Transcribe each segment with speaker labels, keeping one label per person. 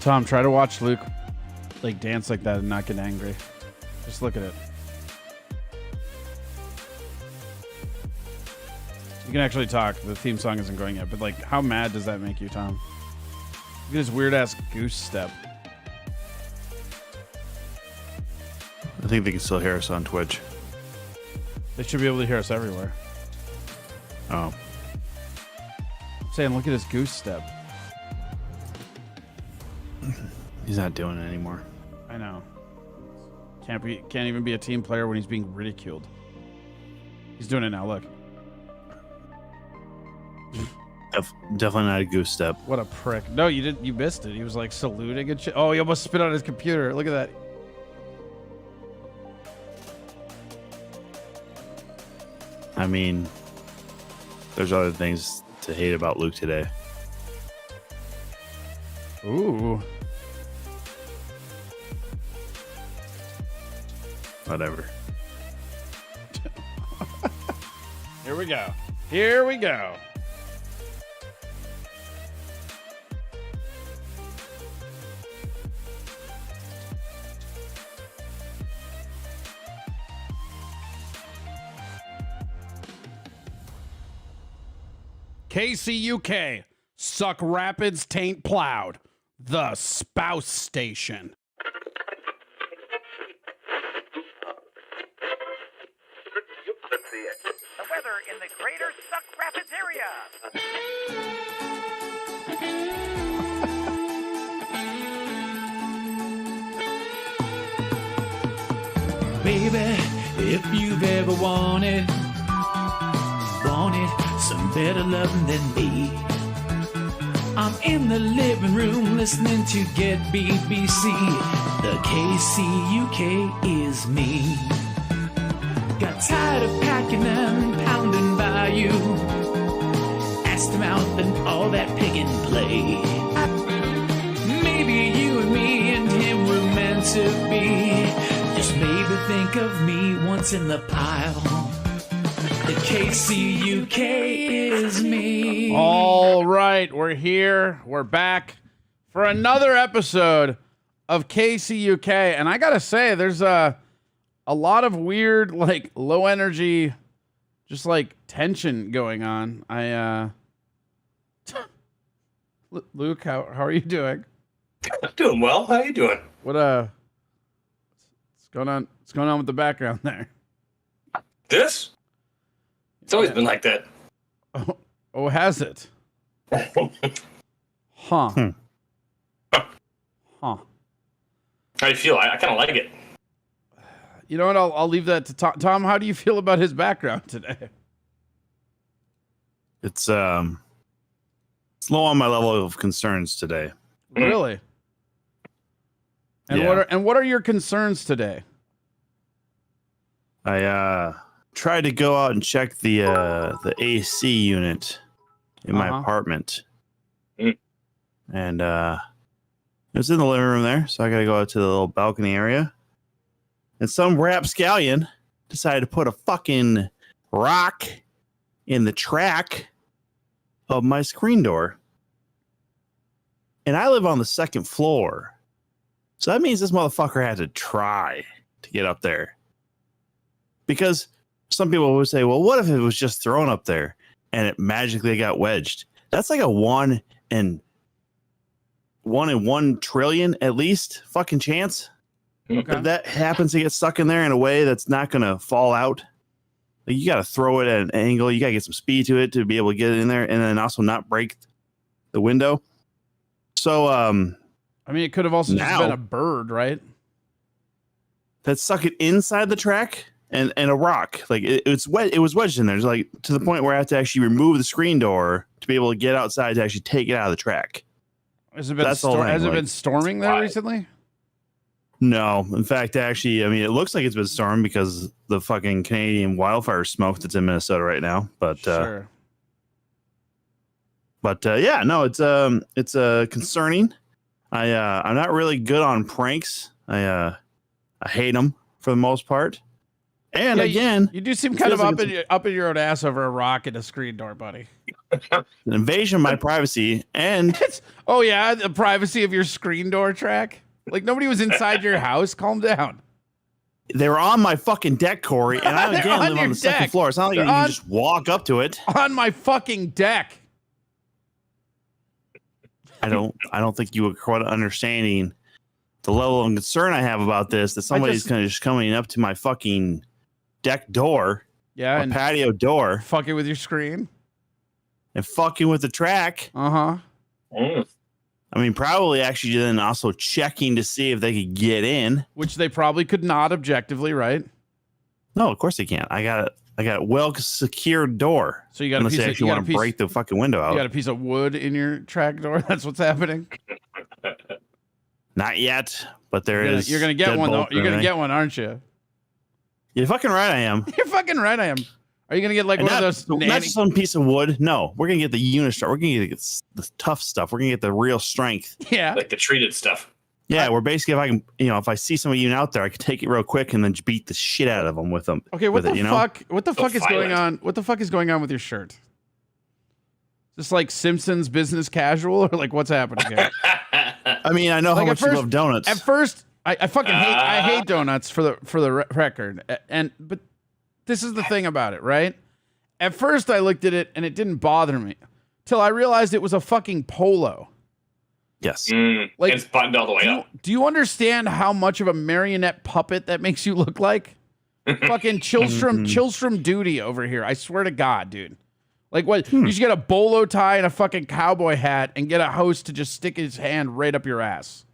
Speaker 1: Tom, try to watch Luke like dance like that and not get angry. Just look at it. You can actually talk. The theme song isn't going yet, but like, how mad does that make you, Tom? Look at his weird ass goose step.
Speaker 2: I think they can still hear us on Twitch.
Speaker 1: They should be able to hear us everywhere.
Speaker 2: Oh.
Speaker 1: I'm saying, look at his goose step.
Speaker 2: He's not doing it anymore.
Speaker 1: I know. Can't even be a team player when he's being ridiculed. He's doing it now, look.
Speaker 2: Definitely not a goose step.
Speaker 1: What a prick. No, you missed it. He was like saluting and shit. Oh, he almost spit on his computer. Look at that.
Speaker 2: I mean, there's other things to hate about Luke today.
Speaker 1: Ooh.
Speaker 2: Whatever.
Speaker 1: Here we go. Here we go. KCUK, Suck Rapids Taint Plowed, the spouse station.
Speaker 3: The weather in the greater Suck Rapids area.
Speaker 4: Baby, if you've ever wanted some better loving than me, I'm in the living room listening to Get BBC. The KCUK is me. Got tired of packing and pounding by you. Asked him out and all that pick and play. Maybe you and me and him were meant to be. Just maybe think of me once in the pile. The KCUK is me.
Speaker 1: All right, we're here. We're back for another episode of KCUK. And I got to say, there's a lot of weird, like, low energy, just like tension going on. Luke, how are you doing?
Speaker 5: I'm doing well. How you doing?
Speaker 1: What's going on? What's going on with the background there?
Speaker 5: This? It's always been like that.
Speaker 1: Oh, has it? Huh. Huh.
Speaker 5: How do you feel? I kind of like it.
Speaker 1: You know what? I'll leave that to Tom. Tom, how do you feel about his background today?
Speaker 2: It's low on my level of concerns today.
Speaker 1: Really? And
Speaker 2: Yeah.
Speaker 1: what are your concerns
Speaker 2: I tried to go out and check the AC unit in my apartment. And it was in the living room there, so I gotta go out to the little balcony area. And some rapscallion decided to put a fucking rock in the track of my screen door. And I live on the second floor. So that means this motherfucker had to try to get up there. Because some people would say, well, what if it was just thrown up there and it magically got wedged? That's like a 1 in 1 trillion at least fucking chance.
Speaker 1: Okay.
Speaker 2: If that happens to get stuck in there in a way that's not going to fall out, like you got to throw it at an angle. You got to get some speed to it to be able to get it in there and then also not break the window. So,
Speaker 1: I mean, it could have also just been a bird, right?
Speaker 2: That stuck it inside the track and a rock. Like it was wedged in there. It's like to the point where I have to actually remove the screen door to be able to get outside to actually take it out of the track.
Speaker 1: Has it been storming there recently?
Speaker 2: No. In fact, actually, I mean, it looks like it's been storming because the fucking Canadian wildfire smoke that's in Minnesota right now. But
Speaker 1: sure.
Speaker 2: Yeah, no, it's concerning. I'm not really good on pranks. I hate them for the most part. And
Speaker 1: Yeah,
Speaker 2: again,
Speaker 1: you do seem kind of
Speaker 2: feels like
Speaker 1: up in your own ass over a rock and a screen door, buddy.
Speaker 2: an invasion of my privacy. And
Speaker 1: Oh yeah, the privacy of your screen door track. Like nobody was inside your house. Calm down.
Speaker 2: they were on my fucking deck, Corey. And I,
Speaker 1: They're
Speaker 2: again,
Speaker 1: on
Speaker 2: live
Speaker 1: your
Speaker 2: on the second
Speaker 1: deck.
Speaker 2: floor. It's not like you
Speaker 1: They're
Speaker 2: can
Speaker 1: on-
Speaker 2: just walk up to it.
Speaker 1: On my fucking deck.
Speaker 2: I don't think you were quite understanding the level of concern I have about this, that somebody's kind of just coming up to my fucking deck door,
Speaker 1: Yeah,
Speaker 2: my
Speaker 1: and
Speaker 2: patio door,
Speaker 1: fucking with your screen.
Speaker 2: and fucking with the track.
Speaker 1: Uh-huh.
Speaker 2: I mean, probably actually then also checking to see if they could get in.
Speaker 1: Which they probably could not objectively, right?
Speaker 2: No, of course they can't. I got a well secured door.
Speaker 1: So you got
Speaker 2: Unless
Speaker 1: a piece
Speaker 2: they
Speaker 1: of,
Speaker 2: actually
Speaker 1: you got
Speaker 2: want
Speaker 1: a
Speaker 2: to
Speaker 1: piece,
Speaker 2: break the fucking window
Speaker 1: you got
Speaker 2: out.
Speaker 1: a piece of wood in your track door. That's what's happening.
Speaker 2: Not yet, but there is.
Speaker 1: You're gonna get one though. You're gonna get one, aren't you?
Speaker 2: You're fucking right. I am.
Speaker 1: You're fucking right. I am. Are you gonna get like
Speaker 2: And
Speaker 1: one of those?
Speaker 2: not just some piece of wood. No, we're gonna get the Unistart. We're gonna get the tough stuff. We're gonna get the real strength.
Speaker 1: Yeah.
Speaker 5: Like the treated stuff.
Speaker 2: Yeah, we're basically, if I can, if I see some of you out there, I can take it real quick and then just beat the shit out of them with them.
Speaker 1: Okay. What
Speaker 2: with
Speaker 1: the
Speaker 2: it,
Speaker 1: fuck? What the
Speaker 5: Go
Speaker 1: fuck is going
Speaker 5: violent.
Speaker 1: on? What the fuck is going on with your shirt? Is this like Simpsons business casual or like what's happening here?
Speaker 2: I mean, I know
Speaker 1: Like,
Speaker 2: how
Speaker 1: at
Speaker 2: much you
Speaker 1: first-
Speaker 2: love donuts.
Speaker 1: At first, I fucking hate donuts for the record. But this is the thing about it, right? At first, I looked at it and it didn't bother me till I realized it was a fucking polo.
Speaker 2: Yes.
Speaker 1: Like,
Speaker 5: It's buttoned all the way up.
Speaker 1: Do you understand how much of a marionette puppet that makes you look like? Fucking Chillstrom duty over here. I swear to God, dude. Like what? You should get a bolo tie and a fucking cowboy hat and get a host to just stick his hand right up your ass.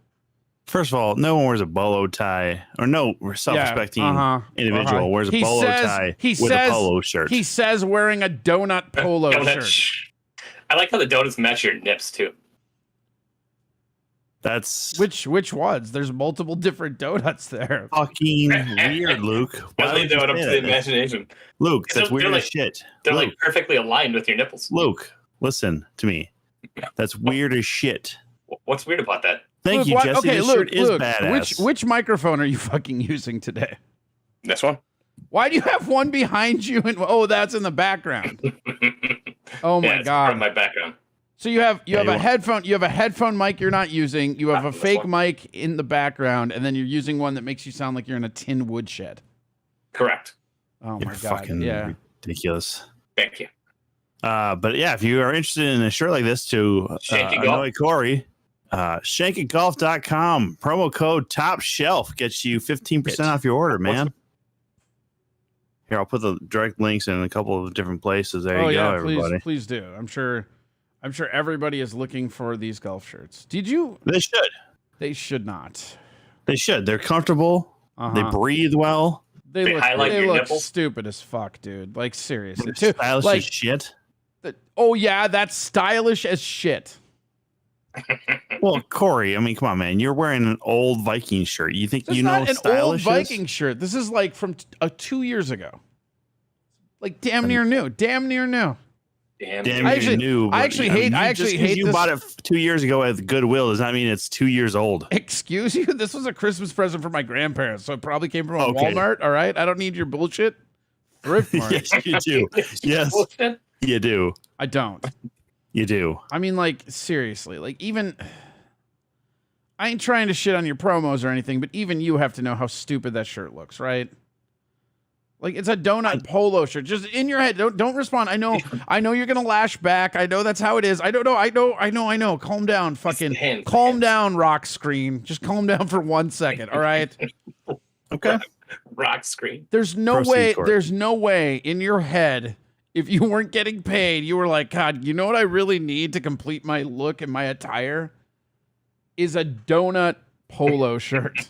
Speaker 2: First of all, no one wears a bolo tie, or no self-respecting individual wears a bolo tie with a polo shirt.
Speaker 1: He says wearing a donut polo shirt.
Speaker 5: I like how the donuts match your nips too.
Speaker 2: That's
Speaker 1: Which ones? There's multiple different donuts there.
Speaker 2: fucking weird, Luke. Why
Speaker 5: Really
Speaker 2: would you
Speaker 5: doing up
Speaker 2: say
Speaker 5: to the
Speaker 2: that?
Speaker 5: imagination.
Speaker 2: Luke, that's
Speaker 5: They're
Speaker 2: weird
Speaker 5: like-
Speaker 2: as shit.
Speaker 5: They're
Speaker 2: Luke,
Speaker 5: like perfectly aligned with your nipples.
Speaker 2: Luke, listen to me. That's weird as shit.
Speaker 5: What's weird about that?
Speaker 2: Thank you, Jesse.
Speaker 1: Okay,
Speaker 2: this
Speaker 1: Luke,
Speaker 2: shirt is
Speaker 1: Luke,
Speaker 2: badass.
Speaker 1: which microphone are you fucking using today?
Speaker 5: This one?
Speaker 1: Why do you have one behind you and that's in the background? Oh my
Speaker 5: It's part of
Speaker 1: God.
Speaker 5: my background.
Speaker 1: So you have
Speaker 2: you
Speaker 1: a
Speaker 2: want-
Speaker 1: headphone mic you're not using. You have a
Speaker 5: This
Speaker 1: fake
Speaker 5: one.
Speaker 1: mic in the background, and then you're using one that makes you sound like you're in a tin woodshed.
Speaker 5: Correct.
Speaker 1: Oh
Speaker 2: You're
Speaker 1: my God.
Speaker 2: fucking
Speaker 1: Yeah.
Speaker 2: ridiculous.
Speaker 5: Thank you.
Speaker 2: But yeah, if you are interested in a shirt like this to
Speaker 5: Shanky Golf.
Speaker 2: annoy Corey, shankygolf.com, promo code top shelf gets you 15% off your order, man. Here, I'll put the direct links in a couple of different places. There you go, everybody.
Speaker 1: please do. I'm sure everybody is looking for these golf shirts. Did you?
Speaker 2: They should.
Speaker 1: They should not.
Speaker 2: They should. They're comfortable. They
Speaker 1: Uh-huh.
Speaker 2: breathe well.
Speaker 5: They highlight your
Speaker 1: look
Speaker 5: nipples?
Speaker 1: stupid as fuck, dude. Like seriously.
Speaker 2: They're stylish
Speaker 1: like,
Speaker 2: as shit.
Speaker 1: oh yeah, that's stylish as shit.
Speaker 2: Well, Corey, I mean, come on, man. You're wearing an old Viking shirt. You think
Speaker 1: This
Speaker 2: you
Speaker 1: is
Speaker 2: know
Speaker 1: not an
Speaker 2: stylish
Speaker 1: old
Speaker 2: is?
Speaker 1: Viking shirt. This is like from 2 years ago. Like damn near new. Damn near new.
Speaker 5: Damn.
Speaker 2: Damn,
Speaker 1: I
Speaker 2: you
Speaker 1: actually-
Speaker 2: knew.
Speaker 1: I actually hate- I actually
Speaker 2: just 'cause
Speaker 1: hate
Speaker 2: you
Speaker 1: this-
Speaker 2: bought it 2 years ago at Goodwill does not mean it's 2 years old.
Speaker 1: Excuse you? This was a Christmas present for my grandparents, so it probably came from a
Speaker 2: Okay.
Speaker 1: Walmart. All right, I don't need your bullshit. Thrift Mart.
Speaker 2: Yes, you do. Yes,
Speaker 5: Bullshit.
Speaker 2: you do.
Speaker 1: I don't.
Speaker 2: You do.
Speaker 1: I mean, like seriously, like even. I ain't trying to shit on your promos or anything, but even you have to know how stupid that shirt looks, right? Like it's a donut polo shirt. Just in your head, don't respond. I know you're gonna lash back. I know that's how it is. I don't know. I know. Calm down, fucking.
Speaker 5: hands,
Speaker 1: Calm
Speaker 5: hands.
Speaker 1: down, rock screen. Just calm down for 1 second. All right.
Speaker 2: Okay.
Speaker 5: Rock screen.
Speaker 1: There's no
Speaker 2: Proceed,
Speaker 1: way.
Speaker 2: Corey.
Speaker 1: There's no way in your head. If you weren't getting paid, you were like, God, you know what I really need to complete my look and my attire is a donut polo shirt.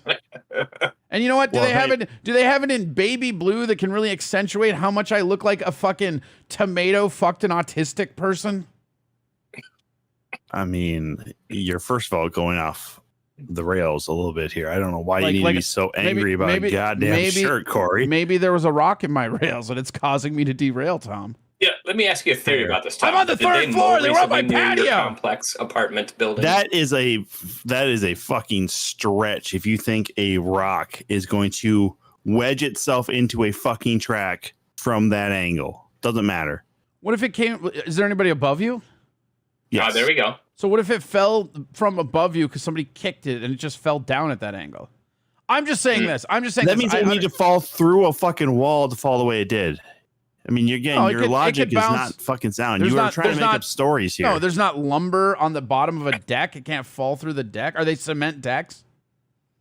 Speaker 1: And you know what? Do
Speaker 2: Well,
Speaker 1: they have it? Do they have it in baby blue that can really accentuate how much I look like a fucking tomato fucked an autistic person?
Speaker 2: I mean, you're first of all going off the rails a little bit here. I don't know why
Speaker 1: Like-
Speaker 2: you need
Speaker 1: like-
Speaker 2: to be so
Speaker 1: maybe-
Speaker 2: angry about
Speaker 1: maybe-
Speaker 2: a goddamn
Speaker 1: maybe-
Speaker 2: shirt, Corey.
Speaker 1: Maybe there was a rock in my rails and it's causing me to derail, Tom.
Speaker 5: Yeah, let me ask you a theory about this. Tom.
Speaker 1: I'm on the
Speaker 5: Did
Speaker 1: third
Speaker 5: they
Speaker 1: floor.
Speaker 5: mow
Speaker 1: They were on my
Speaker 5: recently near your
Speaker 1: patio.
Speaker 5: complex apartment building.
Speaker 2: That is a fucking stretch if you think a rock is going to wedge itself into a fucking track from that angle. Doesn't matter.
Speaker 1: What if it came? Is there anybody above you?
Speaker 2: Yes.
Speaker 5: There we go.
Speaker 1: So what if it fell from above you because somebody kicked it and it just fell down at that angle? I'm just saying this. I'm just saying
Speaker 2: That
Speaker 1: this.
Speaker 2: means it need to fall through a fucking wall to fall the way it did. I mean, your logic is not fucking sound. You are trying to make up stories here.
Speaker 1: No, there's not lumber on the bottom of a deck. It can't fall through the deck. Are they cement decks?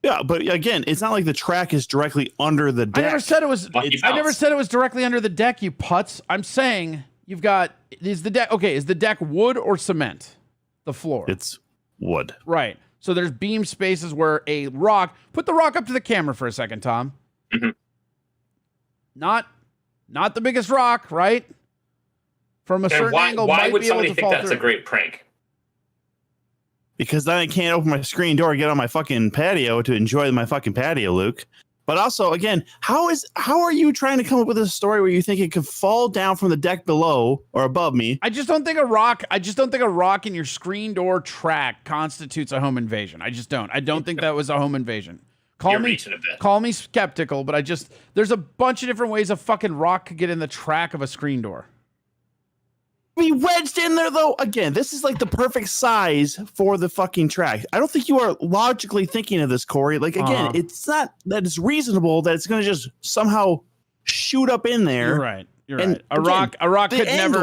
Speaker 2: Yeah, but again, it's not like the track is directly under the deck.
Speaker 1: I never said it was. I never said it was directly under the deck. You putz. I'm saying you've got. Is the deck okay? Is the deck wood or cement? The floor.
Speaker 2: It's wood.
Speaker 1: Right. So there's beam spaces where a rock. Put the rock up to the camera for a second, Tom.
Speaker 5: Mm-hmm.
Speaker 1: Not the biggest rock, right? From a certain angle,
Speaker 5: why
Speaker 1: might
Speaker 5: would
Speaker 1: be able
Speaker 5: somebody
Speaker 1: to
Speaker 5: think
Speaker 1: fall
Speaker 5: that's
Speaker 1: through.
Speaker 5: a great prank?
Speaker 2: Because then I can't open my screen door, get on my fucking patio to enjoy my fucking patio, Luke. But also, again, how are you trying to come up with a story where you think it could fall down from the deck below or above me?
Speaker 1: I just don't think a rock in your screen door track constitutes a home invasion. I just don't. I don't think that was a home invasion.
Speaker 5: You're reaching a bit.
Speaker 1: Call me skeptical, but there's a bunch of different ways a fucking rock could get in the track of a screen door.
Speaker 2: We wedged in there though. Again, this is like the perfect size for the fucking track. I don't think you are logically thinking of this, Corey. Like again, it's not that it's reasonable that it's going to just somehow shoot up in there.
Speaker 1: You're right. You're
Speaker 2: And
Speaker 1: right. A rock
Speaker 2: again,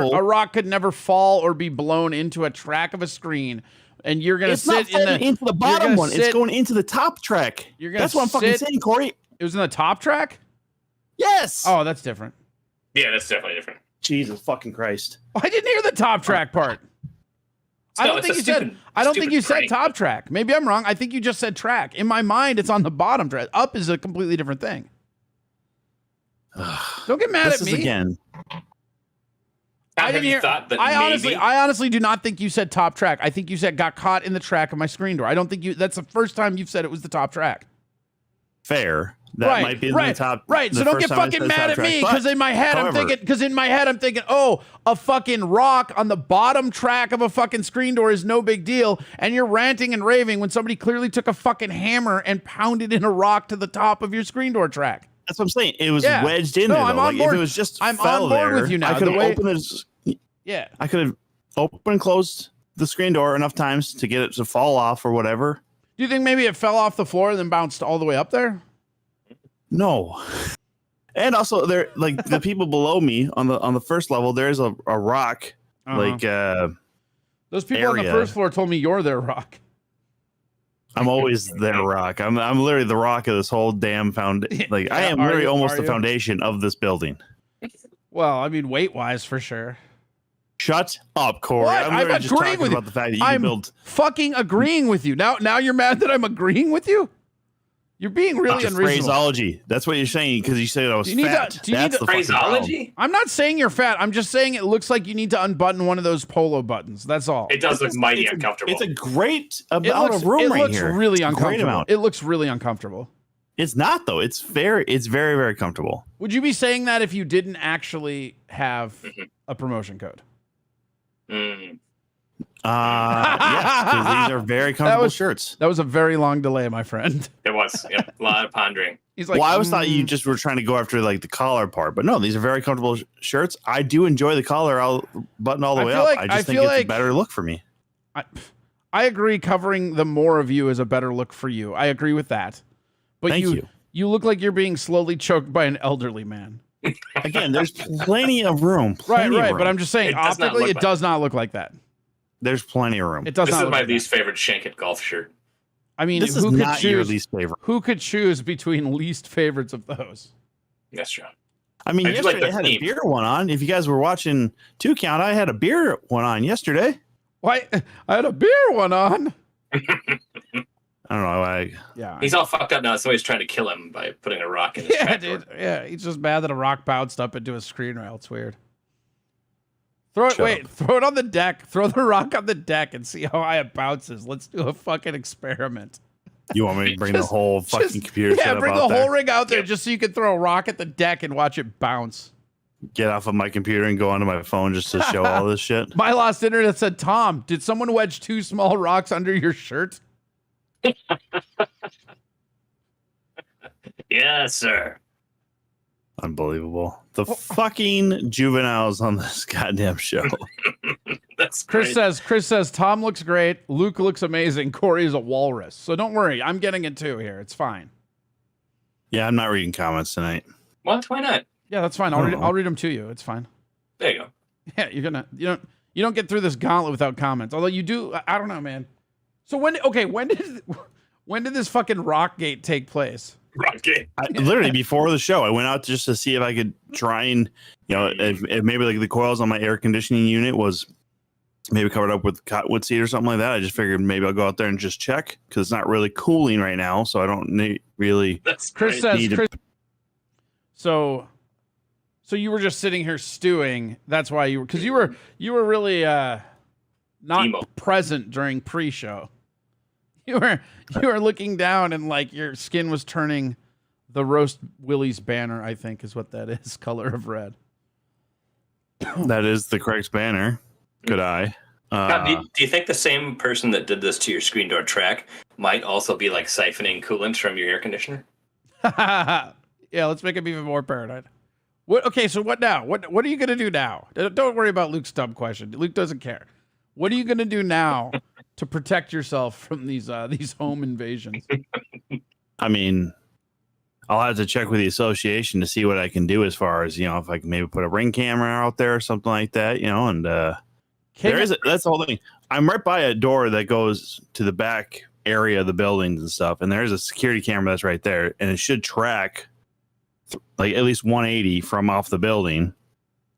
Speaker 1: could never fall or be blown into a track of a screen. And you're gonna
Speaker 2: It's not
Speaker 1: sit
Speaker 2: into the bottom one. It's going into the top track. That's what I'm fucking saying, Corey.
Speaker 1: It was in the top track?
Speaker 2: Yes.
Speaker 1: Oh, that's different.
Speaker 5: Yeah, that's definitely different.
Speaker 2: Jesus fucking Christ.
Speaker 1: I didn't hear the top track part. I don't think you said top track. Maybe I'm wrong. I think you just said track. In my mind, it's on the bottom track. Up is a completely different thing. Don't get mad at me.
Speaker 2: Again.
Speaker 1: I didn't hear. I honestly do not think you said top track. I think you said got caught in the track of my screen door. I don't think you. That's the first time you've said it was the top track.
Speaker 2: Fair. That might be the top.
Speaker 1: Right. So don't get fucking mad at me because in my head I'm thinking, oh, a fucking rock on the bottom track of a fucking screen door is no big deal, and you're ranting and raving when somebody clearly took a fucking hammer and pounded in a rock to the top of your screen door track.
Speaker 2: That's what I'm saying. It was wedged in there.
Speaker 1: I'm on board.
Speaker 2: If it was just
Speaker 1: I'm
Speaker 2: fell
Speaker 1: on board
Speaker 2: there,
Speaker 1: with you now.
Speaker 2: I could have opened it.
Speaker 1: Yeah.
Speaker 2: I could have opened and closed the screen door enough times to get it to fall off or whatever.
Speaker 1: Do you think maybe it fell off the floor and then bounced all the way up there?
Speaker 2: No. And also there, like the people below me on the first level, there's a rock, like
Speaker 1: those people on the first floor told me you're their rock.
Speaker 2: I'm always their rock. I'm literally the rock of this whole damn foundation. Like I am literally almost the foundation of this building.
Speaker 1: Well, I mean, weight wise, for sure.
Speaker 2: Shut up, Corey.
Speaker 1: What?
Speaker 2: I'm
Speaker 1: agreeing
Speaker 2: just talking
Speaker 1: with
Speaker 2: about
Speaker 1: you.
Speaker 2: the fact that you
Speaker 1: I'm
Speaker 2: build.
Speaker 1: Fucking agreeing with you. Now you're mad that I'm agreeing with you. You're being really unreasonable.
Speaker 2: Phraseology. That's what you're saying because you said I was fat. That's the
Speaker 5: phraseology.
Speaker 1: I'm not saying you're fat. I'm just saying it looks like you need to unbutton one of those polo buttons. That's all.
Speaker 5: It does look mighty uncomfortable.
Speaker 2: It's a great amount of room right here.
Speaker 1: It looks really uncomfortable. It looks really uncomfortable.
Speaker 2: It's not though. It's very, very comfortable.
Speaker 1: Would you be saying that if you didn't actually have a promotion code?
Speaker 2: Yes, because these are very comfortable shirts.
Speaker 1: That was a very long delay, my friend.
Speaker 5: It was. Yep. A lot of pondering.
Speaker 1: He's like,
Speaker 2: well, I always thought you just were trying to go after like the collar part, but no, these are very comfortable shirts. I do enjoy the collar. I'll button all the way up. I just think it's a better look for me.
Speaker 1: I agree. Covering the more of you is a better look for you. I agree with that. But
Speaker 2: Thank you.
Speaker 1: You look like you're being slowly choked by an elderly man.
Speaker 2: Again, there's plenty of room.
Speaker 1: Right. But I'm just saying, optically, it does not look like that.
Speaker 2: There's plenty of room.
Speaker 1: It does.
Speaker 5: This
Speaker 1: not
Speaker 5: is my
Speaker 1: look
Speaker 5: least favorite Shankit golf shirt.
Speaker 1: I mean,
Speaker 2: this is not your least favorite.
Speaker 1: Who could choose between least favorites of those?
Speaker 5: That's true.
Speaker 2: I mean, yesterday I had a beer one on. If you guys were watching 2 Count, I had a beer one on yesterday.
Speaker 1: Why? I had a beer one on.
Speaker 2: I don't know.
Speaker 1: Yeah.
Speaker 5: He's all fucked up now. Somebody's trying to kill him by putting a rock in his
Speaker 1: Yeah, dude. Yeah, he's just mad that a rock bounced up into his screen rail. It's weird. Throw it on the deck. Throw the rock on the deck and see how high it bounces. Let's do a fucking experiment.
Speaker 2: You want me to bring the whole fucking computer setup out there?
Speaker 1: Yeah, bring the whole rig out there just so you can throw a rock at the deck and watch it bounce.
Speaker 2: Get off of my computer and go onto my phone just to show all this shit.
Speaker 1: My lost internet said, Tom, did someone wedge 2 small rocks under your shirt?
Speaker 5: Yes, sir.
Speaker 2: Unbelievable. The fucking juveniles on this goddamn show.
Speaker 5: That's
Speaker 1: Chris
Speaker 5: great.
Speaker 1: says Tom looks great. Luke looks amazing. Corey is a walrus. So don't worry. I'm getting it too here. It's fine.
Speaker 2: Yeah, I'm not reading comments tonight.
Speaker 5: What? Why not?
Speaker 1: Yeah, that's fine. I'll read them to you. It's fine.
Speaker 5: There you go.
Speaker 1: Yeah, you don't get through this gauntlet without comments. Although you do. I don't know, man. So when did this fucking Rockgate take place?
Speaker 5: Rocket.
Speaker 2: Literally before the show, I went out just to see if I could try and, if maybe like the coils on my air conditioning unit was maybe covered up with cottonwood seed or something like that. I just figured maybe I'll go out there and just check because it's not really cooling right now, so I don't really.
Speaker 5: That's
Speaker 1: Chris
Speaker 5: great.
Speaker 1: says. So you were just sitting here stewing. That's why you were really not
Speaker 5: Emo.
Speaker 1: present during pre-show. You were looking down and like your skin was turning the roast Willie's banner, I think is what that is, color of red.
Speaker 2: That is the correct banner. Good eye.
Speaker 5: God, do you think the same person that did this to your screen door track might also be like siphoning coolant from your air conditioner?
Speaker 1: Yeah, let's make him even more paranoid. Okay, so what now? What are you gonna do now? Don't worry about Luke's dumb question. Luke doesn't care. What are you gonna do now to protect yourself from these home invasions?
Speaker 2: I mean, I'll have to check with the association to see what I can do as far as, if I can maybe put a ring camera out there or something like that, and that's the whole thing. I'm right by a door that goes to the back area of the buildings and stuff, and there's a security camera that's right there, and it should track like at least 180 from off the building.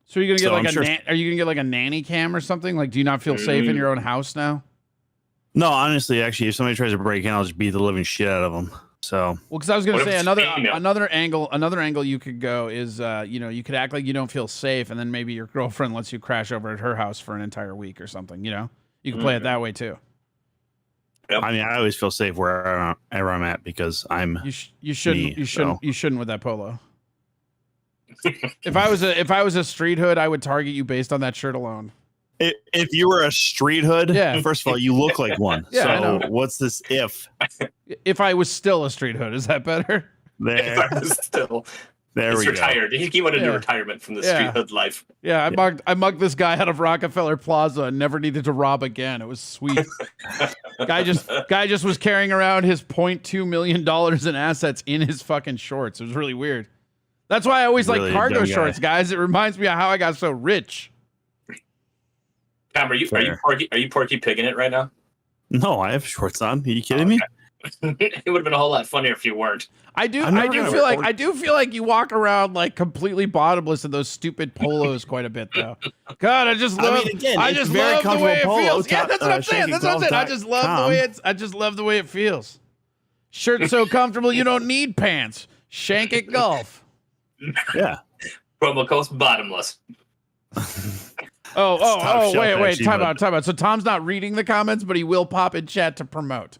Speaker 1: So you're gonna get are you gonna get like a nanny cam or something? Like, do you not feel safe in your own house now?
Speaker 2: No, honestly, actually, if somebody tries to break in, I'll just beat the living shit out of them. So,
Speaker 1: well, because I was gonna say another
Speaker 5: female?
Speaker 1: angle you could go is you could act like you don't feel safe, and then maybe your girlfriend lets you crash over at her house for an entire week or something. You can play it that way too.
Speaker 5: Yep.
Speaker 2: I mean, I always feel safe wherever I'm at because I'm.
Speaker 1: You shouldn't with that polo. If I was a street hood, I would target you based on that shirt alone.
Speaker 2: If you were a street hood,
Speaker 1: yeah.
Speaker 2: First of all, you look like one.
Speaker 1: Yeah, I know.
Speaker 2: So what's this if?
Speaker 1: If I was still a street hood, is that better?
Speaker 5: If I was still.
Speaker 2: There we
Speaker 5: retired.
Speaker 2: go.
Speaker 5: He wanted to retirement from the street hood life.
Speaker 1: Yeah, I mugged this guy out of Rockefeller Plaza and never needed to rob again. It was sweet. guy just was carrying around his $0.2 million in assets in his fucking shorts. It was really weird. That's why I always like cargo shorts, guys. It reminds me of how I got so rich.
Speaker 5: Tom, are you Porky Pigging it right now?
Speaker 2: No, I have shorts on. Are you kidding me?
Speaker 5: It would have been a whole lot funnier if you weren't.
Speaker 1: I do feel like you walk around like completely bottomless in those stupid polos quite a bit though. God, I just love the way it feels. Yeah, that's what I'm saying. I just love the way it feels. Shirt so comfortable you don't need pants. Shank it golf.
Speaker 2: Yeah.
Speaker 5: Promo code bottomless.
Speaker 1: Wait, time out. So Tom's not reading the comments, but he will pop in chat to promote.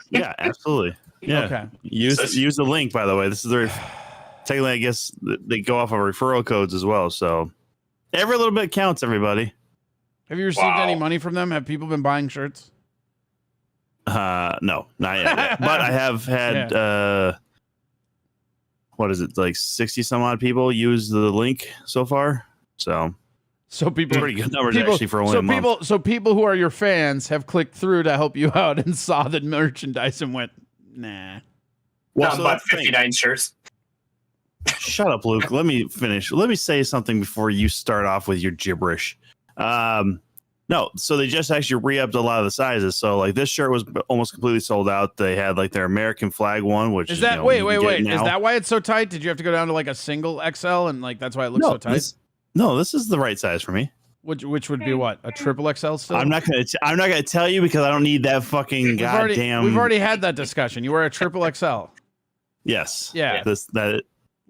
Speaker 2: Yeah, absolutely. Yeah. Okay. Use the link, by the way. This is technically, I guess they go off of referral codes as well. So every little bit counts, everybody.
Speaker 1: Have you received any money from them? Have people been buying shirts?
Speaker 2: No, not yet. But I have had what is it, like 60 some odd people use the link so far. So
Speaker 1: people,
Speaker 2: pretty good numbers actually for only a month.
Speaker 1: So people who are your fans have clicked through to help you out and saw the merchandise and went, nah.
Speaker 5: Well, bought 59 shirts.
Speaker 2: Shut up, Luke. Let me finish. Let me say something before you start off with your gibberish. No, so they just actually re-upped a lot of the sizes. So like this shirt was almost completely sold out. They had like their American flag one, which
Speaker 1: is that wait. Is that why it's so tight? Did you have to go down to like a single XL and like that's why it looks so tight?
Speaker 2: This is the right size for me.
Speaker 1: Which would be what? A triple XL still?
Speaker 2: I'm not gonna tell you because I don't need that fucking goddamn.
Speaker 1: We've already had that discussion. You wear a triple XL.
Speaker 2: Yes.
Speaker 1: Yeah.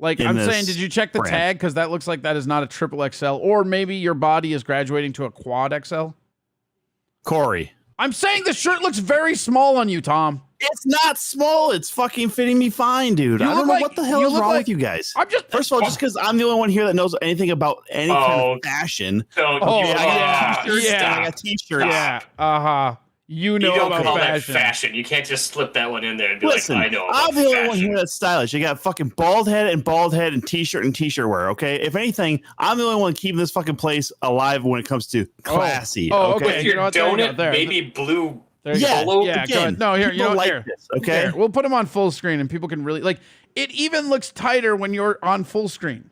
Speaker 2: I'm
Speaker 1: saying, did you check the tag? Because that looks like that is not a triple XL, or maybe your body is graduating to a quad XL.
Speaker 2: Corey,
Speaker 1: I'm saying the shirt looks very small on you, Tom.
Speaker 2: It's not small. It's fucking fitting me fine, dude. I don't know what the hell is wrong with you guys. First of all, just because I'm the only one here that knows anything about any kind of fashion.
Speaker 1: I got t-shirts. Yeah. You know
Speaker 5: don't
Speaker 1: about
Speaker 5: call
Speaker 1: fashion.
Speaker 5: that fashion. You can't just slip that one in there and be
Speaker 2: Listen,
Speaker 5: like, I know about
Speaker 2: I'm the only one
Speaker 5: fashion.
Speaker 2: here that's stylish. You got fucking bald head and t-shirt and t-shirt wear. Okay, if anything, I'm the only one keeping this fucking place alive when it comes to classy.
Speaker 1: Okay.
Speaker 5: With
Speaker 1: You
Speaker 5: your
Speaker 1: know what? There you go.
Speaker 5: donut
Speaker 1: There.
Speaker 5: baby blue
Speaker 1: There you
Speaker 2: Yeah,
Speaker 1: go.
Speaker 5: polo.
Speaker 1: Yeah, go
Speaker 2: again,
Speaker 1: ahead. No, here, you
Speaker 2: people
Speaker 1: know,
Speaker 2: like
Speaker 1: here.
Speaker 2: this, okay?
Speaker 1: Here, we'll put them on full screen and people can really like it. Even looks tighter when you're on full screen.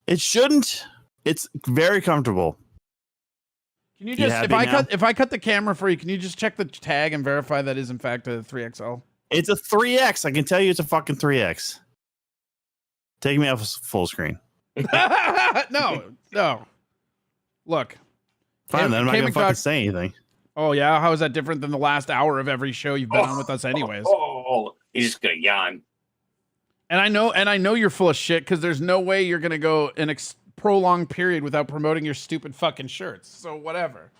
Speaker 2: It shouldn't. It's very comfortable.
Speaker 1: Can you
Speaker 2: You
Speaker 1: just
Speaker 2: happy now?
Speaker 1: if I cut the camera for you, can you just check the tag and verify that is in fact a 3XL?
Speaker 2: It's a 3X. I can tell you it's a fucking 3X. Take me off full screen.
Speaker 1: No. Look.
Speaker 2: Fine, then I'm not
Speaker 1: K
Speaker 2: gonna
Speaker 1: McDuck-
Speaker 2: fucking say anything.
Speaker 1: Oh yeah, how is that different than the last hour of every show you've been on with us anyways?
Speaker 5: Oh, he's just gonna yawn.
Speaker 1: And I know you're full of shit because there's no way you're gonna go an prolonged period without promoting your stupid fucking shirts. So whatever.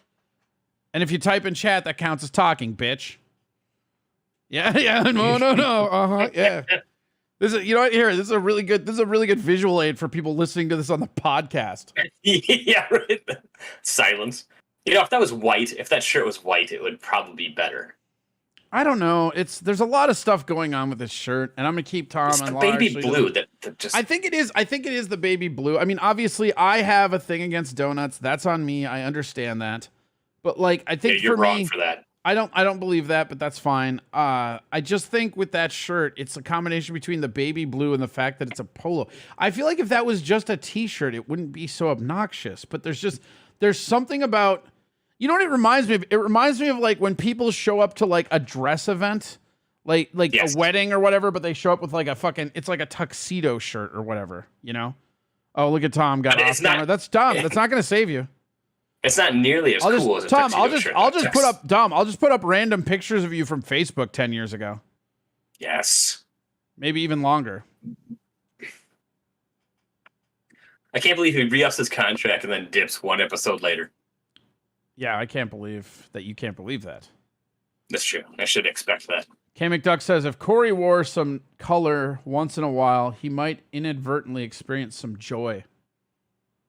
Speaker 1: And if you type in chat, that counts as talking, bitch. Yeah, no, yeah. This is, you know what? Here, this is a really good visual aid for people listening to this on the podcast.
Speaker 5: Yeah, right. Silence. You know, if that shirt was white, it would probably be better.
Speaker 1: I don't know. There's a lot of stuff going on with this shirt, and I'm gonna keep Tom
Speaker 5: It's
Speaker 1: and
Speaker 5: the
Speaker 1: Laura
Speaker 5: baby
Speaker 1: actually
Speaker 5: blue that just.
Speaker 1: I think it is the baby blue. I mean, obviously, I have a thing against donuts. That's on me. I understand that. But like, I think
Speaker 5: you're
Speaker 1: for
Speaker 5: wrong
Speaker 1: me,
Speaker 5: for that.
Speaker 1: I don't believe that, but that's fine. I just think with that shirt, it's a combination between the baby blue and the fact that it's a polo. I feel like if that was just a t-shirt, it wouldn't be so obnoxious. But there's something about, you know what it reminds me of? It reminds me of like when people show up to like a dress event, like
Speaker 5: Yes.
Speaker 1: a wedding or whatever, but they show up with like it's like a tuxedo shirt or whatever, you know? Oh, look at Tom got
Speaker 5: But
Speaker 1: off
Speaker 5: it's not-
Speaker 1: camera. That's dumb. That's not going to save you.
Speaker 5: It's not nearly as cool as a
Speaker 1: Tom,
Speaker 5: tuxedo shirt.
Speaker 1: I'll just put up random pictures of you from Facebook 10 years ago.
Speaker 5: Yes.
Speaker 1: Maybe even longer.
Speaker 5: I can't believe he re-ups his contract and then dips one episode later.
Speaker 1: Yeah, I can't believe that you can't believe that.
Speaker 5: That's true. I should expect that.
Speaker 1: K McDuck says if Corey wore some color once in a while, he might inadvertently experience some joy.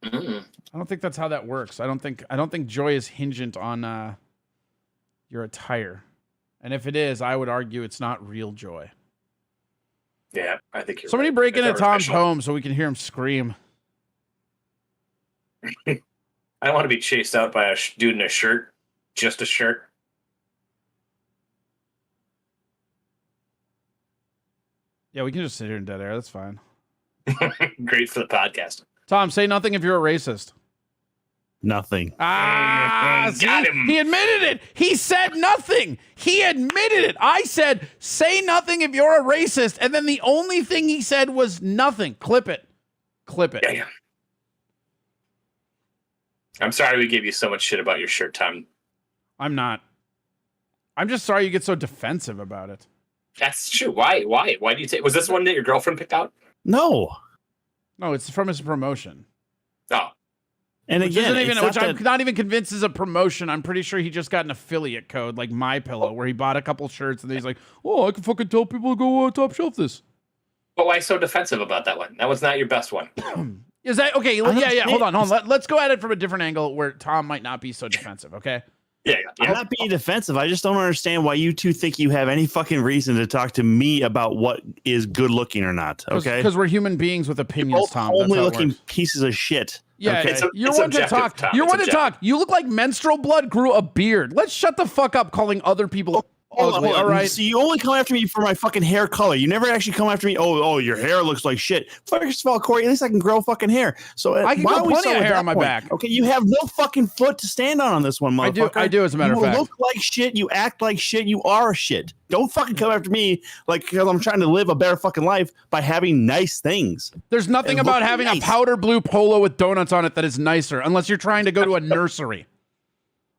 Speaker 5: Mm.
Speaker 1: I don't think that's how that works. I don't think joy is hingent on your attire. And if it is, I would argue it's not real joy.
Speaker 5: Yeah, I think you're
Speaker 1: Somebody
Speaker 5: right.
Speaker 1: break
Speaker 5: It's
Speaker 1: into Tom's
Speaker 5: artificial.
Speaker 1: home so we can hear him scream.
Speaker 5: I don't want to be chased out by a dude in a shirt. Just a shirt.
Speaker 1: Yeah, we can just sit here in dead air. That's fine.
Speaker 5: Great for the podcast.
Speaker 1: Tom, say nothing if you're a racist.
Speaker 2: Nothing.
Speaker 1: Ah,
Speaker 5: Got
Speaker 1: see?
Speaker 5: him.
Speaker 1: He admitted it. He said nothing. He admitted it. I said, say nothing if you're a racist. And then the only thing he said was nothing. Clip it. Clip it.
Speaker 5: Yeah. I'm sorry we gave you so much shit about your shirt, Tom.
Speaker 1: I'm not. I'm just sorry you get so defensive about it.
Speaker 5: That's true. Why? Why do you take? Was this one that your girlfriend picked out?
Speaker 2: No.
Speaker 1: No, it's from his promotion.
Speaker 5: Oh,
Speaker 2: And
Speaker 1: Which
Speaker 2: again,
Speaker 1: isn't even,
Speaker 2: it's
Speaker 1: which
Speaker 2: not
Speaker 1: I'm
Speaker 2: that-
Speaker 1: not even convinced is a promotion. I'm pretty sure he just got an affiliate code like MyPillow, where he bought a couple shirts and then he's like, "Oh, I can fucking tell people to go top shelf this."
Speaker 5: but why so defensive about that one? That was not your best one.
Speaker 1: Is that okay?
Speaker 2: I'm
Speaker 1: Yeah,
Speaker 2: not
Speaker 1: yeah. Hold
Speaker 2: saying-
Speaker 1: on. Let's go at it from a different angle where Tom might not be so defensive. Okay.
Speaker 5: Yeah.
Speaker 2: I'm not being defensive. I just don't understand why you two think you have any fucking reason to talk to me about what is good looking or not. Okay,
Speaker 1: Because we're human beings with opinions,
Speaker 2: both
Speaker 1: Tom. That's
Speaker 2: homely
Speaker 1: how it
Speaker 2: looking
Speaker 1: works.
Speaker 2: pieces of shit.
Speaker 1: Yeah,
Speaker 2: okay?
Speaker 1: you're
Speaker 5: it's
Speaker 1: one to
Speaker 5: objective,
Speaker 1: talk.
Speaker 5: Tom.
Speaker 1: You're
Speaker 5: It's
Speaker 1: one to talk. You look like menstrual blood grew a beard. Let's shut the fuck up calling other people
Speaker 2: Hold on,
Speaker 1: ugly.
Speaker 2: hold on.
Speaker 1: All right.
Speaker 2: So you only come after me for my fucking hair color. You never actually come after me. Oh, your hair looks like shit. First of all, Corey, at least I can grow fucking hair. So
Speaker 1: I can
Speaker 2: why
Speaker 1: grow
Speaker 2: don't we
Speaker 1: plenty
Speaker 2: start
Speaker 1: of
Speaker 2: with
Speaker 1: hair
Speaker 2: that
Speaker 1: on my
Speaker 2: point?
Speaker 1: back.
Speaker 2: Okay, you have no fucking foot to stand on this one, motherfucker.
Speaker 1: I do, as a matter of fact.
Speaker 2: You look like shit. You act like shit. You are shit. Don't fucking come after me like because I'm trying to live a better fucking life by having nice things.
Speaker 1: There's nothing
Speaker 2: It
Speaker 1: about
Speaker 2: looks
Speaker 1: having
Speaker 2: nice.
Speaker 1: a powder blue polo with donuts on it that is nicer, unless you're trying to go to a nursery.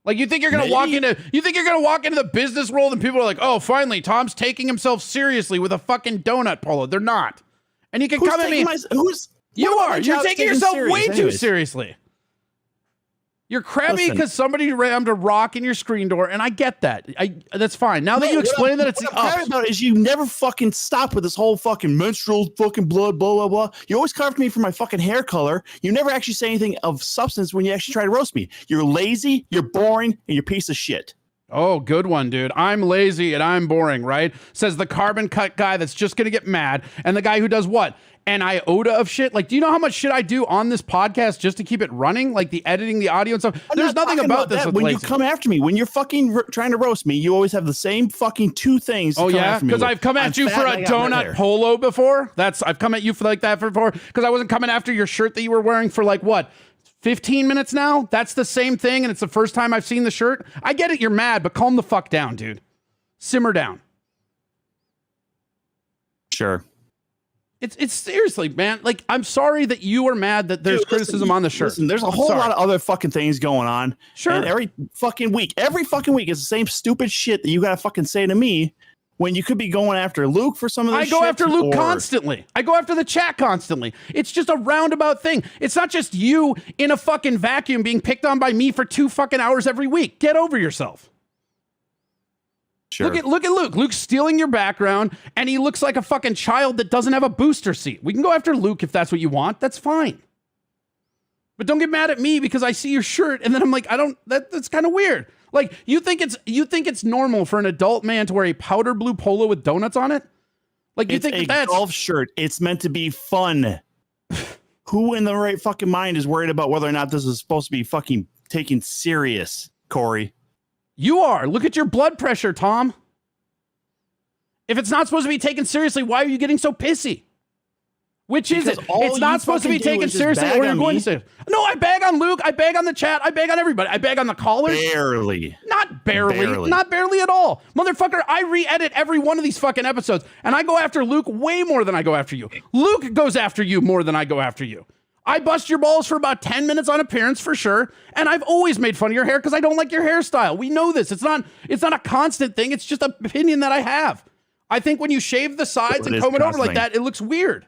Speaker 1: Like you think you're gonna walk
Speaker 2: Maybe.
Speaker 1: into the business world and people are like, oh, finally, Tom's taking himself seriously with a fucking donut polo. They're not. And you can
Speaker 2: Who's
Speaker 1: come at me.
Speaker 2: taking who's
Speaker 1: You
Speaker 2: what about
Speaker 1: are.
Speaker 2: my
Speaker 1: You're
Speaker 2: job's
Speaker 1: taking
Speaker 2: taken
Speaker 1: yourself
Speaker 2: serious
Speaker 1: way too
Speaker 2: anyways?
Speaker 1: seriously. You're crabby
Speaker 2: Listen.
Speaker 1: because somebody rammed a rock in your screen door, and I get that. That's fine. Now that you explain that it's the
Speaker 2: what I'm
Speaker 1: ups.
Speaker 2: about is you never fucking stop with this whole fucking menstrual fucking blood, blah, blah, blah. You always come after me for my fucking hair color. You never actually say anything of substance when you actually try to roast me. You're lazy, you're boring, and you're a piece of shit.
Speaker 1: Oh, good one, dude. I'm lazy and I'm boring, right? Says the carbon cut guy that's just going to get mad. And the guy who does what? An iota of shit. Like, do you know how much shit I do on this podcast just to keep it running? Like the editing, the audio and stuff. There's nothing about this.
Speaker 2: When you come after me, when you're fucking trying to roast me, you always have the same fucking two things.
Speaker 1: Oh, yeah? Because I've come at you for a donut polo before. I've come at you for like that before. Because I wasn't coming after your shirt that you were wearing for like what? 15 minutes now? That's the same thing, and it's the first time I've seen the shirt. I get it, you're mad, but calm the fuck down, dude. Simmer down.
Speaker 2: Sure.
Speaker 1: It's seriously, man. Like, I'm sorry that you are mad that there's criticism on the shirt.
Speaker 2: Listen, there's a whole lot of other fucking things going on.
Speaker 1: Sure.
Speaker 2: And every fucking week is the same stupid shit that you gotta fucking say to me. When you could be going after Luke for some of this
Speaker 1: I go after Luke constantly. I go after the chat constantly. It's just a roundabout thing. It's not just you in a fucking vacuum being picked on by me for 2 fucking hours every week. Get over yourself.
Speaker 2: Sure.
Speaker 1: Look at Luke. Luke's stealing your background, and he looks like a fucking child that doesn't have a booster seat. We can go after Luke if that's what you want. That's fine. But don't get mad at me because I see your shirt, and then I'm like, that's kind of weird. Like, you think it's normal for an adult man to wear a powder blue polo with donuts on it? Like, you think that's a
Speaker 2: golf shirt? It's meant to be fun. Who in the right fucking mind is worried about whether or not this is supposed to be fucking taken serious, Corey?
Speaker 1: You are. Look at your blood pressure, Tom. If it's not supposed to be taken seriously, why are you getting so pissy? Which is it? It's not supposed to be taken seriously, or you're going to say, no, I bag on Luke. I bag on the chat. I bag on everybody. I bag on the callers.
Speaker 2: Barely.
Speaker 1: Not barely. Not barely at all. Motherfucker, I re-edit every one of these fucking episodes, and I go after Luke way more than I go after you. Luke goes after you more than I go after you. I bust your balls for about 10 minutes on appearance for sure, and I've always made fun of your hair because I don't like your hairstyle. We know this. It's not a constant thing. It's just an opinion that I have. I think when you shave the sides and comb it over like that, it looks weird.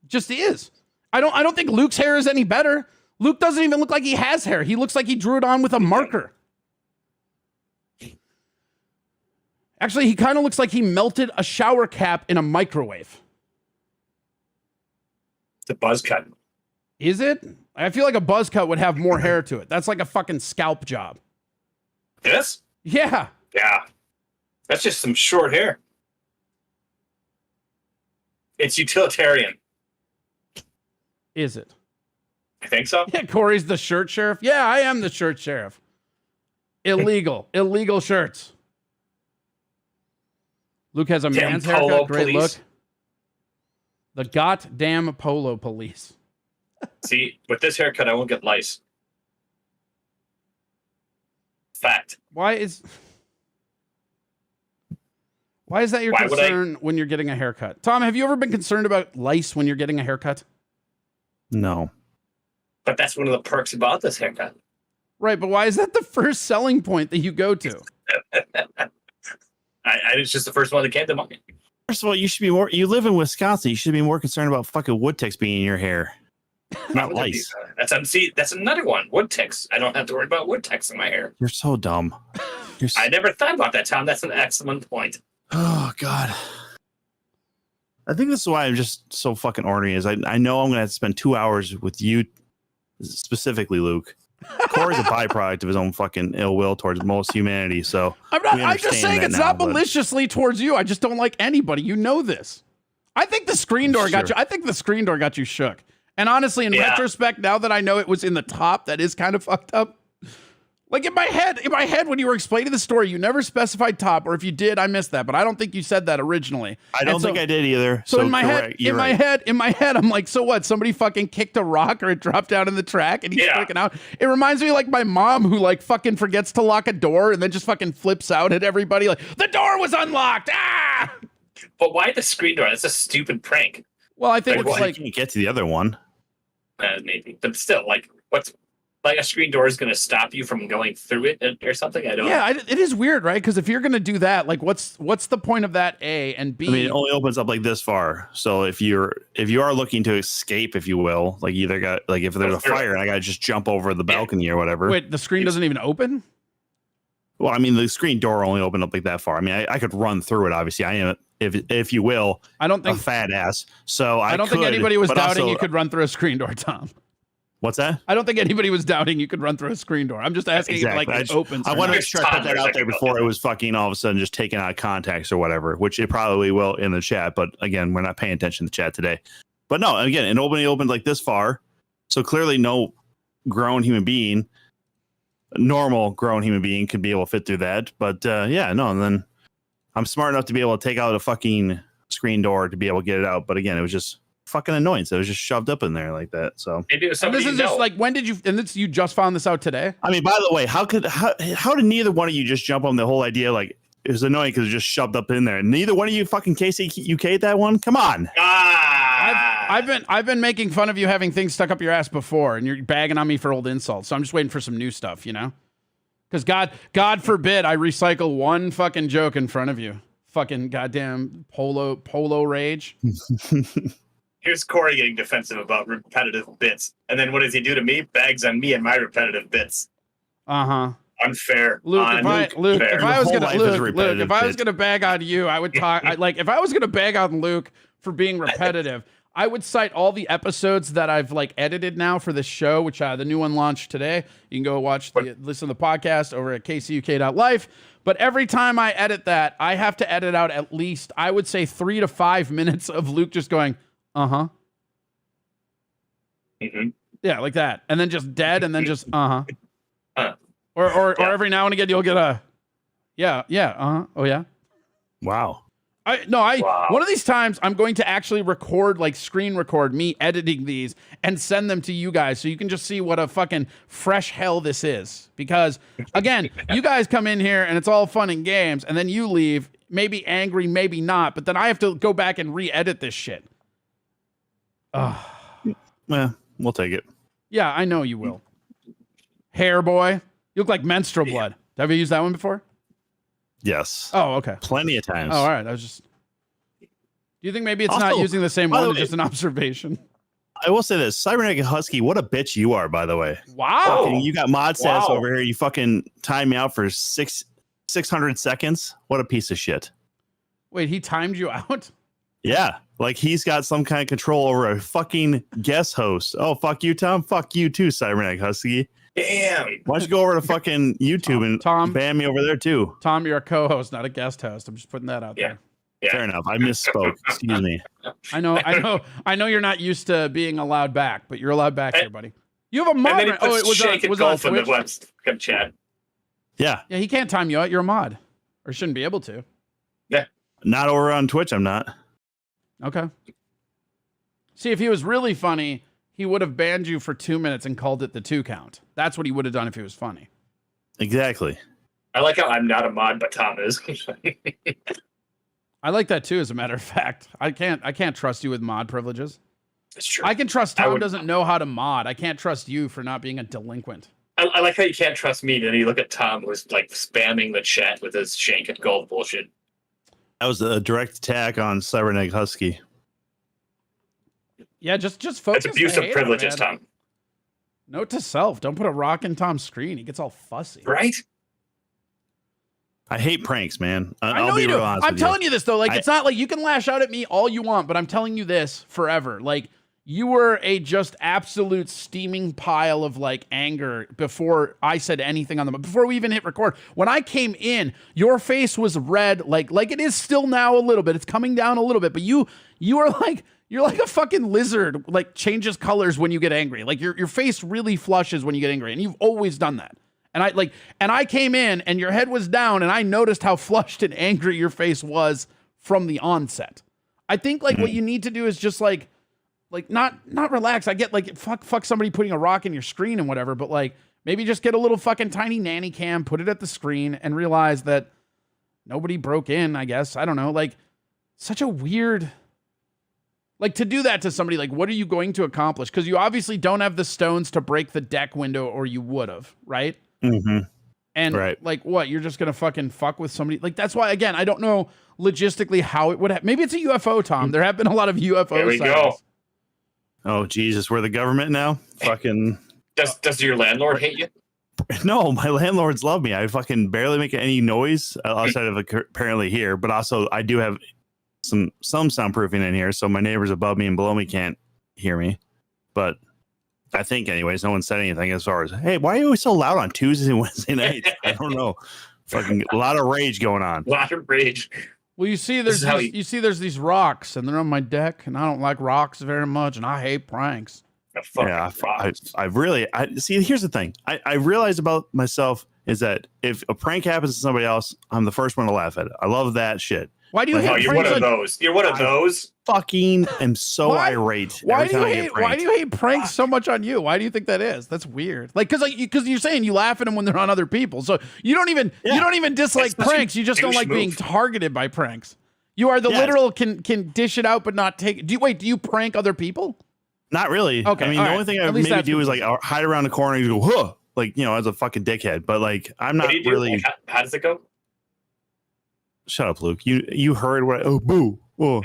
Speaker 1: Just is. I don't think Luke's hair is any better. Luke doesn't even look like he has hair. He looks like he drew it on with a marker. Actually, he kind of looks like he melted a shower cap in a microwave.
Speaker 5: It's a buzz cut.
Speaker 1: Is it? I feel like a buzz cut would have more hair to it. That's like a fucking scalp job.
Speaker 5: This?
Speaker 1: Yeah.
Speaker 5: Yeah. That's just some short hair. It's utilitarian.
Speaker 1: Is it?
Speaker 5: I think so.
Speaker 1: Yeah, Corey's the shirt sheriff. Yeah, I am the shirt sheriff. Illegal. Illegal shirts. Luke has a man's haircut. Great look. The goddamn polo police.
Speaker 5: See, with this haircut, I won't get lice. Fact.
Speaker 1: Why is that your concern when you're getting a haircut? Tom, have you ever been concerned about lice when you're getting a haircut?
Speaker 2: No.
Speaker 5: But that's one of the perks about this haircut.
Speaker 1: Right, but why is that the first selling point that you go to?
Speaker 5: It's just the first one that came to mind.
Speaker 2: First of all, you live in Wisconsin. You should be more concerned about fucking wood ticks being in your hair. Not lice.
Speaker 5: That's another one. Wood ticks. I don't have to worry about wood ticks in my hair.
Speaker 2: You're so dumb.
Speaker 5: I never thought about that, Tom. That's an excellent point.
Speaker 2: Oh, God. I think this is why I'm just so fucking ornery. Is I know I'm going to have to spend 2 hours with you, specifically, Luke. Corey's a byproduct of his own fucking ill will towards most humanity. So
Speaker 1: I'm just saying it's not maliciously towards you. I just don't like anybody. You know this. I think the screen door got you. I think the screen door got you shook. And honestly, in retrospect, now that I know it was in the top, that is kind of fucked up. Like in my head, when you were explaining the story, you never specified top, or if you did, I missed that. But I don't think you said that originally.
Speaker 2: I don't think I did either.
Speaker 1: So in my head, I'm like, so what? Somebody fucking kicked a rock or it dropped down in the track and he's freaking out. It reminds me of like my mom who like fucking forgets to lock a door and then just fucking flips out at everybody like, the door was unlocked. Ah!
Speaker 5: But why the screen door? That's a stupid prank.
Speaker 1: Well, I think it's like
Speaker 2: you get to the other one.
Speaker 5: Maybe, but still, like, what's like a screen door is going to stop you from going through it or something? I don't.
Speaker 1: Yeah, it is weird, right? Because if you're going to do that, like, what's the point of that? A and B.
Speaker 2: I mean, it only opens up like this far. So if you are looking to escape, if you will, like either got like if there's a fire and I got to just jump over the balcony or whatever.
Speaker 1: Wait, the screen doesn't even open?
Speaker 2: Well, I mean, the screen door only opened up like that far. I mean, I could run through it. Obviously, I am, if you will,
Speaker 1: I don't think
Speaker 2: a fat ass. So
Speaker 1: I don't think anybody was doubting you could run through a screen door, Tom.
Speaker 2: What's that?
Speaker 1: I don't think anybody was doubting you could run through a screen door. I'm just asking
Speaker 2: Exactly.
Speaker 1: if like it opens.
Speaker 2: I
Speaker 1: or
Speaker 2: want to
Speaker 1: not.
Speaker 2: make sure I put that out there before it was fucking all of a sudden just taken out of context or whatever, which it probably will in the chat. But again, we're not paying attention to the chat today. But no, again, it opened like this far. So clearly no grown human being, normal grown human being could be able to fit through that. But yeah, no. And then I'm smart enough to be able to take out a fucking screen door to be able to get it out. But again, it was just fucking annoying. So it was just shoved up in there like that. So
Speaker 5: Maybe it was
Speaker 1: And
Speaker 5: somebody
Speaker 1: this is just like, when did you? And this you just found this out today?
Speaker 2: I mean, by the way, how did neither one of you just jump on the whole idea? Like, it was annoying because it was just shoved up in there. And neither one of you fucking KCUK that one. Come on.
Speaker 1: I've been making fun of you having things stuck up your ass before, and you're bagging on me for old insults. So I'm just waiting for some new stuff, you know? Because God forbid I recycle one fucking joke in front of you. Fucking goddamn polo rage.
Speaker 5: Here's Corey getting defensive about repetitive bits. And then what does he do to me? Bags on me and my repetitive bits.
Speaker 1: Uh-huh.
Speaker 5: Unfair.
Speaker 1: Luke, if I was gonna bag on you, I would talk. If I was gonna bag on Luke for being repetitive, I would cite all the episodes that I've like edited now for this show, which the new one launched today. You can go listen to the podcast over at kcuk.life. But every time I edit that, I have to edit out at least, I would say, 3 to 5 minutes of Luke just going, uh-huh.
Speaker 5: Mm-hmm.
Speaker 1: Yeah, like that. And then just dead, and then just, uh-huh.
Speaker 5: Yeah.
Speaker 1: Or every now and again, you'll get a, yeah, uh-huh, oh yeah.
Speaker 2: Wow.
Speaker 1: One of these times I'm going to actually record, like screen record me editing these and send them to you guys so you can just see what a fucking fresh hell this is. Because again, you guys come in here and it's all fun and games, and then you leave, maybe angry, maybe not, but then I have to go back and re-edit this shit.
Speaker 2: Well, we'll take it.
Speaker 1: Yeah, I know you will. Hair boy. You look like menstrual blood. Have you used that one before?
Speaker 2: Yes.
Speaker 1: Oh, okay.
Speaker 2: Plenty of times.
Speaker 1: Oh, all right. I was just. Do you think maybe it's
Speaker 2: Also,
Speaker 1: not using the same
Speaker 2: by the
Speaker 1: one,
Speaker 2: way-
Speaker 1: it's just an observation?
Speaker 2: I will say this. Cybernetic Husky, what a bitch you are, by the way.
Speaker 1: Wow.
Speaker 2: Fucking, you got mod stats
Speaker 5: Wow.
Speaker 2: over here. You fucking time me out for 600 seconds. What a piece of shit.
Speaker 1: Wait, he timed you out?
Speaker 2: Yeah. Like he's got some kind of control over a fucking guest host. Oh, fuck you, Tom. Fuck you too, Cybernetic Husky.
Speaker 5: Damn.
Speaker 2: Why don't you go over to fucking YouTube and
Speaker 1: Tom.
Speaker 2: ban me over there too?
Speaker 1: Tom, you're a co-host, not a guest host. I'm just putting that out there.
Speaker 5: Yeah.
Speaker 2: Fair enough. I misspoke. Excuse me.
Speaker 1: I know you're not used to being allowed back, but you're allowed back here, buddy. You have a
Speaker 5: And
Speaker 1: mod.
Speaker 5: then he puts
Speaker 1: It was
Speaker 5: shake and
Speaker 1: on
Speaker 5: golf in the
Speaker 1: Twitch?
Speaker 5: web chat.
Speaker 2: Yeah.
Speaker 1: Yeah, he can't time you out. You're a mod. Or shouldn't be able to.
Speaker 2: Not over on Twitch. I'm not.
Speaker 1: Okay. See, if he was really funny, he would have banned you for 2 minutes and called it the 2 count. That's what he would have done if he was funny.
Speaker 2: Exactly.
Speaker 5: I like how I'm not a mod, but Tom is.
Speaker 1: I like that too, as a matter of fact. I can't trust you with mod privileges.
Speaker 5: It's true.
Speaker 1: I can trust Tom
Speaker 5: would-
Speaker 1: doesn't know how to mod. I can't trust you for not being a delinquent.
Speaker 5: I like how you can't trust me. Then you look at Tom, who's like spamming the chat with his shank and gold bullshit.
Speaker 2: That was a direct attack on Cybernetic Husky.
Speaker 1: Yeah, just focus.
Speaker 5: It's abuse
Speaker 1: the
Speaker 5: of
Speaker 1: hate
Speaker 5: privileges,
Speaker 1: on it.
Speaker 5: Tom.
Speaker 1: Note to self: don't put a rock in Tom's screen. He gets all fussy.
Speaker 5: Right?
Speaker 2: I hate pranks, man.
Speaker 1: I
Speaker 2: I'll
Speaker 1: know
Speaker 2: be
Speaker 1: you do.
Speaker 2: real honest
Speaker 1: I'm
Speaker 2: with you.
Speaker 1: telling you this though. Like, it's not like you can lash out at me all you want, but I'm telling you this forever. Like, you were a just absolute steaming pile of like anger before I said anything on them. Before we even hit record, when I came in, your face was red, like it is still now a little bit. It's coming down a little bit, but you are like. You're like a fucking lizard, like changes colors when you get angry. Like your face really flushes when you get angry, and you've always done that. And I came in and your head was down, and I noticed how flushed and angry your face was from the onset. I think like what you need to do is just like not relax. I get like fuck somebody putting a rock in your screen and whatever, but like maybe just get a little fucking tiny nanny cam, put it at the screen, and realize that nobody broke in. I guess I don't know. Like such a weird. Like, to do that to somebody, like, what are you going to accomplish? Because you obviously don't have the stones to break the deck window, or you would have, right?
Speaker 2: Mm-hmm.
Speaker 1: And,
Speaker 2: Right.
Speaker 1: like, what? You're just going to fucking fuck with somebody? Like, that's why, again, I don't know logistically how it would have. Maybe it's a UFO, Tom. There have been a lot of UFO
Speaker 5: There we
Speaker 1: sightings.
Speaker 5: go.
Speaker 2: Oh, Jesus. We're the government now? Fucking.
Speaker 5: Does your landlord hate you?
Speaker 2: No, my landlords love me. I fucking barely make any noise outside of apparently here, but also I do have some soundproofing in here, so my neighbors above me and below me can't hear me. But I think, anyways, no one said anything as far as, hey, why are you always so loud on Tuesdays and Wednesday nights? I don't know. Fucking a lot of rage going on.
Speaker 5: A lot of rage.
Speaker 1: Well, you see, there's these rocks, and they're on my deck, and I don't like rocks very much, and I hate pranks.
Speaker 2: Yeah, I really see. Here's the thing. I realize about myself is that if a prank happens to somebody else, I'm the first one to laugh at it. I love that shit.
Speaker 1: Why do you hate
Speaker 5: you're one of those. You're one of those.
Speaker 2: Fucking am so irate.
Speaker 1: Why do you hate pranks so much on you? Why do you think that is? That's weird. Like, because you're saying you laugh at them when they're on other people, so you don't even dislike pranks. You just don't like being targeted by pranks. You are the literal can dish it out but not take it. Do you prank other people?
Speaker 2: Not really.
Speaker 1: Okay.
Speaker 2: I mean, the only thing I maybe do is like hide around the corner and go, huh, like, you know, as a fucking dickhead. But like, I'm not really.
Speaker 5: Like, how does it go?
Speaker 2: Shut up, Luke. You heard what? Oh, boo. Oh,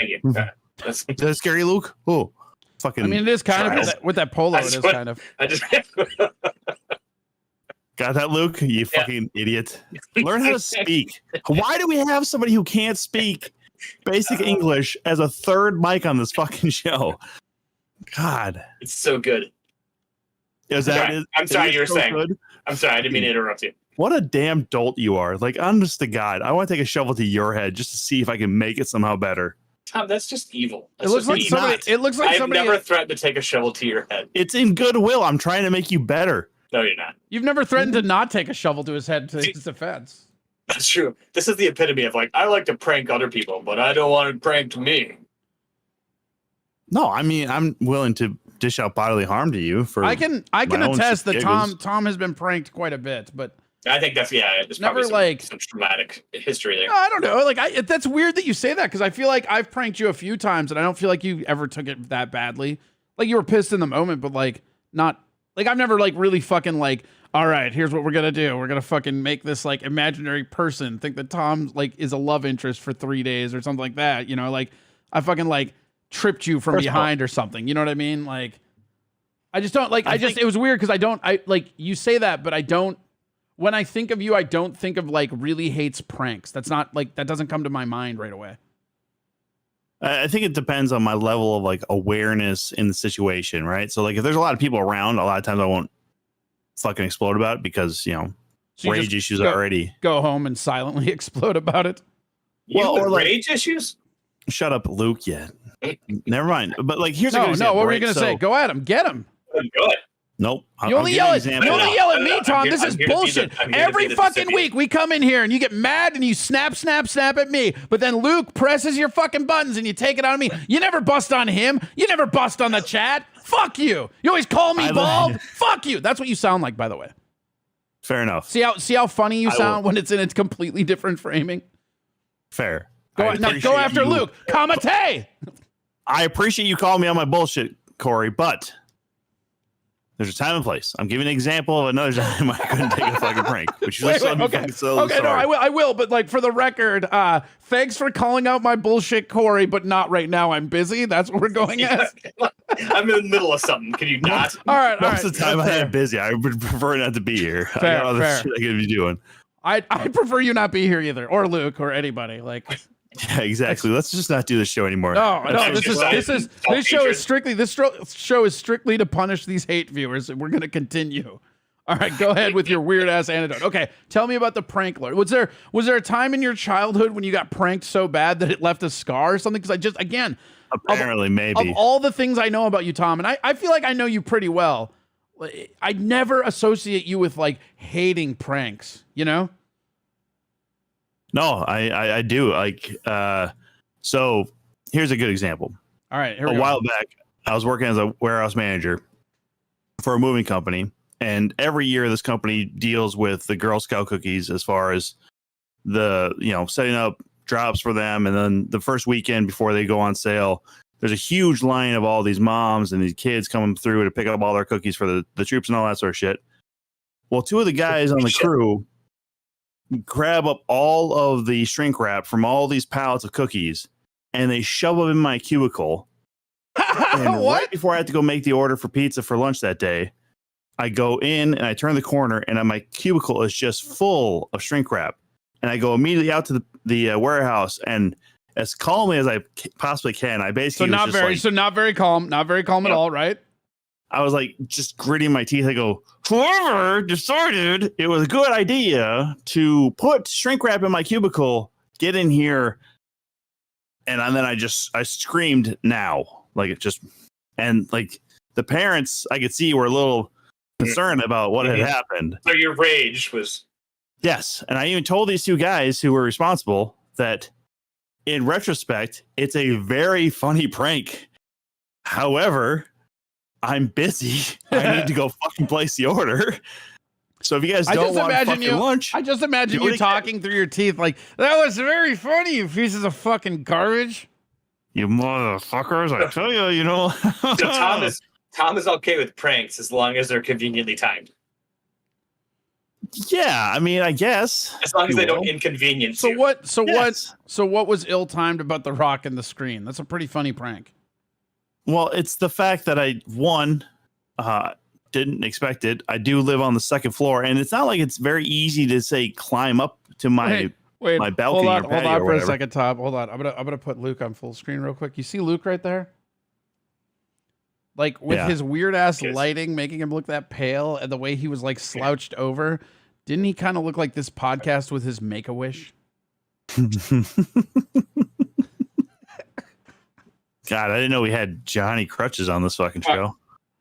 Speaker 2: is that scary, Luke? Oh, fucking.
Speaker 1: I mean, it is kind of with that polo. It is kind of.
Speaker 5: I just
Speaker 2: got that, Luke. You fucking idiot. Learn how to speak. Why do we have somebody who can't speak basic English as a third mic on this fucking show? God,
Speaker 5: it's so good.
Speaker 2: I'm
Speaker 5: sorry, you were saying. Good? I'm sorry, I didn't mean to interrupt you.
Speaker 2: What a damn dolt you are. Like, honest to God, I want to take a shovel to your head just to see if I can make it somehow better.
Speaker 5: Tom, that's just evil.
Speaker 1: It looks like somebody.
Speaker 5: I've never threatened to take a shovel to your head.
Speaker 2: It's in goodwill. I'm trying to make you better.
Speaker 5: No, you're not.
Speaker 1: You've never threatened to not take a shovel to his head to his defense.
Speaker 5: That's true. This is the epitome of like, I like to prank other people, but I don't want it pranked me.
Speaker 2: No, I mean, I'm willing to dish out bodily harm to you for.
Speaker 1: I can attest that Tom has been pranked quite a bit, but
Speaker 5: I think that's there's
Speaker 1: never
Speaker 5: probably some traumatic history there.
Speaker 1: I don't know. Like that's weird that you say that because I feel like I've pranked you a few times and I don't feel like you ever took it that badly. Like you were pissed in the moment, but like not like I've never like really fucking like. All right, here's what we're gonna do. We're gonna fucking make this like imaginary person think that Tom like is a love interest for 3 days or something like that. You know, like I fucking like tripped you from behind or something. You know what I mean? Like I just don't like. It was weird because I like you say that, but I don't. When I think of you, I don't think of like really hates pranks. That's not like that doesn't come to my mind right away.
Speaker 2: I think it depends on my level of like awareness in the situation, right? So like if there's a lot of people around, a lot of times I won't fucking explode about it because, you know, so rage issues already.
Speaker 1: Go home and silently explode about it.
Speaker 2: Or like,
Speaker 5: rage issues?
Speaker 2: Shut up, Luke. Yeah. Never mind. But like here's a good
Speaker 1: No,
Speaker 2: example,
Speaker 1: what were you gonna say? Go at him. Get him.
Speaker 5: Good.
Speaker 2: Nope.
Speaker 1: You only yell at me, Tom. This is bullshit. Every fucking week we come in here and you get mad and you snap at me. But then Luke presses your fucking buttons and you take it on me. You never bust on him. You never bust on the chat. Fuck you. You always call me bald. Fuck you. That's what you sound like, by the way.
Speaker 2: Fair enough.
Speaker 1: See how funny you sound when it's in its completely different framing?
Speaker 2: Fair.
Speaker 1: Go after Luke. Kamate.
Speaker 2: I appreciate you calling me on my bullshit, Corey, but there's a time and place. I'm giving an example of another time I couldn't take a fucking prank. Which is
Speaker 1: okay, no, I will. But like for the record, thanks for calling out my bullshit, Corey. But not right now. I'm busy. That's what we're going at.
Speaker 5: I'm in the middle of something. Can you not?
Speaker 1: All right.
Speaker 2: Most of the time I'm busy. I would prefer not to be here.
Speaker 1: Fair,
Speaker 2: I got all this shit I could be doing.
Speaker 1: I'd prefer you not be here either, or Luke, or anybody. Like.
Speaker 2: Yeah, exactly. Let's just not do this show anymore.
Speaker 1: No. This show is strictly to punish these hate viewers, and we're gonna continue. All right, go ahead with your weird ass anecdote. Okay, tell me about the prank lord. Was there a time in your childhood when you got pranked so bad that it left a scar or something? Because
Speaker 2: apparently maybe
Speaker 1: of all the things I know about you, Tom, and I feel like I know you pretty well. I never associate you with like hating pranks. You know.
Speaker 2: No, I do. Like, so here's a good example.
Speaker 1: All right.
Speaker 2: A while back, I was working as a warehouse manager for a moving company. And every year this company deals with the Girl Scout cookies as far as the, setting up drops for them. And then the first weekend before they go on sale, there's a huge line of all these moms and these kids coming through to pick up all their cookies for the troops and all that sort of shit. Well, two of the guys on the crew grab up all of the shrink wrap from all these pallets of cookies and they shove them in my cubicle. And right before I had to go make the order for pizza for lunch that day, I go in and I turn the corner and my cubicle is just full of shrink wrap. And I go immediately out to the warehouse and as calmly as I possibly can, I basically
Speaker 1: not very calm at all, right?
Speaker 2: I was like just gritting my teeth. I go, whoever decided it was a good idea to put shrink wrap in my cubicle, get in here. And then I screamed now, like it just, and like the parents I could see were a little concerned about what had happened.
Speaker 5: So your rage was.
Speaker 2: Yes. And I even told these two guys who were responsible that in retrospect, it's a very funny prank. However, I'm busy. I need to go fucking place the order. So if you guys don't want fucking lunch,
Speaker 1: I just imagine you talking through your teeth like, that was very funny, you pieces of fucking garbage.
Speaker 2: You motherfuckers, I tell you, you know.
Speaker 5: So Tom is okay with pranks as long as they're conveniently timed.
Speaker 2: Yeah, I mean, I guess.
Speaker 5: As long as they don't inconvenience you.
Speaker 1: What was ill-timed about the rock and the screen? That's a pretty funny prank.
Speaker 2: Well, it's the fact that I didn't expect it. I do live on the second floor, and it's not like it's very easy to say climb up to my balcony.
Speaker 1: Hold on for a second, Tom. Hold on. I'm gonna put Luke on full screen real quick. You see Luke right there? Like with his weird ass lighting, making him look that pale, and the way he was like slouched over. Didn't he kind of look like this podcast with his Make-A-Wish?
Speaker 2: God, I didn't know we had Johnny Crutches on this fucking show.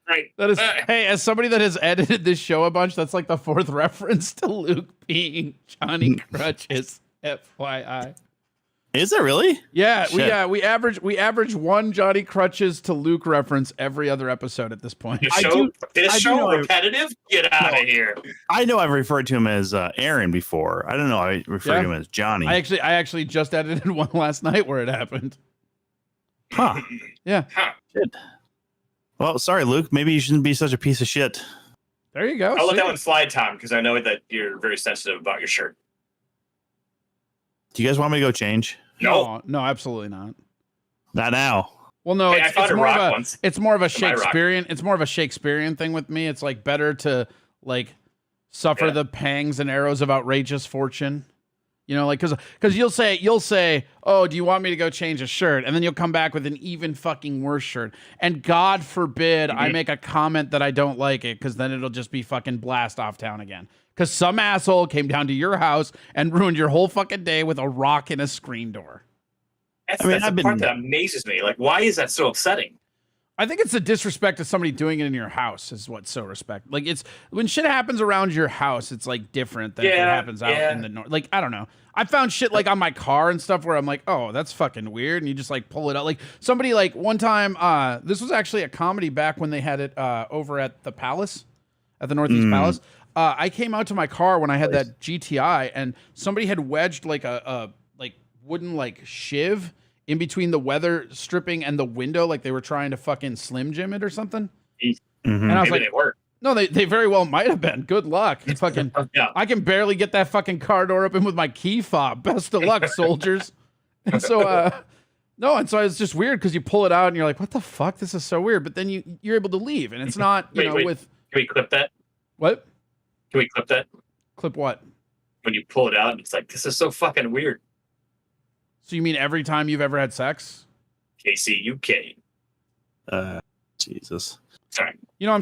Speaker 5: Right.
Speaker 1: That is, hey, as somebody that has edited this show a bunch, that's like the fourth reference to Luke being Johnny Crutches. FYI.
Speaker 2: Is it really?
Speaker 1: Yeah, we average one Johnny Crutches to Luke reference every other episode at this point.
Speaker 5: This show repetitive? Get out of here.
Speaker 2: I know I've referred to him as Aaron before. I don't know. I referred to him as Johnny.
Speaker 1: I actually just edited one last night where it happened.
Speaker 2: Huh.
Speaker 1: Yeah.
Speaker 5: Huh.
Speaker 2: Shit. Well, sorry, Luke. Maybe you shouldn't be such a piece of shit.
Speaker 1: There you go.
Speaker 5: I'll let that one slide, Tom, because I know that you're very sensitive about your shirt.
Speaker 2: Do you guys want me to go change?
Speaker 5: No,
Speaker 1: absolutely not.
Speaker 2: Not now.
Speaker 1: Well, no,
Speaker 5: hey,
Speaker 1: it's more of a Shakespearean. It's more of a Shakespearean thing with me. It's like better to like suffer the pangs and arrows of outrageous fortune. You know, like because you'll say, oh, do you want me to go change a shirt? And then you'll come back with an even fucking worse shirt. And God forbid I make a comment that I don't like it, because then it'll just be fucking blast off town again. Because some asshole came down to your house and ruined your whole fucking day with a rock in a screen door.
Speaker 5: That's the part that amazes me. Like, why is that so upsetting?
Speaker 1: I think it's a disrespect to somebody doing it in your house is what's so respect. Like, it's when shit happens around your house, it's like different than if it happens out in the north. Like, I don't know. I found shit like on my car and stuff where I'm like, oh, that's fucking weird. And you just like pull it out. Like somebody like one time, this was actually a comedy back when they had it over at the Palace, at the Northeast Palace. I came out to my car when I had that GTI, and somebody had wedged like a like wooden like shiv in between the weather stripping and the window, like they were trying to fucking Slim Jim it or something. And I was like, no, they very well might have been. Good luck. Fucking, I can barely get that fucking car door open with my key fob. Best of luck, soldiers. And so, and so it's just weird because you pull it out and you're like, what the fuck? This is so weird. But then you're able to leave, and it's not, with.
Speaker 5: Can we clip that?
Speaker 1: What?
Speaker 5: Can we clip that?
Speaker 1: Clip what?
Speaker 5: When you pull it out, and it's like, this is so fucking weird.
Speaker 1: So you mean every time you've ever had sex?
Speaker 5: KCUK.
Speaker 2: Jesus.
Speaker 5: Sorry.
Speaker 1: You know, I'm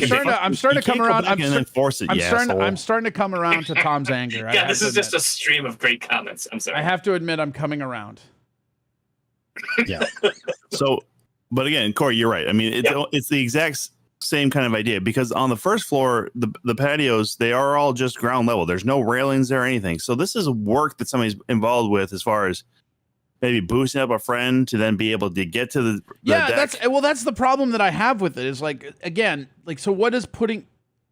Speaker 1: starting to come around. I'm starting to come around to Tom's anger.
Speaker 5: Yeah, this is just a stream of great comments. I'm sorry.
Speaker 1: I have to admit, I'm coming around.
Speaker 2: Yeah. So, but again, Corey, you're right. I mean, it's the exact same kind of idea, because on the first floor, the patios, they are all just ground level. There's no railings there or anything. So this is work that somebody's involved with as far as maybe boosting up a friend to then be able to get to the deck.
Speaker 1: That's the problem that I have with it is like, again, like, so what is putting,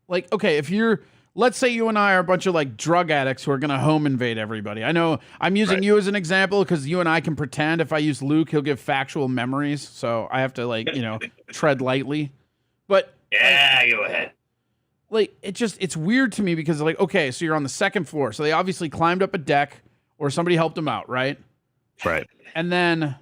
Speaker 1: like, okay, if you're, let's say you and I are a bunch of like drug addicts who are going to home invade everybody. I know I'm using you as an example because you and I can pretend. If I use Luke, he'll give factual memories. So I have to like, tread lightly, but
Speaker 5: yeah, go ahead.
Speaker 1: Like, it's weird to me because like, okay, so you're on the second floor. So they obviously climbed up a deck or somebody helped them out. Right.
Speaker 2: Right.
Speaker 1: And then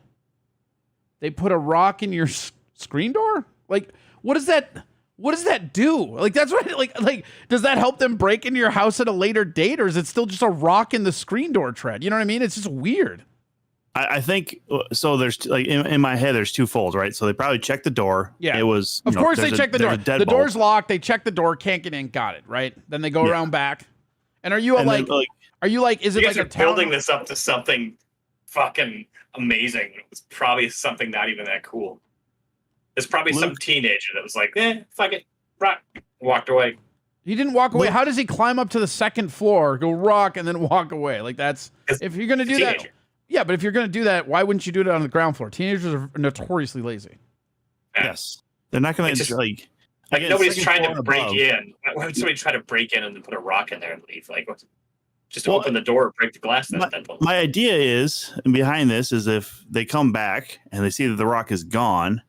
Speaker 1: they put a rock in your screen door? Like, what does that do? Like, that's what, like, does that help them break into your house at a later date, or is it still just a rock in the screen door tread? You know what I mean? It's just weird.
Speaker 2: I think so. There's like in my head, there's two folds, right? So they probably checked the door.
Speaker 1: Yeah,
Speaker 2: it was.
Speaker 1: Of course, they checked the door. The
Speaker 2: bolt.
Speaker 1: door's locked. They check the door. Can't get in. Got it. Right. Then they go around back. And are you
Speaker 2: And
Speaker 1: like?
Speaker 2: then,
Speaker 1: Are you like? Is it
Speaker 5: You
Speaker 1: like
Speaker 5: guys
Speaker 1: a
Speaker 5: are
Speaker 1: town?
Speaker 5: building this up to something fucking amazing. It's probably something not even that cool. There's probably some teenager that was like, fuck it, rock, walked away.
Speaker 1: He didn't walk away. How does he climb up to the second floor, go rock, and then walk away? Like that's if you're gonna do that. Yeah, but if you're gonna do that, why wouldn't you do it on the ground floor? Teenagers are notoriously lazy.
Speaker 2: Yes, they're not gonna
Speaker 5: like nobody's trying to break in. Why would somebody try to break in and then put a rock in there and leave? Like, just open the door, break the glass.
Speaker 2: My idea is, and behind this is, if they come back and they see that the rock is gone,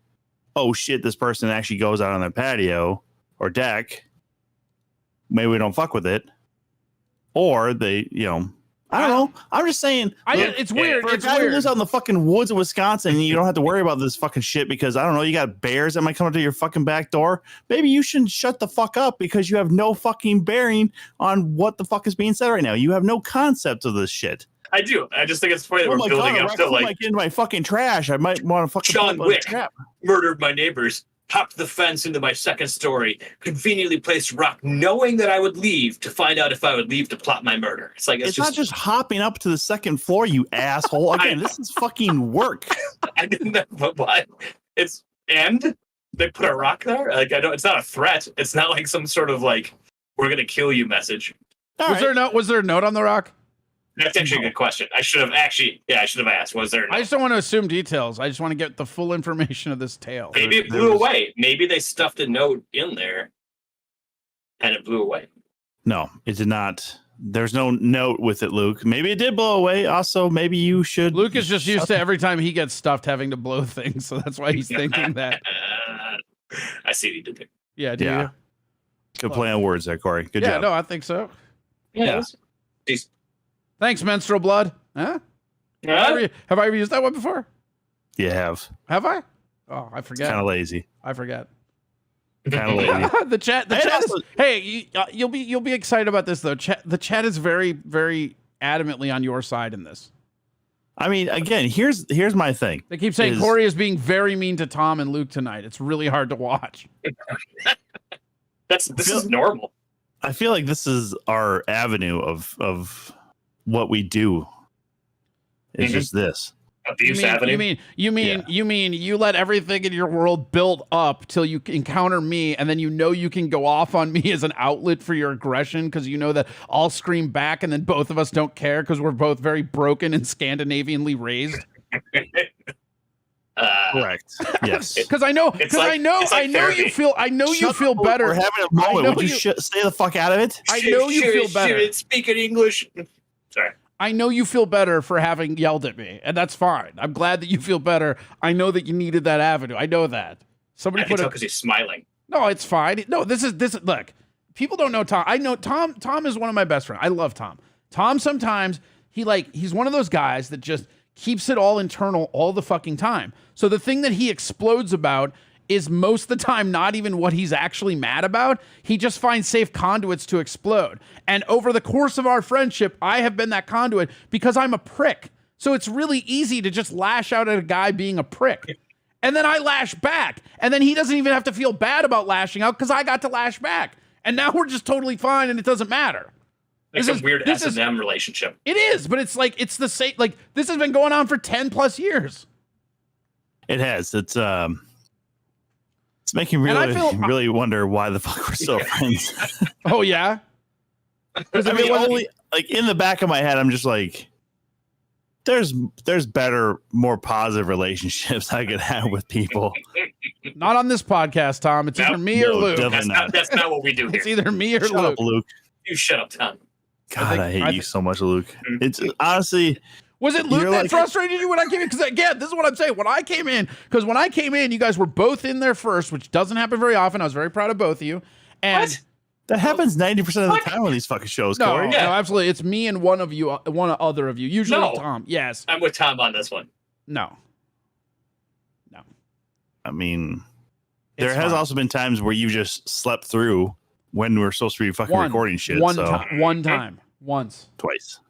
Speaker 2: oh shit, this person actually goes out on their patio or deck. Maybe we don't fuck with it, or they, I don't know. I'm just saying.
Speaker 1: It's weird.
Speaker 2: For a guy who lives out in the fucking woods of Wisconsin, you don't have to worry about this fucking shit because I don't know. You got bears that might come up to your fucking back door. Maybe you shouldn't shut the fuck up because you have no fucking bearing on what the fuck is being said right now. You have no concept of this shit.
Speaker 5: I do. I just think it's funny that we're building up to like
Speaker 2: in my fucking trash. I might want to fucking
Speaker 5: John Wick murdered my neighbors. Hopped the fence into my second story, conveniently placed rock, knowing that I would leave to find out if I would leave to plot my murder. It's like
Speaker 2: it's not just hopping up to the second floor, you asshole. Again, this is fucking work.
Speaker 5: I didn't know, but what? And they put a rock there. Like I don't. It's not a threat. It's not like some sort of like we're gonna kill you message.
Speaker 1: Was there a note on the rock?
Speaker 5: That's actually a good question. I should have asked. Was there?
Speaker 1: I just don't want to assume details. I just want to get the full information of this tale.
Speaker 5: Maybe it blew away. Maybe they stuffed a note in there, and it blew away.
Speaker 2: No, it did not. There's no note with it, Luke. Maybe it did blow away. Also, maybe you should.
Speaker 1: Luke is just used to every time he gets stuffed having to blow things, so that's why he's thinking that.
Speaker 5: I see what you did there.
Speaker 1: Yeah. Do you?
Speaker 2: Good play on words there, Corey. Good job.
Speaker 1: Yeah. No, I think so.
Speaker 5: Yeah.
Speaker 1: Thanks, menstrual blood. Huh? Have I ever used that one before?
Speaker 2: You have.
Speaker 1: Have I? Oh, I forget.
Speaker 2: Kind of lazy.
Speaker 1: I forget.
Speaker 2: Kind of lazy.
Speaker 1: The chat is, hey, you'll be excited about this though. The chat is very, very adamantly on your side in this.
Speaker 2: I mean, again, here's my thing.
Speaker 1: They keep saying Corey is being very mean to Tom and Luke tonight. It's really hard to watch.
Speaker 5: This is normal.
Speaker 2: I feel like this is our avenue of what we do. It's just this.
Speaker 5: Abuse avenue.
Speaker 1: You mean you let everything in your world build up till you encounter me, and then you can go off on me as an outlet for your aggression because you know that I'll scream back, and then both of us don't care because we're both very broken and Scandinavianly raised.
Speaker 2: Correct. Yes.
Speaker 1: Because I know you feel better.
Speaker 2: We're having a moment. Would you stay the fuck out of it?
Speaker 1: I know you feel better.
Speaker 5: Speaking English. Sorry.
Speaker 1: I know you feel better for having yelled at me, and that's fine. I'm glad that you feel better. I know that you needed that avenue. I know that. Somebody put it
Speaker 5: because he's smiling.
Speaker 1: No, it's fine. No, this is look. People don't know Tom. I know Tom. Tom is one of my best friends. I love Tom. Tom sometimes he's one of those guys that just keeps it all internal all the fucking time. So the thing that he explodes about is most of the time not even what he's actually mad about. He just finds safe conduits to explode. And over the course of our friendship, I have been that conduit because I'm a prick. So it's really easy to just lash out at a guy being a prick. And then I lash back. And then he doesn't even have to feel bad about lashing out because I got to lash back. And now we're just totally fine and it doesn't matter.
Speaker 5: It's a weird S&M relationship.
Speaker 1: It is, but it's like, it's the same, like this has been going on for 10 plus years.
Speaker 2: It has. It's making me really wonder why the fuck we're still friends.
Speaker 1: Oh yeah.
Speaker 2: I mean, only like in the back of my head, I'm just like, there's better, more positive relationships I could have with people.
Speaker 1: Not on this podcast, Tom. It's either me or Luke.
Speaker 5: That's not what we do here.
Speaker 1: It's either me or
Speaker 2: Shut
Speaker 1: Luke.
Speaker 2: up, Luke.
Speaker 5: You shut up, Tom.
Speaker 2: God, I hate you so much, Luke. It's honestly.
Speaker 1: Was it Luke that frustrated you when I came in? Because again, this is what I'm saying. When I came in, you guys were both in there first, which doesn't happen very often. I was very proud of both of you. And
Speaker 2: that happens 90% of the time on these fucking shows, Corey.
Speaker 1: No, absolutely. It's me and one other of you. Usually Tom. Yes.
Speaker 5: I'm with Tom on this one.
Speaker 1: No.
Speaker 2: I mean, there has also been times where you just slept through when we're supposed to be fucking recording shit.
Speaker 1: One time. Once.
Speaker 2: Twice.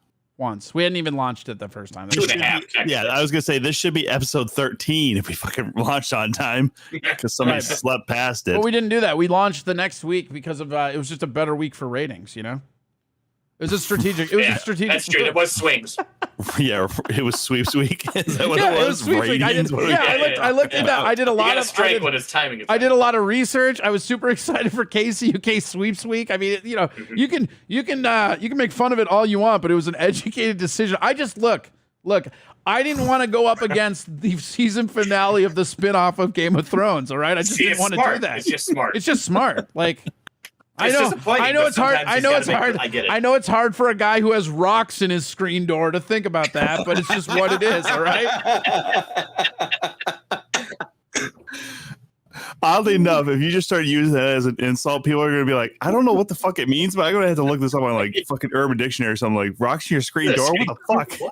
Speaker 1: once. We hadn't even launched it the first time.
Speaker 5: 2.5.
Speaker 2: Yeah, I was gonna say this should be episode 13 if we fucking launched on time because somebody
Speaker 1: Right, but-
Speaker 2: slept past it.
Speaker 1: But we didn't do that. We launched the next week because of it was just a better week for ratings. You know, it was a strategic. It was a strategic.
Speaker 5: That's true. It was swings.
Speaker 2: Yeah, it was sweeps week. Is that what
Speaker 1: Yeah,
Speaker 2: it was?
Speaker 1: sweeps week. I
Speaker 2: Ratings?
Speaker 1: did.
Speaker 2: What we
Speaker 1: Yeah,
Speaker 2: got?
Speaker 1: I looked at that. I did a
Speaker 5: You
Speaker 1: lot
Speaker 5: got to
Speaker 1: of.
Speaker 5: strike when his timing is.
Speaker 1: I did a lot of research. I was super excited for KCUK sweeps week. I mean, you know, you can make fun of it all you want, but it was an educated decision. I just look. I didn't want to go up against the season finale of the spinoff of Game of Thrones. All right, I just didn't want to do that.
Speaker 5: It's just smart.
Speaker 1: It's just smart. Like.
Speaker 5: It's disappointing,
Speaker 1: I know
Speaker 5: but
Speaker 1: it's hard.
Speaker 5: sometimes
Speaker 1: I
Speaker 5: you
Speaker 1: know
Speaker 5: gotta
Speaker 1: it's
Speaker 5: make
Speaker 1: hard.
Speaker 5: it. I get it.
Speaker 1: I know it's hard for a guy who has rocks in his screen door to think about that, but it's just what it is. All right.
Speaker 2: Oddly enough, if you just start using that as an insult, people are going to be like, I don't know what the fuck it means, but I'm going to have to look this up on like fucking Urban Dictionary or something. Like, rocks in your screen door? What the fuck?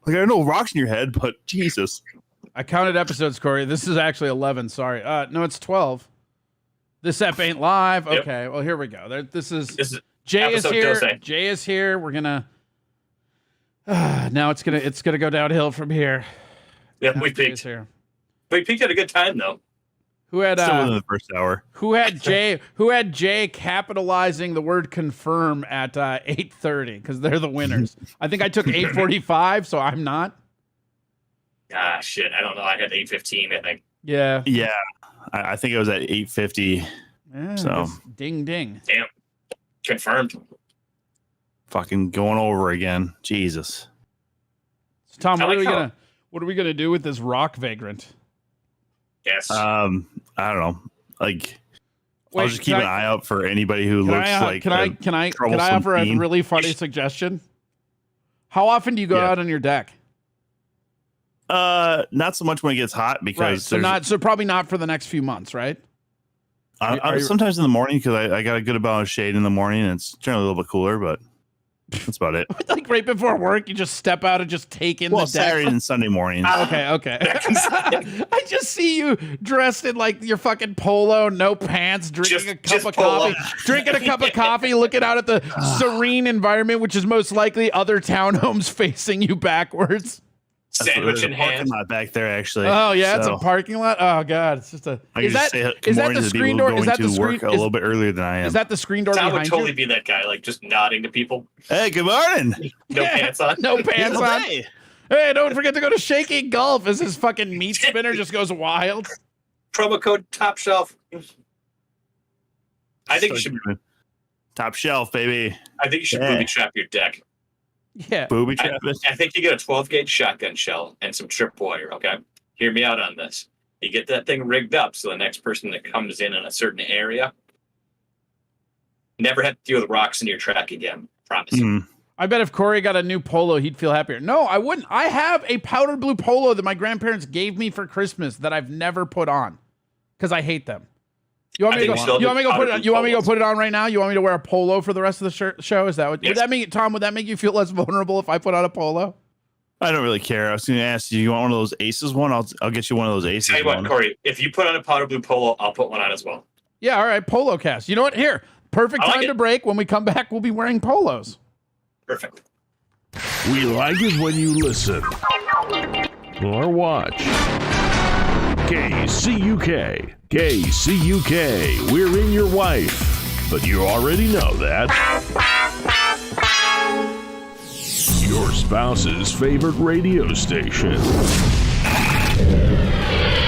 Speaker 2: Like, I know rocks in your head, but Jesus.
Speaker 1: I counted episodes, Corey. This is actually 11. Sorry. No, it's 12. This ep ain't live.
Speaker 5: Yep.
Speaker 1: Okay. Well, here we go. This is
Speaker 5: Jay
Speaker 1: is here.
Speaker 5: Dose.
Speaker 1: Jay is here. We're gonna. Now it's gonna go downhill from here.
Speaker 5: Yeah, we
Speaker 1: Jay's
Speaker 5: peaked.
Speaker 1: here.
Speaker 5: We peaked at a good time though.
Speaker 1: Who had
Speaker 2: Still within the first hour.
Speaker 1: Who had Jay capitalizing the word confirm at 8:30 because they're the winners. I think I took 8:45, so I'm not.
Speaker 5: Ah, shit. I don't know. I had 8:15. I think.
Speaker 1: Yeah.
Speaker 2: Yeah. I think it was at 8:50.
Speaker 1: Yeah,
Speaker 2: So.
Speaker 1: ding ding.
Speaker 5: Damn. Confirmed.
Speaker 2: Fucking going over again. Jesus.
Speaker 1: So Tom,
Speaker 5: I
Speaker 1: what
Speaker 5: like
Speaker 1: are we gonna do with this rock vagrant?
Speaker 5: Yes.
Speaker 2: I don't know. Like, I'll
Speaker 1: Wait,
Speaker 2: just keep an eye out for anybody who looks like.
Speaker 1: Can I offer a really funny suggestion? How often do you go out on your deck?
Speaker 2: Not so much when it gets hot because
Speaker 1: Right. So probably not for the next few months, right?
Speaker 2: Sometimes in the morning because I got a good amount of shade in the morning and it's generally a little bit cooler, but that's about it.
Speaker 1: Like right before work, you just step out and just take in the deck.
Speaker 2: Saturday and Sunday mornings.
Speaker 1: Okay. I just see you dressed in like your fucking polo, no pants, drinking a cup of coffee, looking out at the serene environment, which is most likely other townhomes facing you backwards.
Speaker 5: Sandwich in hand.
Speaker 2: Parking lot back there, actually.
Speaker 1: Oh yeah, it's a parking lot. Oh god, it's just a. Is that the screen door? Is that the screen?
Speaker 2: Work a little bit earlier than I am.
Speaker 1: Is that the screen door
Speaker 5: Tom
Speaker 1: behind
Speaker 5: would totally
Speaker 1: you?
Speaker 5: be that guy, like just nodding to people.
Speaker 2: Hey, good morning.
Speaker 5: No pants on.
Speaker 1: No pants on.
Speaker 2: Hey.
Speaker 1: Hey, don't forget to go to Shaking Golf as his fucking meat spinner just goes wild.
Speaker 5: Promo code Top Shelf. I think you should.
Speaker 2: Top shelf, baby.
Speaker 5: I think you should booby trap your deck.
Speaker 1: Yeah.
Speaker 2: Booby trap it.
Speaker 5: I think you get a 12 gauge shotgun shell and some tripwire. Okay, hear me out on this. You get that thing rigged up so the next person that comes in a certain area never have to deal with rocks in your track again. Promise.
Speaker 2: Mm.
Speaker 1: I bet if Corey got a new polo, he'd feel happier. No, I wouldn't. I have a powder blue polo that my grandparents gave me for Christmas that I've never put on because I hate them. You want me to go? You want me to go put it on? You want me to go put it on right now? You want me to wear a polo for the rest of the show? Is that what?
Speaker 5: Yes.
Speaker 1: Would that make Tom? Would that make you feel less vulnerable if I put on a polo?
Speaker 2: I don't really care. I was going to ask you want one of those aces one? I'll get you one of those aces.
Speaker 5: Tell you what,
Speaker 2: one.
Speaker 5: Corey, if you put on a powder blue polo, I'll put one on as well.
Speaker 1: Yeah, all right. Polo cast. You know what? Here, perfect
Speaker 5: I like
Speaker 1: time to
Speaker 5: it.
Speaker 1: break. When we come back, we'll be wearing polos.
Speaker 5: Perfect.
Speaker 6: We like it when you listen or watch. KCUK. KCUK. We're in your wife, but you already know that. Your spouse's favorite radio station.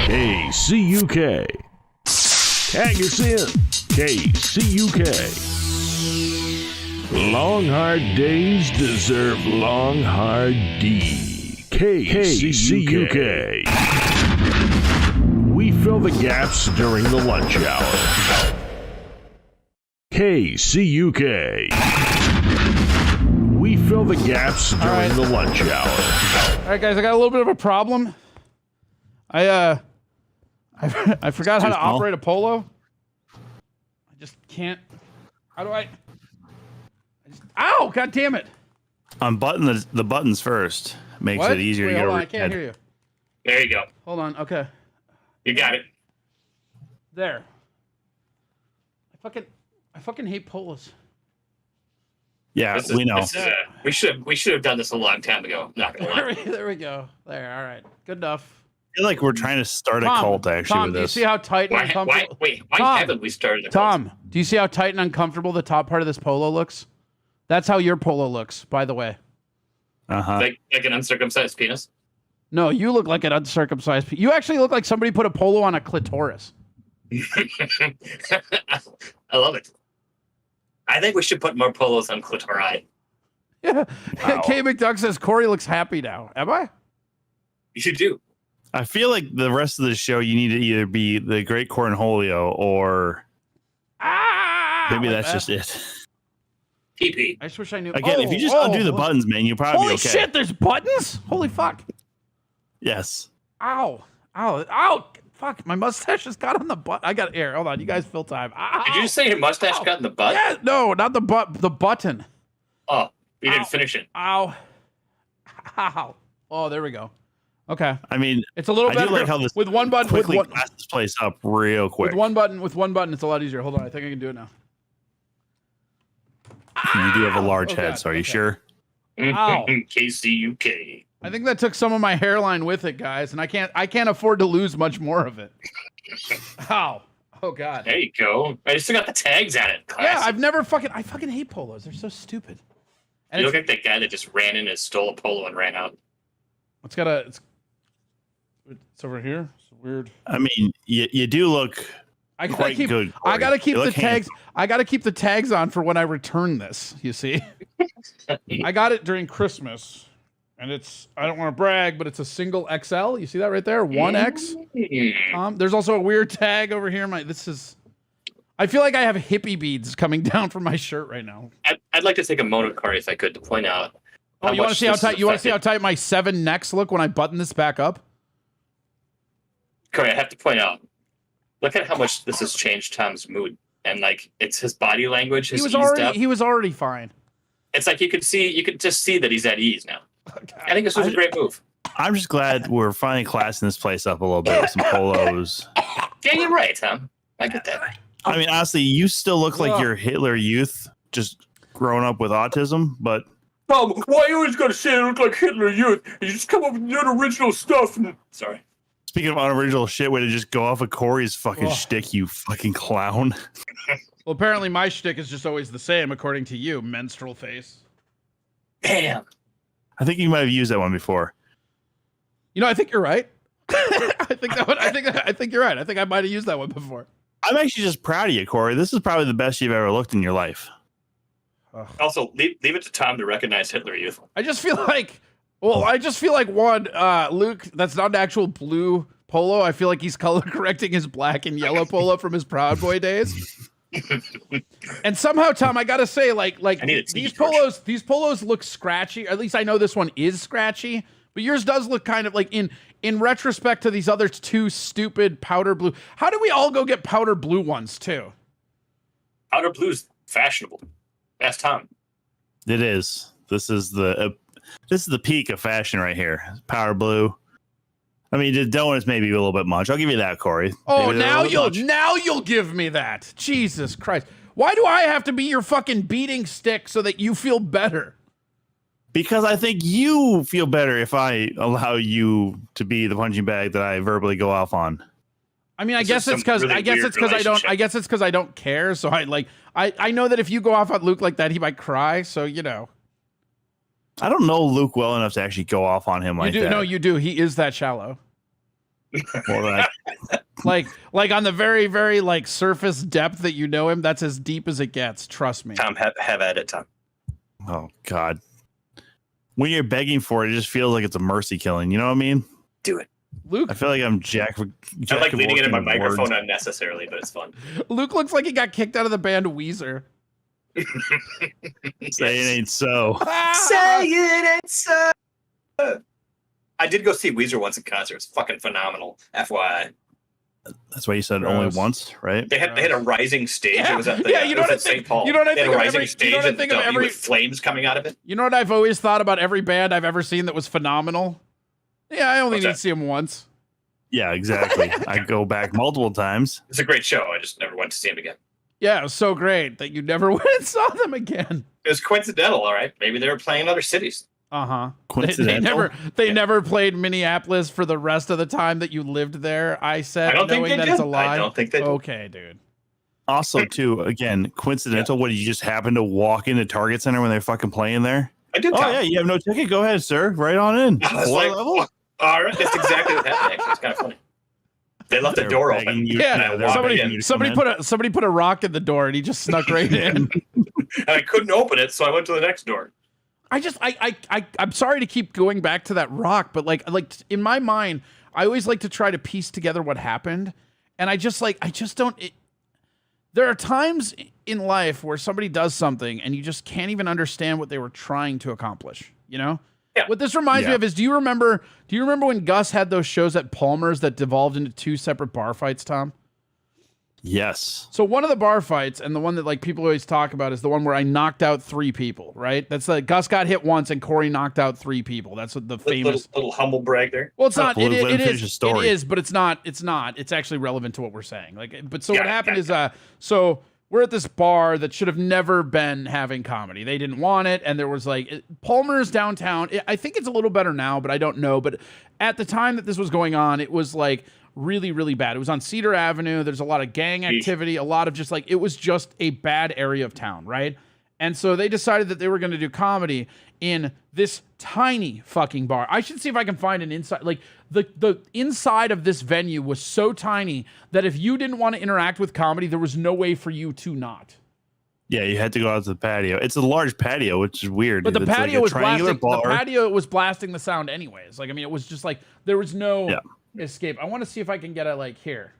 Speaker 6: KCUK. Tag us in. KCUK. Long hard days deserve long hard D. KCUK. We fill the gaps during the lunch hour. KCUK. We fill the gaps during the lunch hour.
Speaker 1: All right, guys, I got a little bit of a problem. I forgot how to
Speaker 2: small.
Speaker 1: operate a polo. I just can't. How do I ow! God damn it!
Speaker 2: Unbutton the buttons first. Makes
Speaker 1: What?
Speaker 2: it easier
Speaker 1: Wait,
Speaker 2: to get
Speaker 1: hold on,
Speaker 2: over
Speaker 1: I can't hear you.
Speaker 5: There you go.
Speaker 1: Hold on. Okay,
Speaker 5: You got it.
Speaker 1: there. I fucking hate polos.
Speaker 2: Yeah, we know.
Speaker 5: We should have done this a long time ago. Not gonna lie.
Speaker 1: There we go. There. All right. Good enough.
Speaker 2: I feel like we're trying to start a cult actually
Speaker 1: Tom,
Speaker 2: with
Speaker 1: do you
Speaker 2: this.
Speaker 1: see how tight and uncomfortable?
Speaker 5: Why haven't we started?
Speaker 1: Tom, do you see how tight and uncomfortable the top part of this polo looks? That's how your polo looks, by the way.
Speaker 5: Like an uncircumcised penis.
Speaker 1: No, you look like an uncircumcised. You actually look like somebody put a polo on a clitoris.
Speaker 5: I love it. I think we should put more polos on clitori.
Speaker 1: Yeah.
Speaker 2: Wow.
Speaker 1: K McDuck says Corey looks happy now. Am I?
Speaker 5: You do.
Speaker 2: I feel like the rest of the show, you need to either be the Great Cornholio or maybe
Speaker 1: like
Speaker 2: that's
Speaker 1: that.
Speaker 2: just it.
Speaker 5: PP.
Speaker 1: I just wish I knew.
Speaker 2: Again, if you just undo the buttons, man, you'll probably
Speaker 1: Holy
Speaker 2: be okay.
Speaker 1: shit, there's buttons? Holy fuck.
Speaker 2: Yes.
Speaker 1: Ow. Ow. Ow. Fuck, my mustache just got on the butt. I got air. Hold on, you guys fill time. Ow.
Speaker 5: Did you just say your mustache got in the butt?
Speaker 1: Yeah, no, not the butt, the button.
Speaker 5: Oh, you didn't finish it.
Speaker 1: Ow. Ow. Oh, there we go. Okay.
Speaker 2: I mean,
Speaker 1: It's a little
Speaker 2: I
Speaker 1: better
Speaker 2: do like how this
Speaker 1: with one button.
Speaker 2: quickly
Speaker 1: With
Speaker 2: class this place up real quick.
Speaker 1: with one button, it's a lot easier. Hold on, I think I can do it now.
Speaker 2: You do have a large
Speaker 1: Oh,
Speaker 2: head,
Speaker 1: God.
Speaker 2: so are you
Speaker 1: Okay.
Speaker 2: sure?
Speaker 1: Ow.
Speaker 5: KCUK.
Speaker 1: I think that took some of my hairline with it, guys, and I can't afford to lose much more of it. Ow. Oh God.
Speaker 5: There you go. I just got the tags on it.
Speaker 1: Yeah,
Speaker 5: Classic.
Speaker 1: I fucking hate polos. They're so stupid. And
Speaker 5: You
Speaker 1: it's,
Speaker 5: look like that guy that just ran in and stole a polo and ran out.
Speaker 1: it's over here. It's weird.
Speaker 2: I mean, you do look
Speaker 1: I gotta
Speaker 2: quite
Speaker 1: keep.
Speaker 2: good.
Speaker 1: I gotta keep
Speaker 2: You
Speaker 1: the
Speaker 2: look
Speaker 1: tags.
Speaker 2: handsome.
Speaker 1: I gotta keep the tags on for when I return this. You see, I got it during Christmas, and it's. I don't want to brag, but it's a single XL. You see that right there, 1X. There's also a weird tag over here. This is. I feel like I have hippie beads coming down from my shirt right now.
Speaker 5: I'd like to take a moment, Corey, if I could, to point out.
Speaker 1: Oh, you want to see how tight? You want to see how tight my 7 necks look when I button this back up?
Speaker 5: Corey, I have to point out. Look at how much this has changed Tom's mood, and like it's his body language.
Speaker 1: He was already fine.
Speaker 5: It's like you could just see that he's at ease now. I think this was a great move.
Speaker 2: I'm just glad we're finally classing this place up a little bit with some polos.
Speaker 5: Yeah, you're right, Tom. I get that.
Speaker 2: I mean, honestly, you still look like your Hitler Youth, just growing up with autism, but.
Speaker 5: Mom, why you always gotta say I look like Hitler Youth? You just come up with unoriginal stuff. Sorry.
Speaker 2: Speaking of unoriginal shit, way to just go off of Corey's fucking shtick, you fucking clown.
Speaker 1: Well, apparently my shtick is just always the same, according to you, menstrual face.
Speaker 5: Damn.
Speaker 2: I think you might have used that one before.
Speaker 1: You know, I think you're right. I think you're right. I think I might have used that one before.
Speaker 2: I'm actually just proud of you, Corey. This is probably the best you've ever looked in your life.
Speaker 5: Also, leave it to Tom to recognize Hitler Youth.
Speaker 1: I just feel like one, Luke, that's not an actual blue polo. I feel like he's color correcting his black and yellow polo from his Proud Boy days. And somehow, Tom, I gotta say, like these polos look scratchy. At least I know this one is scratchy, but yours does look kind of like in retrospect to these other two stupid powder blue. How do we all go get powder blue ones too?
Speaker 5: Powder blue's fashionable. Ask Tom.
Speaker 2: It is. This is the peak of fashion right here. Powder blue. I mean, the donuts maybe a little bit much. I'll give you that, Corey.
Speaker 1: Oh,
Speaker 2: Maybe they're a little much.
Speaker 1: now you'll give me that. Jesus Christ. Why do I have to be your fucking beating stick so that you feel better?
Speaker 2: Because I think you feel better if I allow you to be the punching bag that I verbally go off on.
Speaker 1: I mean, I guess it's because I don't care. So I know that if you go off on Luke like that, he might cry. So, you know.
Speaker 2: I don't know Luke well enough to actually go off on him like that.
Speaker 1: No, you do. He is that shallow.
Speaker 2: Well,
Speaker 1: like on the very, very like surface depth that you know him, that's as deep as it gets. Trust me.
Speaker 5: Tom, have at it, Tom.
Speaker 2: oh, God. When you're begging for it, it just feels like it's a mercy killing. You know what I mean?
Speaker 5: Do it.
Speaker 1: Luke,
Speaker 2: I feel like I'm Jack.
Speaker 5: I like leaning into my microphone unnecessarily, but it's fun.
Speaker 1: Luke looks like he got kicked out of the band Weezer.
Speaker 2: Say it ain't so.
Speaker 5: Say it ain't so. I did go see Weezer once in concert. It's fucking phenomenal. FYI.
Speaker 2: That's why you said only once, right?
Speaker 5: They had a rising stage.
Speaker 1: Yeah.
Speaker 5: It was at the,
Speaker 1: Yeah, you know
Speaker 5: it was
Speaker 1: what I
Speaker 5: at St.
Speaker 1: think-
Speaker 5: Paul.
Speaker 1: you know what I
Speaker 5: They had
Speaker 1: think
Speaker 5: a
Speaker 1: of
Speaker 5: rising
Speaker 1: every-
Speaker 5: stage
Speaker 1: you know what I
Speaker 5: and
Speaker 1: think of
Speaker 5: W
Speaker 1: every-
Speaker 5: with flames coming out of it.
Speaker 1: You know what I've always thought about every band I've ever seen that was phenomenal? Yeah, I only
Speaker 5: What's
Speaker 1: need
Speaker 5: that?
Speaker 1: to see them once.
Speaker 2: Yeah, exactly. I go back multiple times.
Speaker 5: It's a great show. I just never went to see him again.
Speaker 1: Yeah, it was so great that you never went and saw them again.
Speaker 5: It was coincidental, all right. Maybe they were playing in other cities.
Speaker 2: Coincidental.
Speaker 1: They never played Minneapolis for the rest of the time that you lived there. I said,
Speaker 5: I don't think
Speaker 1: knowing
Speaker 5: they
Speaker 1: that it's a
Speaker 5: did.
Speaker 1: lie.
Speaker 5: I don't think they did.
Speaker 1: Okay, dude.
Speaker 2: Also, too, again, coincidental. What, did you just happen to walk into Target Center when they're fucking playing there?
Speaker 5: I did.
Speaker 2: Oh, yeah, you have no ticket? Go ahead, sir. Right on in.
Speaker 5: I was
Speaker 2: Floor
Speaker 5: like,
Speaker 2: level?
Speaker 5: all right, that's exactly what happened. Actually, it's kind of funny. They left the door open.
Speaker 2: begging you-
Speaker 1: Yeah,
Speaker 2: they're
Speaker 1: somebody
Speaker 2: begging you to come in.
Speaker 1: somebody put a rock in the door and he just snuck right in.
Speaker 5: And I couldn't open it, so I went to the next door.
Speaker 1: I'm sorry to keep going back to that rock, but like in my mind, I always like to try to piece together what happened, and I just don't. There are times in life where somebody does something and you just can't even understand what they were trying to accomplish. You know?
Speaker 5: Yeah.
Speaker 1: What this reminds me of is, do you remember when Gus had those shows at Palmer's that devolved into two separate bar fights, Tom?
Speaker 2: Yes.
Speaker 1: So one of the bar fights, and the one that like people always talk about, is the one where I knocked out 3 people, right? That's like Gus got hit once and Corey knocked out 3 people. That's what the famous
Speaker 5: little humble brag there.
Speaker 1: Well, it's not.
Speaker 2: Let him
Speaker 1: It
Speaker 2: finish his story.
Speaker 1: is, but it's not. It's not. It's actually relevant to what we're saying. Like, but so
Speaker 5: Got
Speaker 1: what
Speaker 5: it,
Speaker 1: happened
Speaker 5: got
Speaker 1: is, so we're at this bar that should have never been having comedy. They didn't want it, and there was like Palmer's downtown. I think it's a little better now, but I don't know. But at the time that this was going on, it was like really, really bad. It was on Cedar Avenue. There's a lot of gang activity, a lot of just like, it was just a bad area of town, right? And so they decided that they were going to do comedy in this tiny fucking bar. I should see if I can find an inside. Like the inside of this venue was so tiny that if you didn't want to interact with comedy, there was no way for you to not.
Speaker 2: Yeah, you had to go out to the patio. It's a large patio, which is weird.
Speaker 1: But the
Speaker 2: It's
Speaker 1: patio
Speaker 2: like a
Speaker 1: was
Speaker 2: triangular
Speaker 1: blasting.
Speaker 2: bar.
Speaker 1: The patio was blasting the sound anyways. Like, I mean, it was just like there was no escape. I want to see if I can get it like here.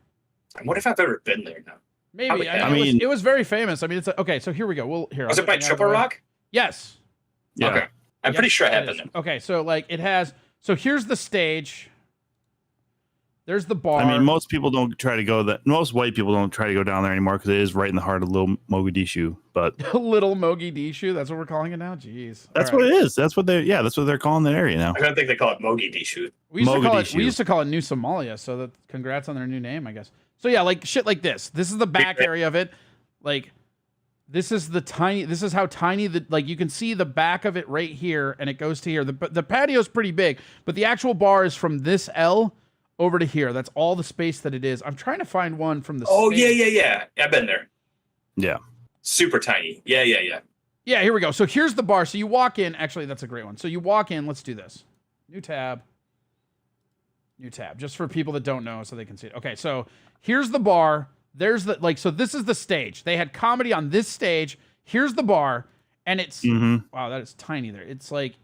Speaker 5: I wonder if I've ever been there now.
Speaker 1: Maybe.
Speaker 5: I
Speaker 1: mean, it was very famous. I mean, it's okay. So here we go.
Speaker 5: Was it by Triple Rock?
Speaker 1: Yes.
Speaker 2: Yeah.
Speaker 5: Okay. I'm pretty sure I have been there.
Speaker 1: Okay, so like it has. So here's the stage. There's the bar.
Speaker 2: I mean, most people don't try to go that. Most white people don't try to go down there anymore because it is right in the heart of Little Mogadishu. But
Speaker 1: Little Mogadishu, that's what we're calling it now. Jeez,
Speaker 2: that's what it is. That's what they. Yeah, that's what they're calling the area now.
Speaker 5: I don't think they call it Mogadishu.
Speaker 1: We used to call it New Somalia. So that congrats on their new name, I guess. So yeah, like shit like this. This is the back area of it. Like this is how tiny like you can see the back of it right here, and it goes to here. The patio's pretty big, but the actual bar is from this L over to here. That's all the space that it is. I'm trying to find one from the stage.
Speaker 5: Yeah. I've been there.
Speaker 2: Yeah.
Speaker 5: Super tiny. Yeah.
Speaker 1: Yeah, here we go. So here's the bar. So you walk in. Actually, that's a great one. So you walk in. Let's do this. New tab. Just for people that don't know so they can see it. Okay, so here's the bar. There's the, like, so this is the stage. They had comedy on this stage. Here's the bar. And it's, wow, that is tiny there. It's like,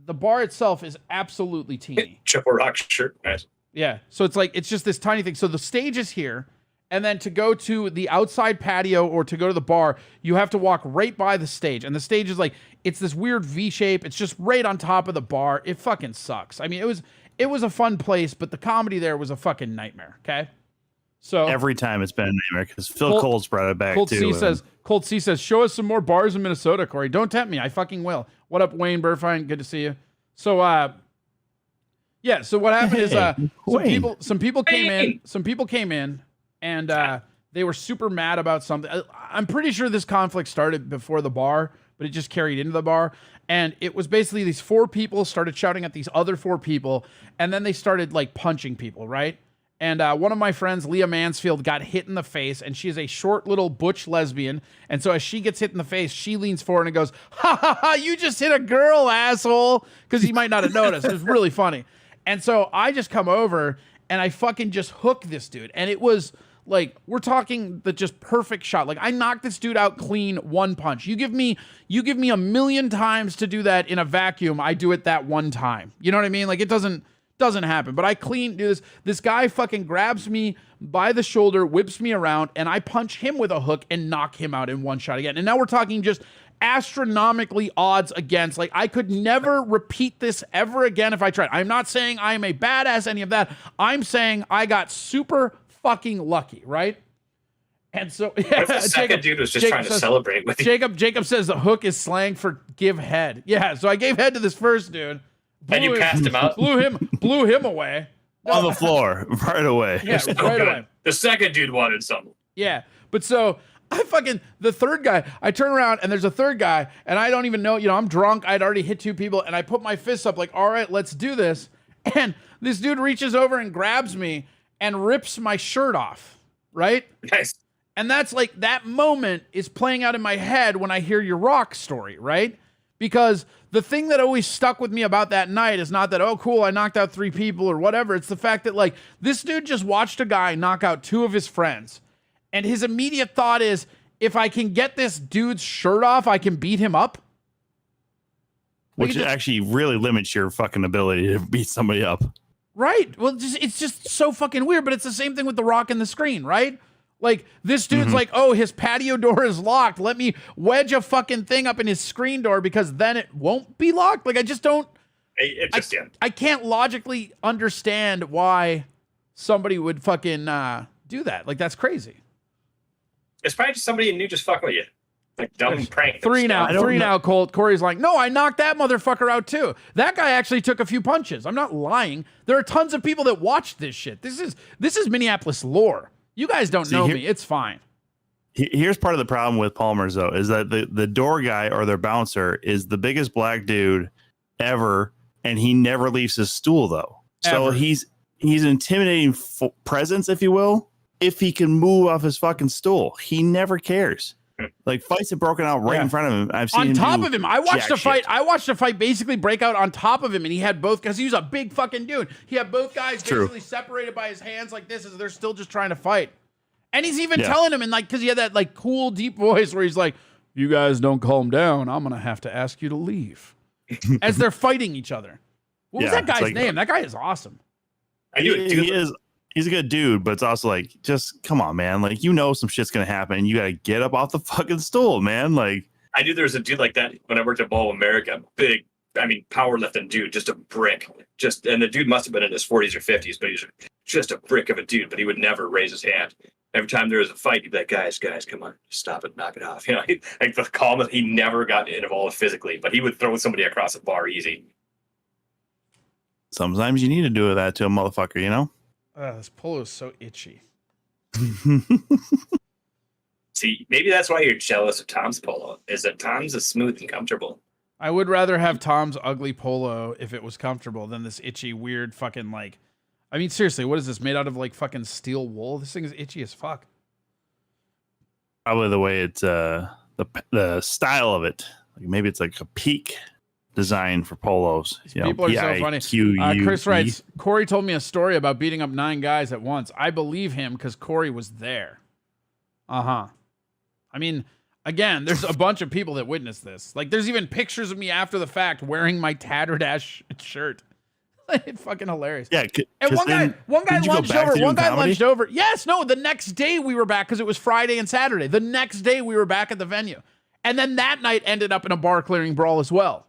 Speaker 1: the bar itself is absolutely teeny.
Speaker 5: Triple Rock shirt. Nice.
Speaker 1: Yeah. So it's like, it's just this tiny thing. So the stage is here. And then to go to the outside patio or to go to the bar, you have to walk right by the stage. And the stage is like, it's this weird V shape. It's just right on top of the bar. It fucking sucks. I mean, it was a fun place, but the comedy there was a fucking nightmare. Okay. So
Speaker 2: every time it's been a nightmare because Phil Cole's brought it back too.
Speaker 1: Colt C says, show us some more bars in Minnesota, Corey. Don't tempt me. I fucking will. What up, Wayne Burfine? Good to see you. So, yeah. So what happened is, some people came in and, they were super mad about something. I'm pretty sure this conflict started before the bar, but it just carried into the bar. And it was basically these 4 people started shouting at these other 4 people. And then they started like punching people. Right. And one of my friends, Leah Mansfield, got hit in the face, and she is a short little butch lesbian. And so as she gets hit in the face, she leans forward and goes, ha ha ha, you just hit a girl, asshole. Because he might not have noticed. It was really funny. And so I just come over and I fucking just hook this dude. And it was like, we're talking the just perfect shot. Like I knocked this dude out clean, one punch. You give me 1,000,000 times to do that in a vacuum. I do it that one time. You know what I mean? Like it doesn't happen, but I clean do this. This guy fucking grabs me by the shoulder, whips me around, and I punch him with a hook and knock him out in one shot again. And now we're talking just astronomically odds against. Like I could never repeat this ever again if I tried. I'm not saying I am a badass, any of that. I'm saying I got super fucking lucky, right? And so
Speaker 5: yeah, the second dude was just trying to celebrate with you.
Speaker 1: Jacob says the hook is slang for give head. Yeah, so I gave head to this first dude.
Speaker 5: And you passed him out?
Speaker 1: Blew him away.
Speaker 2: On the floor, right away.
Speaker 1: Yeah, right away.
Speaker 5: The second dude wanted something.
Speaker 1: Yeah, but so the third guy, I turn around and there's a third guy and I don't even know, I'm drunk. I'd already hit 2 people and I put my fists up like, all right, let's do this. And this dude reaches over and grabs me and rips my shirt off. Right?
Speaker 5: Nice.
Speaker 1: And that's like, that moment is playing out in my head when I hear your rock story, right? Because the thing that always stuck with me about that night is not that, oh, cool, I knocked out 3 people or whatever. It's the fact that, like, this dude just watched a guy knock out 2 of his friends. And his immediate thought is, if I can get this dude's shirt off, I can beat him up.
Speaker 2: Which actually really limits your fucking ability to beat somebody up. Right.
Speaker 1: Well, it's just so fucking weird, but it's the same thing with the rock and the screen, right? Like, this dude's like, oh, his patio door is locked. Let me wedge a fucking thing up in his screen door because then it won't be locked. Like, I just don't... I can't logically understand why somebody would fucking do that. Like, that's crazy.
Speaker 5: It's probably just somebody new just fucking with you. Like, dumb prank.
Speaker 1: 3 now, Colt. Corey's like, no, I knocked that motherfucker out too. That guy actually took a few punches. I'm not lying. There are tons of people that watched this shit. This is Minneapolis lore. You guys don't know me. It's fine.
Speaker 2: Here's part of the problem with Palmer's, though, is that the door guy or their bouncer is the biggest black dude ever, and he never leaves his stool, though. So he's an intimidating presence, if you will, if he can move off his fucking stool. He never cares. Like, fights have broken out right in front of him. I've seen
Speaker 1: on top of him. I watched a fight basically break out on top of him, and he had both, because he was a big fucking dude. He had both guys basically separated by his hands like this, as they're still just trying to fight. And he's even telling him, and like, because he had that like cool deep voice where he's like, "You guys don't calm down, I'm gonna have to ask you to leave," as they're fighting each other. What was that guy's name? That guy is awesome.
Speaker 2: He's a good dude, but it's also like, just come on, man. Like, some shit's gonna happen, and you gotta get up off the fucking stool, man. Like,
Speaker 5: I knew there was a dude like that when I worked at Ball of America. Big, powerlifting dude, just a brick. And the dude must have been in his 40s or 50s, but he's just a brick of a dude. But he would never raise his hand. Every time there was a fight, he'd be like, guys, come on, stop it, knock it off. Like the calmest. He never got involved physically, but he would throw somebody across the bar easy.
Speaker 2: Sometimes you need to do that to a motherfucker,
Speaker 1: This polo is so itchy.
Speaker 5: See, maybe that's why you're jealous of Tom's polo, is that Tom's is smooth and comfortable.
Speaker 1: I would rather have Tom's ugly polo if it was comfortable than this itchy, weird fucking like... seriously, what is this? Made out of like fucking steel wool? This thing is itchy as fuck.
Speaker 2: Probably the way it's, the style of it. Like, maybe it's like a peak design for polos.
Speaker 1: People are so funny. Chris writes, Corey told me a story about beating up 9 guys at once. I believe him because Corey was there. Again, there's a bunch of people that witnessed this. Like, there's even pictures of me after the fact wearing my tattered ass shirt. It's fucking hilarious.
Speaker 2: Yeah,
Speaker 1: and one guy lunged over. Yes, no, the next day we were back because it was Friday and Saturday. The next day we were back at the venue. And then that night ended up in a bar clearing brawl as well.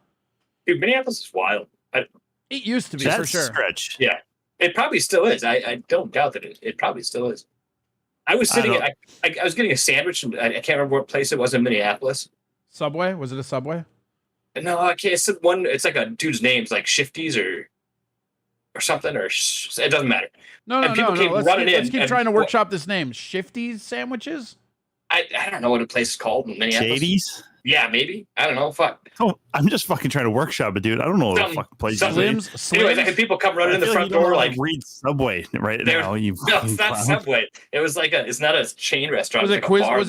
Speaker 5: Dude, Minneapolis is wild.
Speaker 1: It used to be, for sure.
Speaker 2: Stretch.
Speaker 5: Yeah, it probably still is. I don't doubt that it probably still is. I was sitting. I was getting a sandwich, and I can't remember what place it was in Minneapolis.
Speaker 1: Subway? Was it a Subway?
Speaker 5: No, I can't. It's like a dude's name's like Shifties or something, or it doesn't matter.
Speaker 1: No. Let's keep trying to workshop this name. Shifties sandwiches?
Speaker 5: I don't know what a place is called in Minneapolis.
Speaker 2: Shady's?
Speaker 5: Yeah, maybe. I don't know. Fuck.
Speaker 2: Oh, I'm just fucking trying to workshop it, dude. I don't know what the fucking place is.
Speaker 1: Slims?
Speaker 5: Anyways, I had people come running in the front door like
Speaker 2: read Subway right now.
Speaker 5: No, it's not Subway. It was like it's not a chain restaurant.
Speaker 1: Was it Quiznos?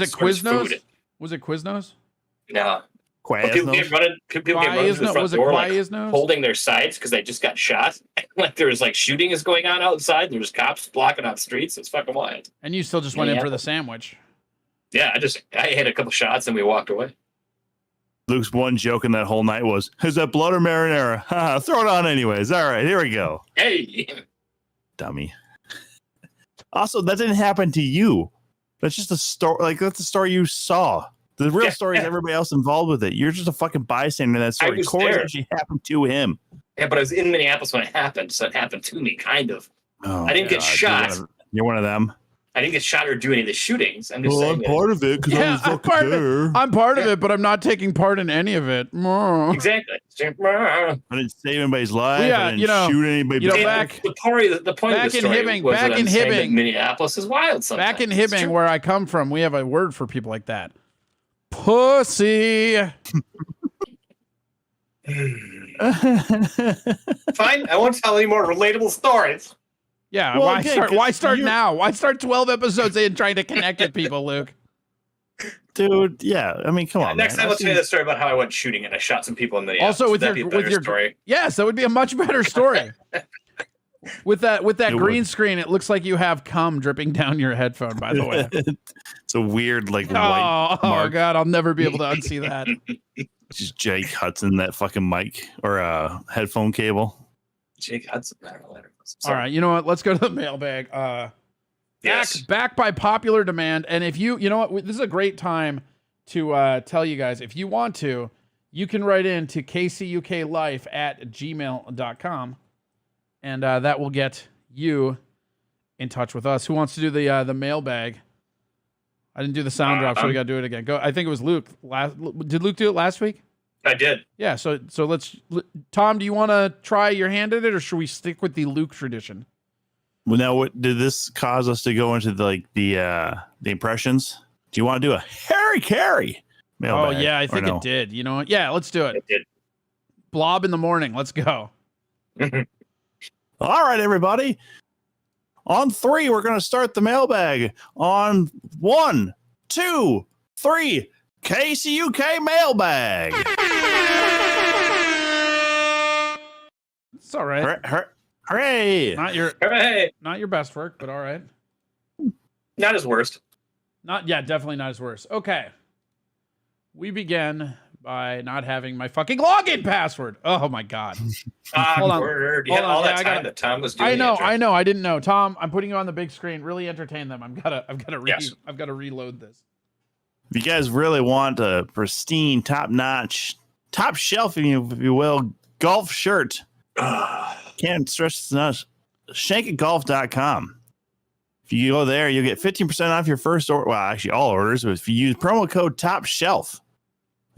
Speaker 1: Was it Quiznos?
Speaker 5: No. People came running to the front door like holding their sides because they just got shot. Like there was like shooting is going on outside. There was cops blocking out streets. It's fucking wild.
Speaker 1: And you still just went in for the sandwich.
Speaker 5: Yeah, I had a couple shots and we walked away.
Speaker 2: Luke's one joke in that whole night was, is that blood or marinara? Throw it on anyways. All right, here we go.
Speaker 5: Hey.
Speaker 2: Dummy. Also, that didn't happen to you. That's just a story. Like, that's the story you saw. The real story is everybody else involved with it. You're just a fucking bystander in that story. Corey actually happened to him.
Speaker 5: Yeah, but I was in Minneapolis when it happened, so it happened to me, kind of.
Speaker 2: Oh,
Speaker 5: I didn't get shot.
Speaker 2: You're one of them.
Speaker 5: I didn't get shot or do any of the shootings. I'm just
Speaker 2: Well,
Speaker 5: saying.
Speaker 2: I'm
Speaker 5: that-
Speaker 2: part of it because I was
Speaker 1: I'm
Speaker 2: fucking
Speaker 1: part of
Speaker 2: there.
Speaker 1: it. I'm part of it, but I'm not taking part in any of it.
Speaker 5: Exactly.
Speaker 2: I didn't save anybody's life.
Speaker 1: Yeah,
Speaker 2: I didn't
Speaker 1: you know-
Speaker 2: shoot anybody.
Speaker 1: you know,
Speaker 2: back.
Speaker 1: back-
Speaker 5: The point of the
Speaker 1: back in
Speaker 5: story
Speaker 1: Hibbing-
Speaker 5: was
Speaker 1: back
Speaker 5: that
Speaker 1: in
Speaker 5: I'm saying that
Speaker 1: Hibbing-
Speaker 5: Minneapolis is wild sometimes.
Speaker 1: Back in
Speaker 5: It's
Speaker 1: Hibbing,
Speaker 5: true.
Speaker 1: where I come from, we have a word for people like that. Pussy.
Speaker 5: Fine. I won't tell any more relatable stories.
Speaker 1: Yeah,
Speaker 2: Well,
Speaker 1: why
Speaker 2: again,
Speaker 1: start?
Speaker 2: 'cause
Speaker 1: Why start
Speaker 2: you-
Speaker 1: now? Why start 12 episodes in trying to connect with people, Luke?
Speaker 2: Dude, yeah. I mean, come on,
Speaker 5: Next
Speaker 2: man.
Speaker 5: time,
Speaker 2: I've
Speaker 5: let's tell you
Speaker 2: seen-
Speaker 5: the story about how I went shooting and I shot some people in Minneapolis.
Speaker 1: Also, with
Speaker 5: That'd
Speaker 1: your-
Speaker 5: be a
Speaker 1: with
Speaker 5: better
Speaker 1: your-
Speaker 5: story.
Speaker 1: Yes, that would be a much better story. With that
Speaker 2: It
Speaker 1: green
Speaker 2: would.
Speaker 1: screen, it looks like you have cum dripping down your headphone. By the way,
Speaker 2: It's a weird, like, white
Speaker 1: oh
Speaker 2: mark.
Speaker 1: god, I'll never be able to unsee that.
Speaker 2: Just Jake Hudson, that fucking mic or headphone cable.
Speaker 5: Jake Hudson.
Speaker 1: All right, you know what? Let's go to the mailbag.
Speaker 5: Yes.
Speaker 1: Back by popular demand. And if you know what, this is a great time to tell you guys, if you want to, you can write in to kcuklife at gmail.com. And that will get you in touch with us. Who wants to do the mailbag? I didn't do the sound drop, so we got to do it again. Go. I think it was Luke. Did Luke do it last week?
Speaker 5: I did.
Speaker 1: Yeah. So let's. Tom, do you want to try your hand at it, or should we stick with the Luke tradition?
Speaker 2: Well, now, what did this cause us to go into the impressions? Do you want to do a Harry Carey mailbag?
Speaker 1: Oh yeah, I
Speaker 2: or
Speaker 1: think
Speaker 2: no?
Speaker 1: it did. You know what? Yeah, let's do it.
Speaker 5: I did.
Speaker 1: Blob in the morning. Let's go.
Speaker 2: All right, everybody. On 3, we're going to start the mailbag. On 1, 2, 3, KCUK mailbag.
Speaker 1: It's all right.
Speaker 2: Hooray.
Speaker 1: Not your
Speaker 5: Hooray.
Speaker 1: not your best work, but all right.
Speaker 5: Not his worst.
Speaker 1: Definitely not his worst. Okay. We begin by not having my fucking login password. Oh my god. Hold on.
Speaker 5: Word. You
Speaker 1: Hold
Speaker 5: had
Speaker 1: on.
Speaker 5: all
Speaker 1: Yeah,
Speaker 5: that
Speaker 1: I
Speaker 5: time
Speaker 1: gotta-
Speaker 5: that Tom was doing
Speaker 1: I
Speaker 5: the
Speaker 1: know,
Speaker 5: intro.
Speaker 1: I didn't know. Tom, I'm putting you on the big screen. Really entertain them. I've got to
Speaker 5: Yes.
Speaker 1: reload this.
Speaker 2: If you guys really want a pristine, top-notch, top shelf, if you will, golf shirt, can't stress this enough, shankitgolf.com. If you go there, you'll get 15% off your first order. Well, actually, all orders, but if you use promo code Top Shelf,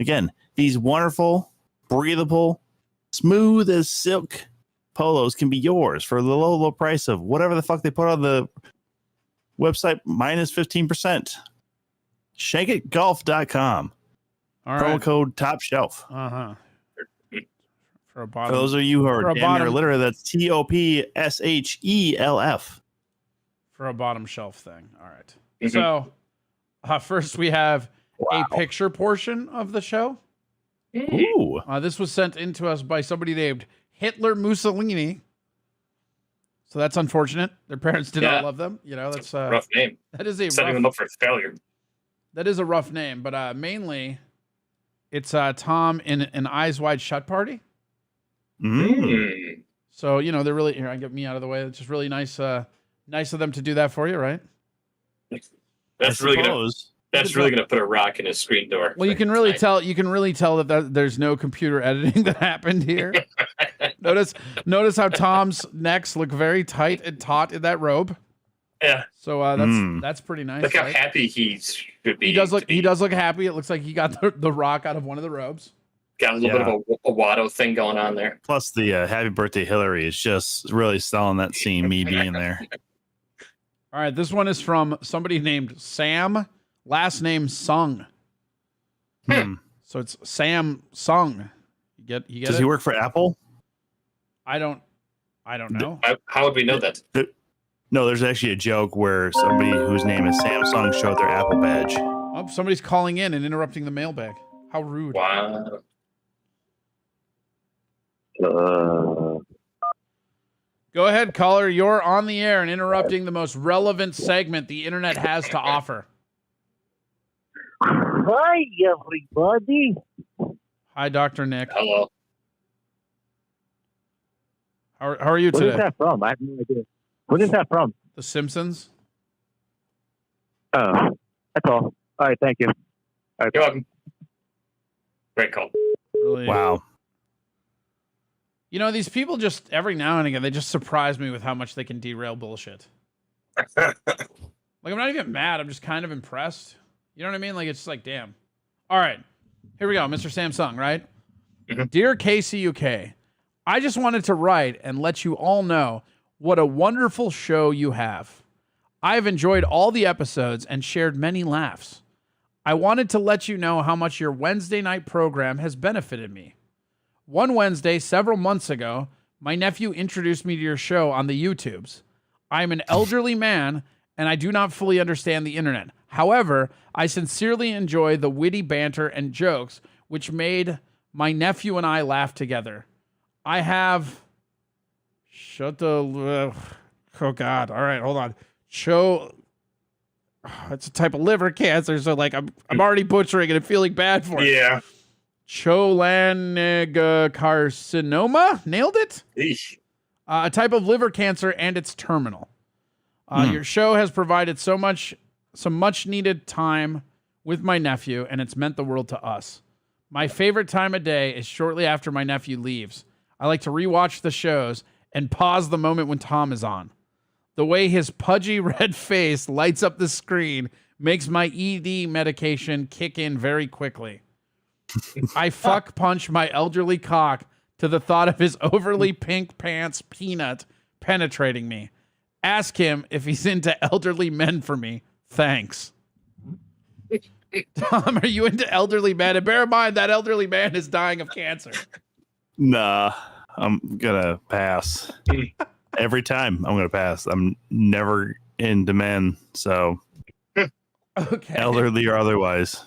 Speaker 2: again, these wonderful, breathable, smooth as silk polos can be yours for the low price of whatever the fuck they put on the website minus 15%. Shankitgolf.com.
Speaker 1: All
Speaker 2: Promo
Speaker 1: right.
Speaker 2: code Top Shelf.
Speaker 1: Uh-huh. For a
Speaker 2: For
Speaker 1: bottom.
Speaker 2: those of you who
Speaker 1: For a
Speaker 2: are damn near
Speaker 1: bottom-
Speaker 2: literate, that's TOPSHELF.
Speaker 1: For a bottom shelf thing. All right.
Speaker 5: Mhm.
Speaker 1: So, first we have a picture portion of the show.
Speaker 2: Ooh.
Speaker 1: This was sent in to us by somebody named Hitler Mussolini. So that's unfortunate. Their parents did
Speaker 5: Yeah.
Speaker 1: not love them. You know, that's
Speaker 5: Rough name.
Speaker 1: that is a
Speaker 5: Setting
Speaker 1: rough,
Speaker 5: them up for failure.
Speaker 1: that is a rough name. But mainly, it's Tom in an Eyes Wide Shut party.
Speaker 2: Mm.
Speaker 1: So you know they're really here. I get me out of the way. It's just really nice. Nice of them to do that for you, right?
Speaker 5: That's really gonna put a rock in his screen door.
Speaker 1: Well, you can really tell. You can really tell that there's no computer editing that happened here. Notice how Tom's necks look very tight and taut in that robe.
Speaker 5: Yeah.
Speaker 1: So that's pretty nice.
Speaker 5: Look how
Speaker 1: right?
Speaker 5: happy he should be.
Speaker 1: He does look happy. It looks like he got the rock out of one of the robes.
Speaker 5: Got a little bit of a Watto thing going on there.
Speaker 2: Plus, the Happy Birthday Hillary is just really selling that scene, me being there.
Speaker 1: All right, this one is from somebody named Sam, last name Sung. So it's Sam Sung. You get
Speaker 2: Does
Speaker 1: it?
Speaker 2: he work for Apple?
Speaker 1: I don't know.
Speaker 5: How would we know that?
Speaker 2: No, there's actually a joke where somebody whose name is Samsung showed their Apple badge.
Speaker 1: Oh, somebody's calling in and interrupting the mailbag. How rude.
Speaker 5: Wow.
Speaker 1: Go ahead, caller. You're on the air and interrupting the most relevant segment the internet has to offer.
Speaker 7: Hi, everybody.
Speaker 1: Hi, Dr. Nick.
Speaker 5: Hello.
Speaker 1: How are you
Speaker 7: What is
Speaker 1: today?
Speaker 7: that from? I have no idea. What is that from?
Speaker 1: The Simpsons?
Speaker 7: Oh, that's all. All right, thank you. All right.
Speaker 5: You're welcome. Great call.
Speaker 1: Really?
Speaker 2: Wow.
Speaker 1: You know, these people just, every now and again, they just surprise me with how much they can derail bullshit. Like, Like, I'm not even mad. I'm just kind of impressed. You know what I mean? Like, it's just like, damn. All right. Here we go. Mr. Samsung, right? Dear KCUK, I just wanted to write and let you all know what a wonderful show you have. I've enjoyed all the episodes and shared many laughs. I wanted to let you know how much your Wednesday night program has benefited me. One Wednesday, several months ago, my nephew introduced me to your show on the YouTubes. I am an elderly man, and I do not fully understand the internet. However, I sincerely enjoy the witty banter and jokes, which made my nephew and I laugh together. I have... Shut the... Oh, God. All right, hold on. It's a type of liver cancer, so like I'm already butchering it and feeling bad for it.
Speaker 5: Yeah.
Speaker 1: Cholangiocarcinoma? Nailed it?
Speaker 5: Eesh.
Speaker 1: A type of liver cancer, and it's terminal. Your show has provided some much needed time with my nephew, and it's meant the world to us. My favorite time of day is shortly after my nephew leaves. I like to rewatch the shows and pause the moment when Tom is on. The way his pudgy red face lights up the screen makes my ED medication kick in very quickly. I fuck punch my elderly cock to the thought of his overly pink pants peanut penetrating me. Ask him if he's into elderly men for me. Thanks. Tom, are you into elderly men? And bear in mind that elderly man is dying of cancer.
Speaker 2: Nah, I'm gonna pass. Every time I'm gonna pass. I'm never into men, so
Speaker 1: Okay.
Speaker 2: elderly or otherwise.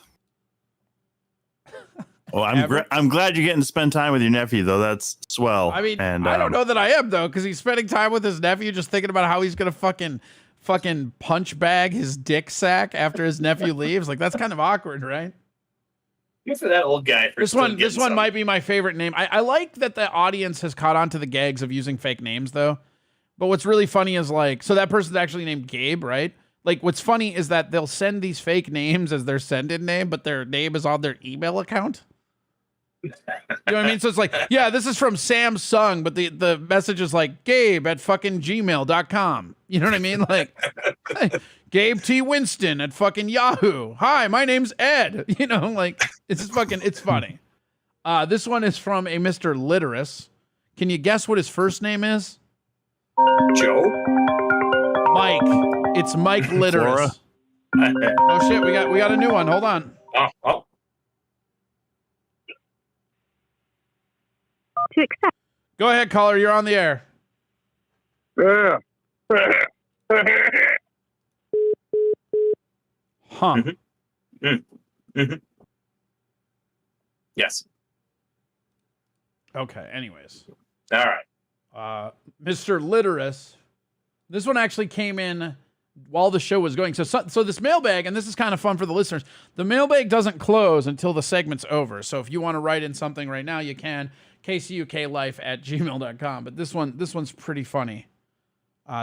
Speaker 2: Well, I'm glad you're getting to spend time with your nephew, though. That's swell.
Speaker 1: I mean,
Speaker 2: and,
Speaker 1: I don't know that I am, though, because he's spending time with his nephew just thinking about how he's going to fucking punch bag his dick sack after his nephew leaves. Like, that's kind of awkward, right?
Speaker 5: Good for that old guy.
Speaker 1: This one might be my favorite name. I like that the audience has caught on to the gags of using fake names, though. But what's really funny is, like, so that person's actually named Gabe, right? Like, what's funny is that they'll send these fake names as their send-in name, but their name is on their email account. You know what I mean? So it's like, yeah, this is from Samsung, but the message is like Gabe at fucking gmail.com. You know what I mean? Like, hey, Gabe T. Winston at fucking Yahoo. Hi, my name's Ed. You know, like, it's funny. This one is from a Mr. Literus. Can you guess what his first name is?
Speaker 5: Joe?
Speaker 1: Mike. It's Mike Literus. Oh shit, we got a new one. Hold on.
Speaker 5: Oh.
Speaker 8: To accept.
Speaker 1: Go ahead, caller. You're on the air. Huh.
Speaker 5: Yes.
Speaker 1: Okay, anyways.
Speaker 5: All right.
Speaker 1: Mr. Literus. This one actually came in while the show was going. So this mailbag, and this is kind of fun for the listeners, the mailbag doesn't close until the segment's over. So if you want to write in something right now, you can. kcuklife@gmail.com. But this one's pretty funny.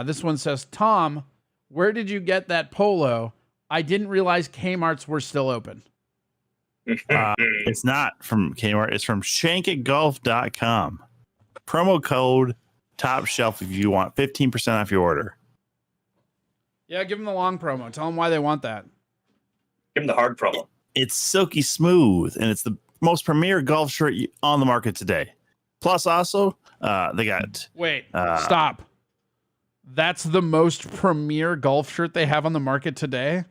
Speaker 1: This one says, Tom, where did you get that polo? I didn't realize Kmart's were still open.
Speaker 2: It's not from Kmart. It's from shankitgolf.com. Promo code Top Shelf if you want 15% off your order.
Speaker 1: Yeah, give them the long promo. Tell them why they want that.
Speaker 5: Give him the hard promo.
Speaker 2: It's silky smooth, and it's the most premier golf shirt on the market today. Plus, also, they got...
Speaker 1: Wait, stop. That's the most premier golf shirt they have on the market today?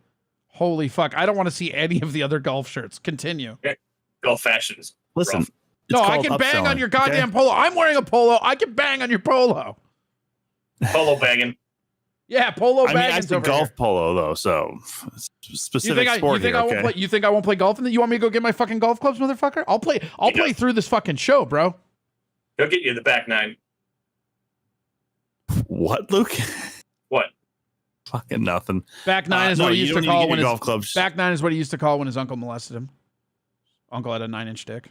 Speaker 1: Holy fuck. I don't want to see any of the other golf shirts. Continue.
Speaker 5: Okay. Golf fashion is
Speaker 2: Listen.
Speaker 5: rough.
Speaker 1: No, I can bang on your goddamn polo. I'm wearing a polo. I can bang on your polo.
Speaker 5: Polo bagging.
Speaker 1: Yeah, polo bagging.
Speaker 2: I said golf polo, though, so specific sport here, okay?
Speaker 1: You think I won't play golf? You want me to go get my fucking golf clubs, motherfucker? I'll play through this fucking show, bro.
Speaker 5: He'll get you the back nine.
Speaker 2: What, Luke?
Speaker 5: What?
Speaker 2: Fucking nothing.
Speaker 1: Back nine is what he used to call when
Speaker 2: golf clubs.
Speaker 1: Back nine is what he used to call when his uncle molested him. Uncle had a 9-inch dick.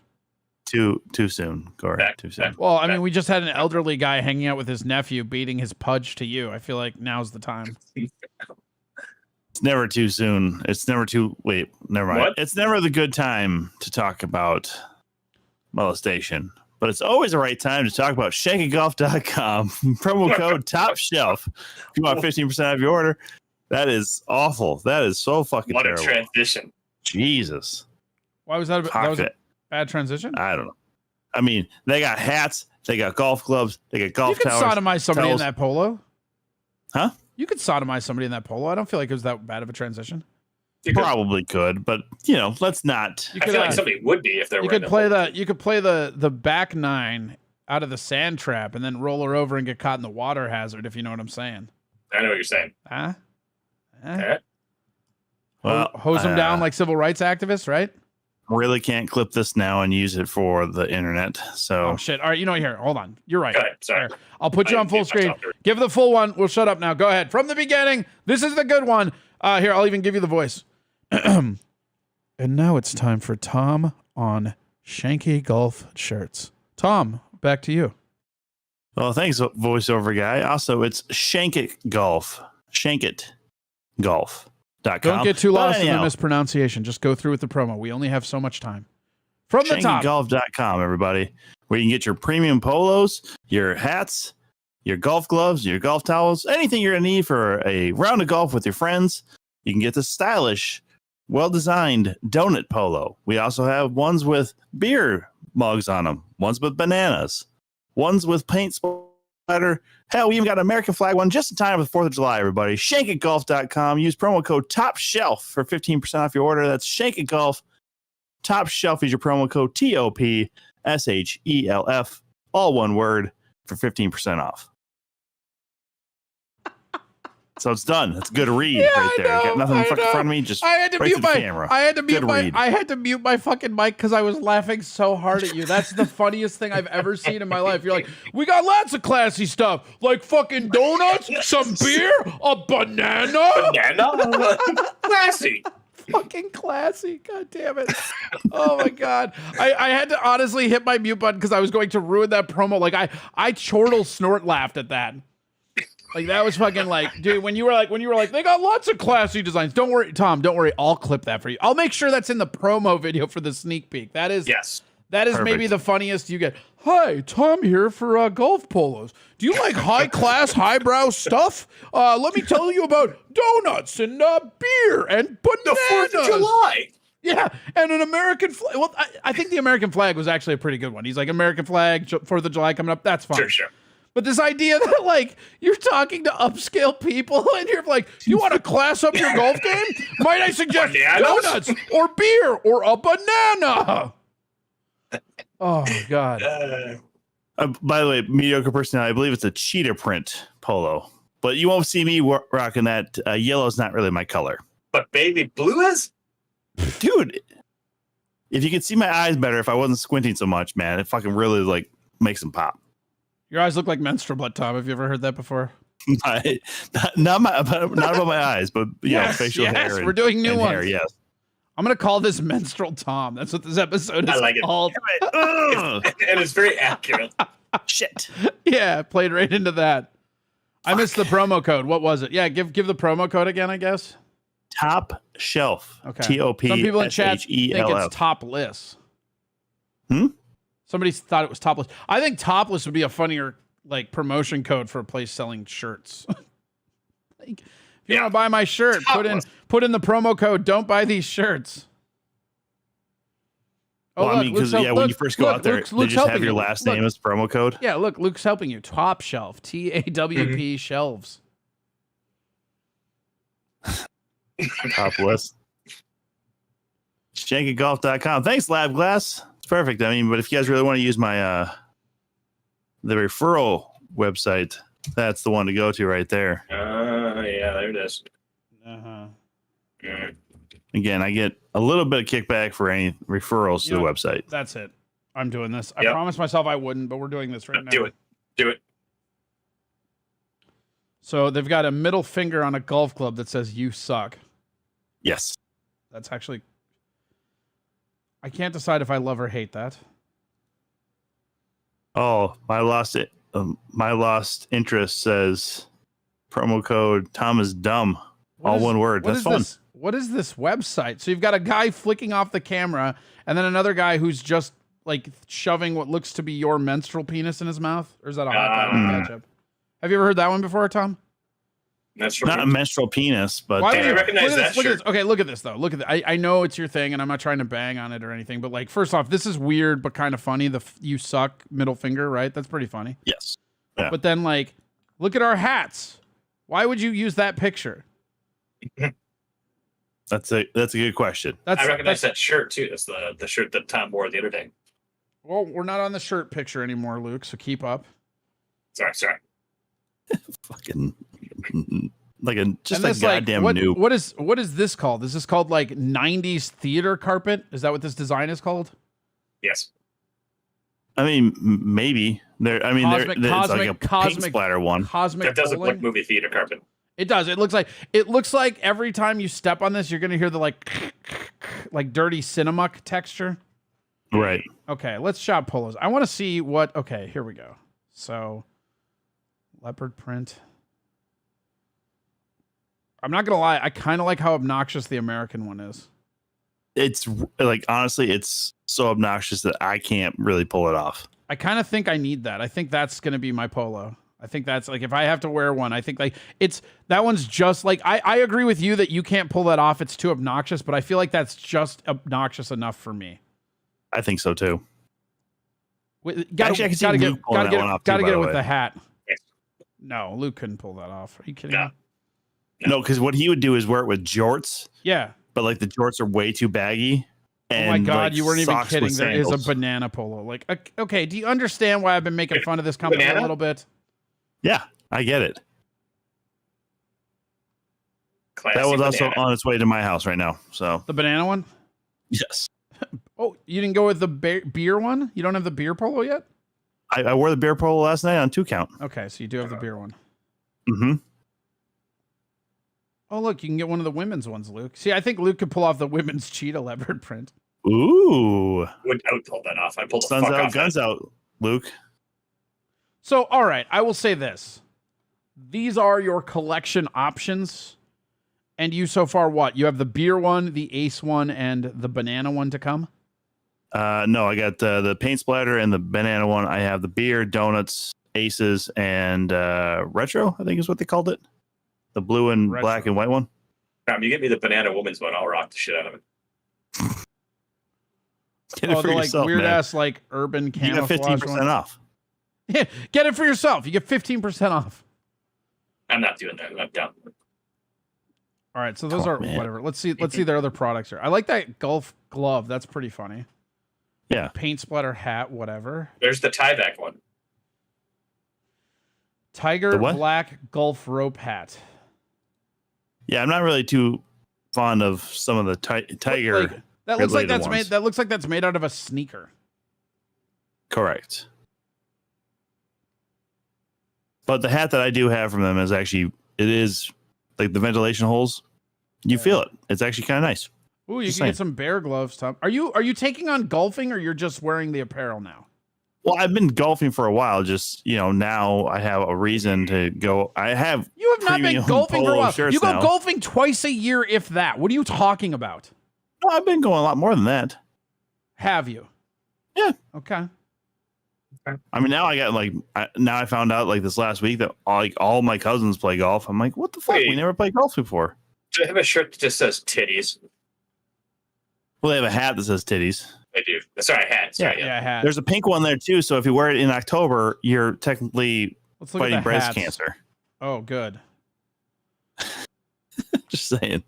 Speaker 2: Too soon, Corey. Too soon.
Speaker 1: Well, I mean, we just had an elderly guy hanging out with his nephew, beating his pudge to you. I feel like now's the time.
Speaker 2: It's never too soon. It's never too... Wait, never mind.
Speaker 5: What?
Speaker 2: It's never the good time to talk about molestation. But it's always the right time to talk about shankygolf.com. Promo code Top Shelf. If you want 15% off your order, That is awful. That is so fucking
Speaker 5: What
Speaker 2: terrible.
Speaker 5: a transition.
Speaker 2: Jesus.
Speaker 1: Why was that? That was a
Speaker 2: Pocket.
Speaker 1: bad transition.
Speaker 2: I don't know. I mean, they got hats, they got golf clubs, they got golf
Speaker 1: You could
Speaker 2: towers.
Speaker 1: sodomize somebody in that polo.
Speaker 2: Huh?
Speaker 1: You could sodomize somebody in that polo. I don't feel like it was that bad of a transition.
Speaker 5: You could-
Speaker 2: Probably could, but let's not.
Speaker 1: You
Speaker 5: I
Speaker 1: could,
Speaker 5: feel like somebody would be if they were.
Speaker 1: you could play the back nine out of the sand trap and then roll her over and get caught in the water hazard, if you know what I'm saying.
Speaker 5: I know what you're saying.
Speaker 1: Huh?
Speaker 5: Eh?
Speaker 2: Well,
Speaker 1: Hose them down like civil rights activists, right?
Speaker 2: Really can't clip this now and use it for the internet. So
Speaker 1: Oh shit! All right, here. Hold on. You're right.
Speaker 5: Go ahead. Sorry.
Speaker 1: Here, I'll put you
Speaker 5: I
Speaker 1: on full
Speaker 5: didn't get
Speaker 1: screen.
Speaker 5: myself dirty.
Speaker 1: Give the full one. We'll shut up now. Go ahead. From the beginning. This is the good one. Here, I'll even give you the voice. And now it's time for Tom on Shanky Golf shirts. Tom, back to you.
Speaker 2: well, thanks, voiceover guy. Also, it's Shankit Golf. ShankitGolf.com.
Speaker 1: Don't get too lost in the
Speaker 2: anyhow,
Speaker 1: mispronunciation. Just go through with the promo. We only have so much time. From the top.
Speaker 2: ShankitGolf.com, everybody, where you can get your premium polos, your hats, your golf gloves, your golf towels, anything you're going to need for a round of golf with your friends. You can get the stylish, well-designed donut polo. We also have ones with beer mugs on them, ones with bananas, ones with paint splatter. Hell, we even got an American flag one just in time for the 4th of July, everybody. ShankItGolf.com. Use promo code TOPSHELF for 15% off your order. That's ShankItGolf. Top Shelf is your promo code TOPSHELF, all one word, for 15% off. So it's done. That's a good read right there. Got nothing in front of me. Just
Speaker 1: I had to
Speaker 2: right
Speaker 1: mute
Speaker 2: to the
Speaker 1: my
Speaker 2: camera.
Speaker 1: I had to mute
Speaker 2: Good
Speaker 1: my
Speaker 2: read.
Speaker 1: I had to mute my fucking mic because I was laughing so hard at you. That's the funniest thing I've ever seen in my life. You're like, we got lots of classy stuff, like fucking donuts, some beer, a banana.
Speaker 5: Banana? Classy.
Speaker 1: Fucking classy. God damn it. Oh my God. I had to honestly hit my mute button because I was going to ruin that promo. Like I chortle snort laughed at that. Like that was fucking like, dude, when you were like, they got lots of classy designs. Don't worry, Tom, don't worry. I'll clip that for you. I'll make sure that's in the promo video for the sneak peek. That is
Speaker 5: Yes.
Speaker 1: That is
Speaker 2: Perfect.
Speaker 1: maybe the funniest you get. Hi, Tom here for golf polos. Do you like high class, highbrow stuff? Let me tell you about donuts and beer and
Speaker 5: The
Speaker 1: bananas.
Speaker 5: 4th of July.
Speaker 1: Yeah, and an American flag. Well, I think the American flag was actually a pretty good one. He's like, American flag, 4th of July coming up. That's fine.
Speaker 5: Sure.
Speaker 1: But this idea that, like, you're talking to upscale people and you're like, you want to class up your golf game? Might I suggest
Speaker 5: Bananas?
Speaker 1: donuts or beer or a banana? Oh, God.
Speaker 2: By the way, mediocre personality, I believe it's a cheetah print polo. But you won't see me rocking that. Yellow's not really my color.
Speaker 5: But baby blue is?
Speaker 2: Dude, if you could see my eyes better, if I wasn't squinting so much, man, it fucking really, like, makes them pop.
Speaker 1: Your eyes look like menstrual blood, Tom. Have you ever heard that before?
Speaker 2: not about my eyes, but facial hair.
Speaker 1: We're doing new ones.
Speaker 2: Hair, yes.
Speaker 1: I'm gonna call this Menstrual Tom. That's what this episode is
Speaker 5: I like it.
Speaker 1: called.
Speaker 2: Ugh,
Speaker 5: And it's very accurate.
Speaker 2: shit.
Speaker 1: Yeah, played right into that. I missed the promo code. What was it? Yeah, give the promo code again, I guess.
Speaker 2: Top Shelf.
Speaker 1: Okay.
Speaker 2: T-O-P.
Speaker 1: Some people in chat think
Speaker 2: S-H-E-L-F.
Speaker 1: it's topless.
Speaker 2: Hmm?
Speaker 1: Somebody thought it was topless. I think topless would be a funnier like promotion code for a place selling shirts. Like, if you want to buy my shirt,
Speaker 5: Topless.
Speaker 1: put in the promo code. Don't buy these shirts.
Speaker 2: Well, I mean,
Speaker 1: Luke's
Speaker 2: because
Speaker 1: help-
Speaker 2: when you
Speaker 1: look,
Speaker 2: first go
Speaker 1: look,
Speaker 2: out there,
Speaker 1: Luke's
Speaker 2: they just
Speaker 1: helping
Speaker 2: have your
Speaker 1: you.
Speaker 2: last
Speaker 1: Look.
Speaker 2: name as promo code.
Speaker 1: Yeah, look, Luke's helping you. Top Shelf, TAWP shelves.
Speaker 2: Top list. ShankyGolf.com. Thanks, Lab Glass. It's perfect. I mean, but if you guys really want to use my the referral website, that's the one to go to right there.
Speaker 5: Yeah, there it is.
Speaker 1: Uh-huh.
Speaker 5: Mm.
Speaker 2: Again, I get a little bit of kickback for any referrals to
Speaker 1: You
Speaker 2: the
Speaker 1: know,
Speaker 2: website.
Speaker 1: That's it. I'm doing this. I
Speaker 5: Yep.
Speaker 1: promised myself I wouldn't, but we're doing this right now.
Speaker 5: Do it.
Speaker 1: So they've got a middle finger on a golf club that says "You suck."
Speaker 2: Yes.
Speaker 1: That's actually. I can't decide if I love or hate that.
Speaker 2: Oh, my lost interest says promo code Tom is dumb.
Speaker 1: What
Speaker 2: All
Speaker 1: is-
Speaker 2: one word.
Speaker 1: what
Speaker 2: That's
Speaker 1: is
Speaker 2: fun.
Speaker 1: this- What is this website? So you've got a guy flicking off the camera, and then another guy who's just like shoving what looks to be your menstrual penis in his mouth, or is that a hot dog with ketchup? Have you ever heard that one before, Tom?
Speaker 5: That's
Speaker 2: Not a menstrual penis, but
Speaker 1: Why
Speaker 5: Did
Speaker 1: would
Speaker 5: you
Speaker 1: you
Speaker 5: recognize
Speaker 1: look at
Speaker 5: that
Speaker 1: this, look at
Speaker 5: shirt?
Speaker 1: this. Okay, look at this though. Look at that. I know it's your thing, and I'm not trying to bang on it or anything. But like, first off, this is weird but kind of funny. The you suck middle finger, right? That's pretty funny.
Speaker 2: yes. Yeah.
Speaker 1: But then like, look at our hats. Why would you use that picture?
Speaker 2: That's a good question.
Speaker 1: That's
Speaker 5: I recognize that shirt too. That's the shirt that Tom wore the other day.
Speaker 1: Well, we're not on the shirt picture anymore, Luke. So keep up.
Speaker 5: Sorry.
Speaker 2: Fucking like just
Speaker 1: And
Speaker 2: a
Speaker 1: this, like,
Speaker 2: goddamn
Speaker 1: what,
Speaker 2: noob.
Speaker 1: what is this called? Is this called like 90s theater carpet? Is that what this design is called?
Speaker 5: Yes.
Speaker 2: I mean, maybe there. I mean,
Speaker 1: Cosmic-
Speaker 2: it's like a
Speaker 1: cosmic-
Speaker 2: paint splatter one.
Speaker 1: Cosmic
Speaker 5: That does look
Speaker 1: bowling?
Speaker 5: like movie theater carpet.
Speaker 1: It does. It looks like every time you step on this, you're gonna hear the like dirty Cinemuck texture.
Speaker 2: Right.
Speaker 1: Okay, let's shop polos. I want to see what. Okay, here we go. So, leopard print. I'm not gonna lie. I kind of like how obnoxious the American one is.
Speaker 2: It's like honestly, it's so obnoxious that I can't really pull it off.
Speaker 1: I kind of think I need that. I think that's gonna be my polo. I think that's like if I have to wear one, I think like it's that one's just like I agree with you that you can't pull that off. It's too obnoxious, but I feel like that's just obnoxious enough for me.
Speaker 2: I think so too.
Speaker 1: Gotta
Speaker 2: I can see
Speaker 1: get
Speaker 2: Luke pulling that one off, too,
Speaker 1: gotta
Speaker 2: by
Speaker 1: get it
Speaker 2: the
Speaker 1: with
Speaker 2: way.
Speaker 1: the hat.
Speaker 5: Yes.
Speaker 1: No, Luke couldn't pull that off. Are you kidding
Speaker 5: No.
Speaker 1: me?
Speaker 2: No, because what he would do is wear it with jorts,
Speaker 1: Yeah.
Speaker 2: but like the jorts are way too baggy. And
Speaker 1: Oh my god,
Speaker 2: like,
Speaker 1: you weren't even
Speaker 2: socks
Speaker 1: kidding.
Speaker 2: with
Speaker 1: There is a
Speaker 2: sandals.
Speaker 1: banana polo. Like, okay, do you understand why I've been making fun of this company a
Speaker 5: Banana?
Speaker 1: little bit?
Speaker 2: Yeah, I get it.
Speaker 5: Classy
Speaker 2: That was also
Speaker 5: banana.
Speaker 2: on its way to my house right now. So
Speaker 1: The banana one?
Speaker 2: yes,
Speaker 1: Oh, you didn't go with the beer one? You don't have the beer polo yet?
Speaker 2: I wore the beer polo last night on 2-count.
Speaker 1: Okay, so you do have the beer one.
Speaker 2: Mm-hmm.
Speaker 1: Oh, look, you can get one of the women's ones, Luke. See, I think Luke could pull off the women's cheetah leopard print.
Speaker 2: Ooh,
Speaker 5: I would pull that off. I pulled the
Speaker 2: suns
Speaker 5: fuck
Speaker 2: out,
Speaker 5: off
Speaker 2: guns
Speaker 5: that.
Speaker 2: out, Luke.
Speaker 1: So, all right, I will say this. These are your collection options. And you so far what? You have the beer one, the ace one, and the banana one to come?
Speaker 2: No, I got the paint splatter and the banana one. I have the beer, donuts, aces, and retro, I think is what they called it. The blue and
Speaker 1: Retro.
Speaker 2: black and white one.
Speaker 5: You get me the banana woman's one, I'll rock the shit out of it.
Speaker 2: Get it
Speaker 1: Oh,
Speaker 2: for
Speaker 1: the like
Speaker 2: yourself,
Speaker 1: weird
Speaker 2: man.
Speaker 1: ass like urban
Speaker 2: You got
Speaker 1: camouflage
Speaker 2: 15%
Speaker 1: one.
Speaker 2: off.
Speaker 1: Yeah, get it for yourself. You get 15% off.
Speaker 5: I'm not doing that. I'm down.
Speaker 1: All right, so those
Speaker 2: Oh,
Speaker 1: are
Speaker 2: man.
Speaker 1: whatever. Let's see their other products here. I like that golf glove. That's pretty funny.
Speaker 2: Yeah.
Speaker 1: Paint splatter hat, whatever.
Speaker 5: There's the Tyvek one.
Speaker 1: Tiger
Speaker 2: The what?
Speaker 1: black golf rope hat.
Speaker 2: Yeah, I'm not really too fond of some of the tiger.
Speaker 1: Like, that looks like
Speaker 2: related
Speaker 1: that's
Speaker 2: ones.
Speaker 1: made. That looks like that's made out of a sneaker.
Speaker 2: Correct. But the hat that I do have from them is actually, it is like the ventilation holes. You feel it. It's actually kind of nice.
Speaker 1: Ooh, you
Speaker 2: Just
Speaker 1: can
Speaker 2: saying.
Speaker 1: get some bear gloves, Tom. Are you taking on golfing or you're just wearing the apparel now?
Speaker 2: Well, I've been golfing for a while. Just, now I have a reason to go. I have.
Speaker 1: You have not been
Speaker 2: premium
Speaker 1: golfing for a
Speaker 2: polo
Speaker 1: while.
Speaker 2: shirts
Speaker 1: You go
Speaker 2: now.
Speaker 1: golfing twice a year, if that. What are you talking about?
Speaker 2: No, I've been going a lot more than that.
Speaker 1: Have you?
Speaker 2: Yeah.
Speaker 1: Okay.
Speaker 2: I mean, now I got now I found out this last week that all my cousins play golf. I'm like, what the fuck?
Speaker 5: Wait.
Speaker 2: We never played golf before.
Speaker 5: Do I have a shirt that just says titties?
Speaker 2: Well, they have a hat that says titties.
Speaker 5: I do. Sorry, hat. Sorry,
Speaker 1: Yeah, hat.
Speaker 2: There's a pink one there too. So if you wear it in October, you're technically
Speaker 1: Let's look
Speaker 2: fighting
Speaker 1: at the
Speaker 2: breast
Speaker 1: hats.
Speaker 2: cancer.
Speaker 1: Oh, good.
Speaker 2: Just saying.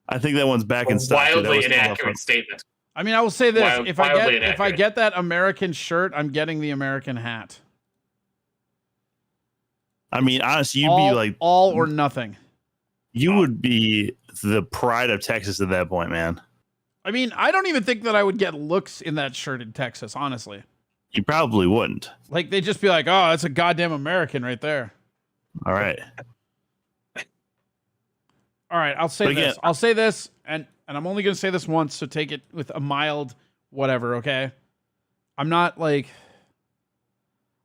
Speaker 2: I think that one's back in stock. too. That
Speaker 5: Wildly
Speaker 2: was still up
Speaker 5: inaccurate
Speaker 2: front.
Speaker 5: statement.
Speaker 1: I mean, I will say this: if I
Speaker 5: Wildly
Speaker 1: get
Speaker 5: inaccurate.
Speaker 1: that American shirt, I'm getting the American hat.
Speaker 2: I mean, honestly,
Speaker 1: all or nothing.
Speaker 2: you would be the pride of Texas at that point, man.
Speaker 1: I mean, I don't even think that I would get looks in that shirt in Texas, honestly.
Speaker 2: You probably wouldn't.
Speaker 1: Like they'd just be like, "Oh, that's a goddamn American right there."
Speaker 2: All right.
Speaker 1: All right, I'll say
Speaker 2: But again-
Speaker 1: this. I'll say this, and I'm only going to say this once, so take it with a mild whatever, okay? I'm not like...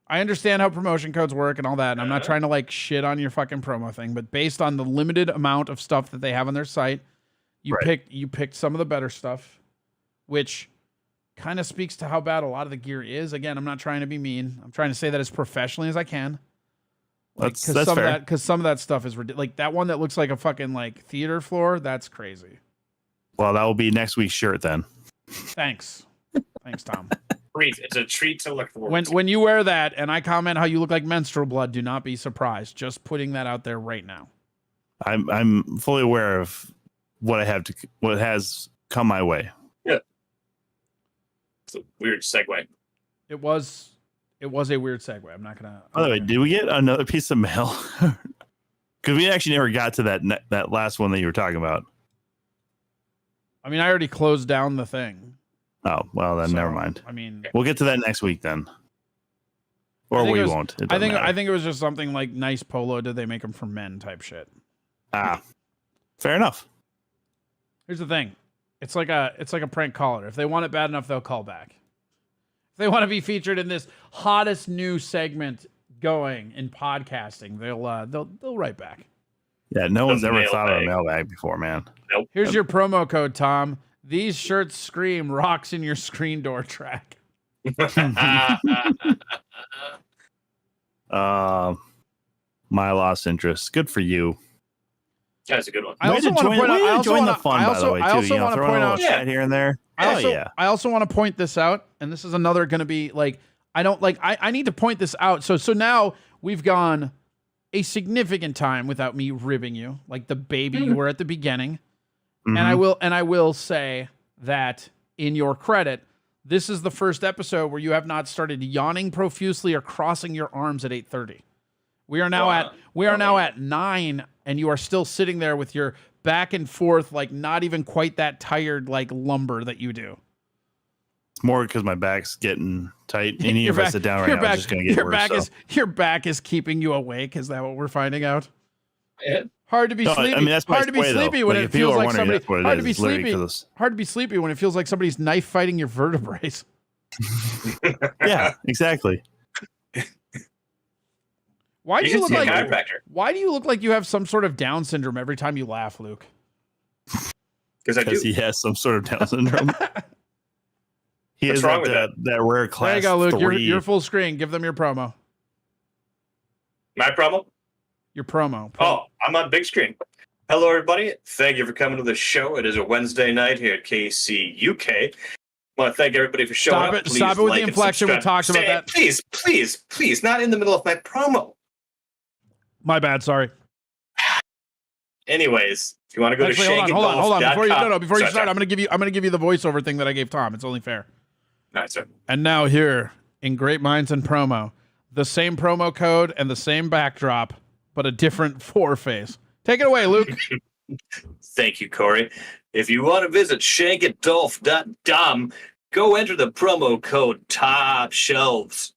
Speaker 1: I understand how promotion codes work and all that, and I'm not trying to shit on your fucking promo thing, but based on the limited amount of stuff that they have on their site,
Speaker 2: Right.
Speaker 1: you picked some of the better stuff, which kind of speaks to how bad a lot of the gear is. Again, I'm not trying to be mean. I'm trying to say that as professionally as I can.
Speaker 2: That's
Speaker 1: some
Speaker 2: fair.
Speaker 1: of that, because some of that stuff is ridiculous. Like that one that looks like a fucking like theater floor. That's crazy.
Speaker 2: Well, that will be next week's shirt then.
Speaker 1: Thanks, Tom.
Speaker 5: It's a treat to look forward to.
Speaker 1: When you wear that and I comment how you look like menstrual blood, do not be surprised. Just putting that out there right now.
Speaker 2: I'm fully aware of what has come my way.
Speaker 5: Yeah. It's a weird segue.
Speaker 1: It was a weird segue. I'm not gonna.
Speaker 2: By the way, did we get another piece of mail? Because we actually never got to that last one that you were talking about.
Speaker 1: I mean, I already closed down the thing.
Speaker 2: Oh, well, then
Speaker 1: So,
Speaker 2: never mind.
Speaker 1: I mean,
Speaker 2: We'll get to that next week then. Or we won't. It
Speaker 1: I
Speaker 2: doesn't matter.
Speaker 1: think it was just something like nice polo. Did they make them for men type shit?
Speaker 2: Fair enough.
Speaker 1: Here's the thing. It's like a prank caller. If they want it bad enough, they'll call back. If they want to be featured in this hottest new segment going in podcasting, they'll write back.
Speaker 2: Yeah, no one's ever
Speaker 5: Mailbag.
Speaker 2: thought of a mailbag before, man.
Speaker 5: Nope.
Speaker 1: Here's your promo code, Tom. These shirts scream rocks in your screen door track.
Speaker 2: My lost interest. Good for you.
Speaker 5: That's a good one.
Speaker 1: I also want to point out. I also
Speaker 2: join
Speaker 1: want
Speaker 2: the
Speaker 1: to.
Speaker 2: fun,
Speaker 1: I
Speaker 2: by the
Speaker 1: also,
Speaker 2: way,
Speaker 1: I
Speaker 2: too.
Speaker 1: also
Speaker 2: You know,
Speaker 1: want to
Speaker 2: throwing
Speaker 1: point
Speaker 2: a
Speaker 1: out.
Speaker 2: little chat here and there.
Speaker 1: I also want to point this out, and this is another going to be like I don't like. I need to point this out. So now we've gone a significant time without me ribbing you, like the baby you were at the beginning.
Speaker 2: Mhm.
Speaker 1: And I will say that in your credit, this is the first episode where you have not started yawning profusely or crossing your arms at 8:30. We are now at 9, and you are still sitting there with your back and forth, like not even quite that tired, like lumber that you do.
Speaker 2: It's more because my back's getting tight. Any if I sit down right now, it's just going to get worse.
Speaker 1: Your back is keeping you awake. Is that what we're finding out?
Speaker 5: Yeah.
Speaker 1: Hard to be sleepy.
Speaker 2: I mean, that's my
Speaker 1: hard to be
Speaker 2: way, though.
Speaker 1: sleepy when
Speaker 2: Like,
Speaker 1: it
Speaker 2: if people
Speaker 1: feels
Speaker 2: are
Speaker 1: like
Speaker 2: wondering,
Speaker 1: somebody.
Speaker 2: that's what it
Speaker 1: Hard
Speaker 2: is.
Speaker 1: to be
Speaker 2: It's literally
Speaker 1: sleepy.
Speaker 2: 'cause
Speaker 1: Hard to be sleepy when it feels like somebody's knife fighting your vertebrae.
Speaker 2: Yeah, exactly.
Speaker 1: Why do
Speaker 5: You
Speaker 1: you
Speaker 5: should
Speaker 1: look
Speaker 5: see a
Speaker 1: like?
Speaker 5: chiropractor.
Speaker 1: Why do you look like you have some sort of Down syndrome every time you laugh, Luke?
Speaker 5: Because I
Speaker 2: Because
Speaker 5: do.
Speaker 2: he has some sort of Down syndrome. He
Speaker 5: What's
Speaker 2: is
Speaker 5: wrong
Speaker 2: at
Speaker 5: with
Speaker 2: that rare class.
Speaker 1: There you go, Luke.
Speaker 2: 3.
Speaker 1: You're full screen. Give them your promo.
Speaker 5: My problem?
Speaker 1: Your promo.
Speaker 5: Oh, I'm on big screen. Hello, everybody. Thank you for coming to the show. It is a Wednesday night here at KCUK. I want to thank everybody for showing
Speaker 1: Stop
Speaker 5: up.
Speaker 1: it.
Speaker 5: Please
Speaker 1: Stop it with
Speaker 5: like
Speaker 1: the
Speaker 5: and
Speaker 1: inflection. We
Speaker 5: subscribe.
Speaker 1: talked about
Speaker 5: Stay-
Speaker 1: that.
Speaker 5: Please, not in the middle of my promo.
Speaker 1: My bad. Sorry.
Speaker 5: Anyways, if you want to go
Speaker 1: Actually,
Speaker 5: to
Speaker 1: hold on. Before you
Speaker 5: Sorry,
Speaker 1: start, I'm gonna give you the voiceover thing that I gave Tom. It's only fair.
Speaker 5: All right, sir.
Speaker 1: And now here in Great Minds and Promo, the same promo code and the same backdrop, but a different face. Take it away, Luke.
Speaker 5: Thank you, Corey. If you want to visit shankadolph.com, go enter the promo code Top Shelves.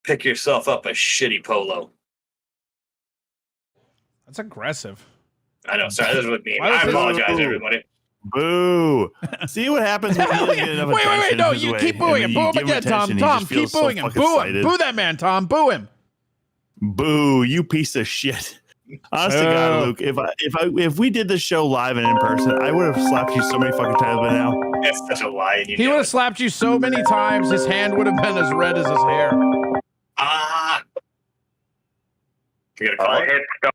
Speaker 5: Pick yourself up a shitty polo.
Speaker 1: That's aggressive.
Speaker 5: I know, sorry, this was me.
Speaker 1: Why was
Speaker 5: I
Speaker 1: this-
Speaker 5: apologize, everybody.
Speaker 2: Boo! See what happens when he doesn't get enough attention.
Speaker 1: Wait, no,
Speaker 2: his
Speaker 1: you
Speaker 2: way,
Speaker 1: keep
Speaker 2: and
Speaker 1: booing
Speaker 2: then
Speaker 1: him.
Speaker 2: you
Speaker 1: Boo him
Speaker 2: give him
Speaker 1: again, Tom.
Speaker 2: attention, he
Speaker 1: Tom,
Speaker 2: just
Speaker 1: keep
Speaker 2: feels so
Speaker 1: booing him.
Speaker 2: fucking
Speaker 1: Boo him.
Speaker 2: slighted.
Speaker 1: Boo that man, Tom. Boo him.
Speaker 2: Boo! You piece of shit. Honest to God, Luke, if we did this show live and in person, I would have slapped you so many fucking times by now.
Speaker 5: That's such a lie. And you
Speaker 1: He
Speaker 5: know
Speaker 1: would have
Speaker 5: it.
Speaker 1: slapped you so many times, his hand would have been as red as his hair.
Speaker 5: Ah! You got a call?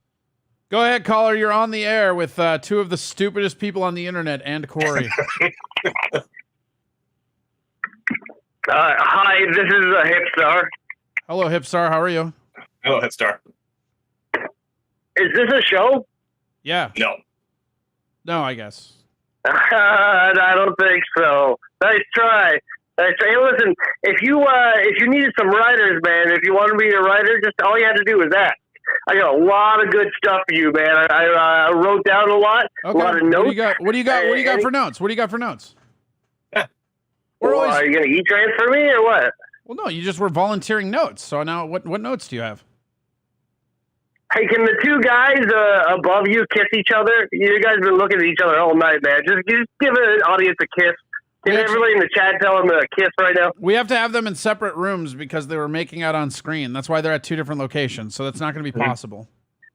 Speaker 1: Go ahead, caller. You're on the air with two of the stupidest people on the internet and Corey.
Speaker 7: Hi, this is Hipstar.
Speaker 1: Hello, Hipstar. How are you?
Speaker 5: Hello, Head Star.
Speaker 7: Is this a show?
Speaker 1: Yeah.
Speaker 5: No.
Speaker 1: No, I guess.
Speaker 7: I don't think so. Nice try. Hey, listen, if you needed some writers, man, if you wanted to be a writer, just all you had to do was ask. I got a lot of good stuff for you, man. I wrote down a lot,
Speaker 1: Okay.
Speaker 7: a lot of notes.
Speaker 1: What do you got for notes? What do you got for notes? We're
Speaker 7: Well,
Speaker 1: always,
Speaker 7: are you going to e-transfer me or what?
Speaker 1: well, no, you just were volunteering notes. So now, what notes do you have?
Speaker 7: Hey, can the two guys above you kiss each other? You guys have been looking at each other all night, man. Just give an audience a kiss. Can everybody in the chat tell them a kiss right now?
Speaker 1: We have to have them in separate rooms because they were making out on screen. That's why they're at two different locations. So that's not going to be possible.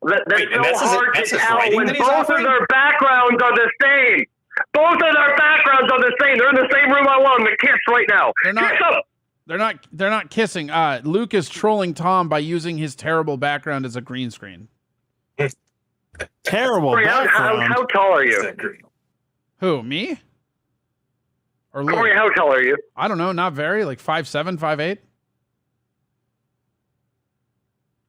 Speaker 7: That's
Speaker 5: Wait, and
Speaker 7: so
Speaker 5: that's his-
Speaker 7: hard
Speaker 5: that's
Speaker 7: to
Speaker 5: his
Speaker 7: tell
Speaker 5: writing
Speaker 7: when
Speaker 5: that he's
Speaker 7: both
Speaker 5: offering?
Speaker 7: of their backgrounds are the same. Both of their backgrounds are the same. They're in the same room. I want them to kiss right now.
Speaker 1: They're not.
Speaker 7: Kiss them.
Speaker 1: They're not kissing. Luke is trolling Tom by using his terrible background as a green screen.
Speaker 2: Terrible
Speaker 7: Corey,
Speaker 2: background.
Speaker 7: how tall are you?
Speaker 1: Who, me? Or Luke?
Speaker 7: Corey, how tall are you?
Speaker 1: I don't know, not very, like 5'7", 5'8".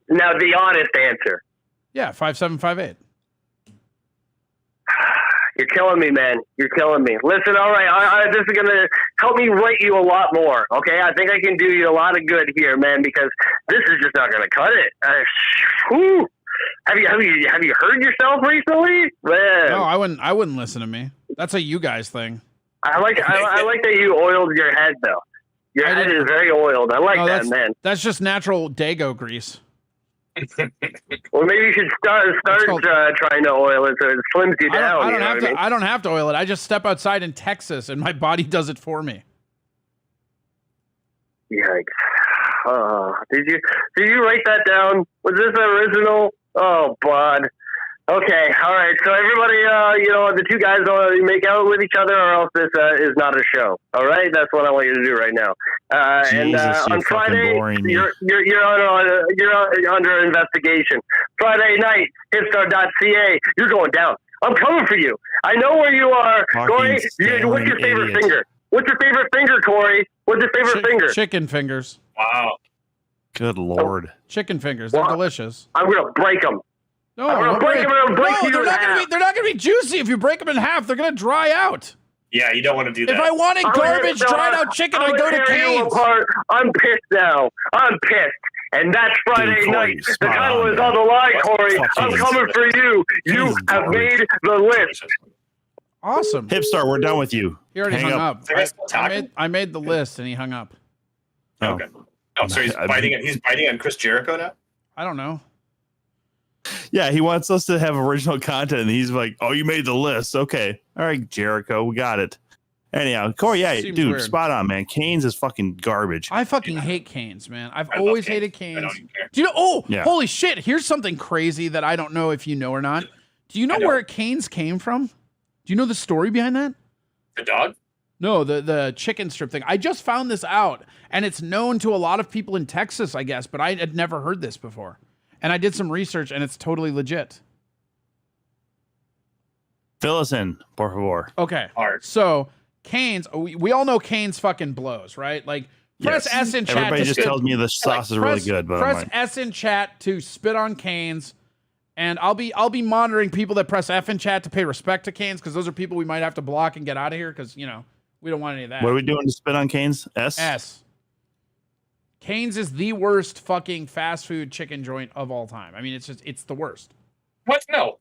Speaker 7: Now, the honest answer.
Speaker 1: Yeah, 5'7", 5'8".
Speaker 7: You're killing me, man. You're killing me. Listen, all right, this is going to help me rate you a lot more, okay? I think I can do you a lot of good here, man, because this is just not going to cut it. Whew. Have you heard yourself recently? Man.
Speaker 1: No, I wouldn't listen to me. That's a you guys thing.
Speaker 7: I like that you oiled your head, though. Your head is very oiled. I like that, man.
Speaker 1: That's just natural Dago grease.
Speaker 7: Well, maybe you should start trying to oil it so it slims you down.
Speaker 1: I don't have to oil it. I just step outside in Texas and my body does it for me.
Speaker 7: Yikes! Did you write that down? Was this original? Oh, bud. Okay, all right. So everybody, the two guys make out with each other, or else this is not a show. All right, that's what I want you to do right now.
Speaker 2: Jesus,
Speaker 7: on Friday, you're under investigation. Friday night, hipstar.ca. You're going down. I'm coming for you. I know where you are, Corey. What's your favorite finger? What's your favorite finger, Corey? What's your favorite finger?
Speaker 1: Chicken fingers.
Speaker 5: Wow.
Speaker 2: Good Lord.
Speaker 1: Chicken fingers. They're delicious.
Speaker 7: I'm gonna break them.
Speaker 1: No,
Speaker 7: I'm gonna break them.
Speaker 1: they're not gonna be juicy. If you break them in half, they're gonna dry out.
Speaker 5: Yeah, you don't want to do that.
Speaker 1: If I wanted garbage, dried out chicken, I go to Cane's.
Speaker 7: I'm pissed now. I'm pissed. And that's Friday night. The title is on the line, Corey. I'm coming for you. You have made the list.
Speaker 1: Awesome.
Speaker 2: Hipstar, we're done with you.
Speaker 1: He already hung up.
Speaker 5: I
Speaker 1: made the list and he hung up.
Speaker 5: Okay. Oh, so he's biting on Chris Jericho now?
Speaker 1: I don't know.
Speaker 2: Yeah, he wants us to have original content, and he's like, "Oh, you made the list, okay? All right, Jericho, we got it." Anyhow, Corey, yeah,
Speaker 1: Seems
Speaker 2: dude,
Speaker 1: weird.
Speaker 2: Spot on, man. Cane's is fucking garbage.
Speaker 1: I fucking hate Cane's, man. I've always hated Cane's.
Speaker 5: I don't even care.
Speaker 1: Do you know? Oh, holy shit! Here's something crazy that I don't know if you know or not. Do you know where Cane's came from? Do you know the story behind that?
Speaker 5: The dog?
Speaker 1: No, the chicken strip thing. I just found this out, and it's known to a lot of people in Texas, I guess, but I had never heard this before. And I did some research, and it's totally legit.
Speaker 2: Fill us in, por favor.
Speaker 1: Okay.
Speaker 5: Hard.
Speaker 1: So, Cane's, we all know Cane's fucking blows, right? Like, press S in chat.
Speaker 2: Everybody just tells me the sauce is really good, but
Speaker 1: press S in chat to spit on Cane's, and I'll be monitoring people that press F in chat to pay respect to Cane's, because those are people we might have to block and get out of here, because, we don't want any of that.
Speaker 2: What are we doing to spit on Cane's?
Speaker 1: S. Cane's is the worst fucking fast food chicken joint of all time. I mean, it's the worst.
Speaker 5: What? No.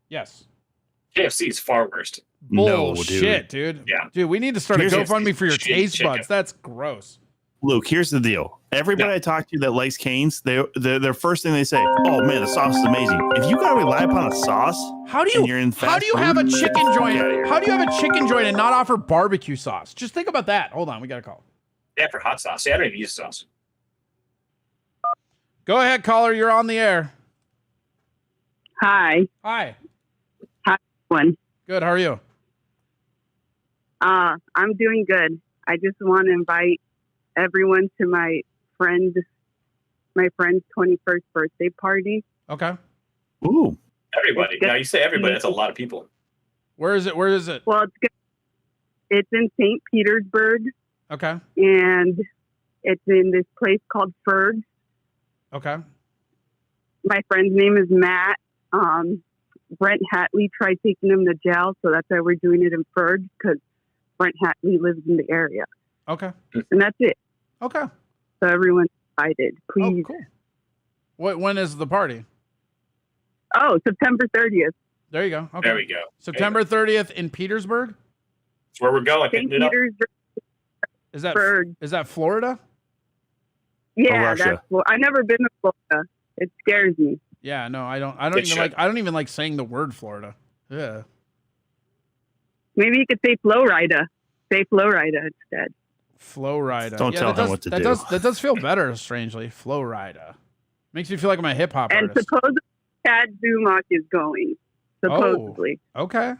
Speaker 1: Yes.
Speaker 5: KFC is far worse.
Speaker 1: Bullshit, dude.
Speaker 5: Yeah.
Speaker 1: Dude, we need to start a GoFundMe for your taste buds. That's gross.
Speaker 2: Luke, here's the deal. Everybody I talk to that likes Cane's, their first thing they say, "Oh man, the sauce is amazing." If you gotta rely upon a sauce,
Speaker 1: how do you have a chicken joint? How do you have a chicken joint and not offer barbecue sauce? Just think about that. Hold on, we got a call.
Speaker 5: Yeah, for hot sauce. Yeah, I don't even use sauce.
Speaker 1: Go ahead, caller. You're on the air.
Speaker 8: Hi.
Speaker 1: Hi.
Speaker 8: Hi, everyone.
Speaker 1: Good. How are you?
Speaker 8: I'm doing good. I just want to invite everyone to my friend's 21st birthday party.
Speaker 1: Okay.
Speaker 2: Ooh.
Speaker 5: Everybody. Now you say everybody. That's a lot of people.
Speaker 1: Where is it? Where is it?
Speaker 8: Well, it's in St. Petersburg.
Speaker 1: Okay.
Speaker 8: And it's in this place called Ferg's.
Speaker 1: Okay.
Speaker 8: My friend's name is Matt. Brent Hatley tried taking him to jail, so that's why we're doing it in Ferg's, because Brent Hatley lives in the area.
Speaker 1: Okay.
Speaker 8: And that's it.
Speaker 1: Okay.
Speaker 8: So everyone's invited. Please.
Speaker 1: Oh, cool. When is the party?
Speaker 8: Oh, September 30th.
Speaker 1: There you go. Okay.
Speaker 5: There we go.
Speaker 1: September 30th in Petersburg?
Speaker 5: That's where we're going.
Speaker 8: St. Petersburg.
Speaker 1: Is that
Speaker 8: Ferg.
Speaker 1: Is that Florida?
Speaker 8: Yeah, I've never been to Florida. It scares me.
Speaker 1: Yeah, no, I don't even like saying the word Florida. Yeah.
Speaker 8: Maybe you could say Florida. Say Florida instead.
Speaker 1: Florida.
Speaker 2: Don't tell him what to do.
Speaker 1: That does feel better, strangely. Florida. Makes me feel like I'm a hip hop artist.
Speaker 8: And supposedly Chad Zumach is going. Supposedly.
Speaker 1: Oh, okay.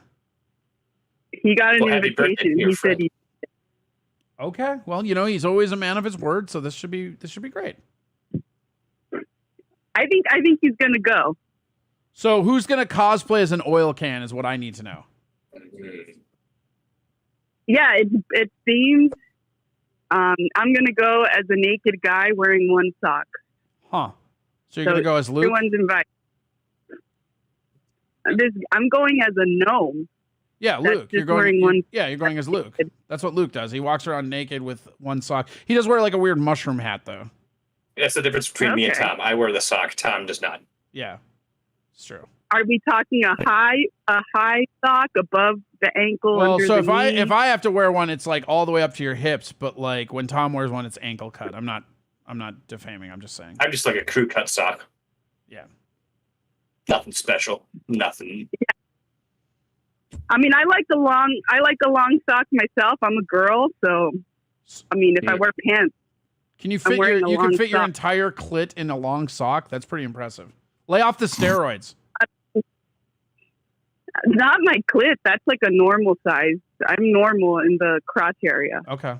Speaker 8: He got an invitation. He said he.
Speaker 1: Okay. Well, he's always a man of his word, so this should be great.
Speaker 8: I think he's gonna go.
Speaker 1: So who's gonna cosplay as an oil can is what I need to know.
Speaker 8: Yeah, it seems. I'm gonna go as a naked guy wearing one sock.
Speaker 1: Huh. So you're gonna go as Luke?
Speaker 8: Everyone's invited. I'm going as a gnome.
Speaker 1: Yeah, Luke.
Speaker 8: You're going
Speaker 1: as Luke. That's what Luke does. He walks around naked with one sock. He does wear like a weird mushroom hat, though.
Speaker 5: That's the difference between me and Tom. I wear the sock. Tom does not.
Speaker 1: Yeah, it's true.
Speaker 8: Are we talking a high sock above the ankle?
Speaker 1: Well,
Speaker 8: under
Speaker 1: so
Speaker 8: the knee?
Speaker 1: if I have to wear one, it's like all the way up to your hips. But like when Tom wears one, it's ankle cut. I'm not defaming. I'm just saying.
Speaker 5: I'm just like a crew cut sock.
Speaker 1: Yeah.
Speaker 5: Nothing special. Nothing.
Speaker 8: Yeah. I mean, I like a long sock myself. I'm a girl, so I mean, if I wear pants,
Speaker 1: can you fit your entire clit in a long sock? That's pretty impressive. Lay off the steroids.
Speaker 8: Not my clit. That's like a normal size. I'm normal in the crotch area.
Speaker 1: Okay.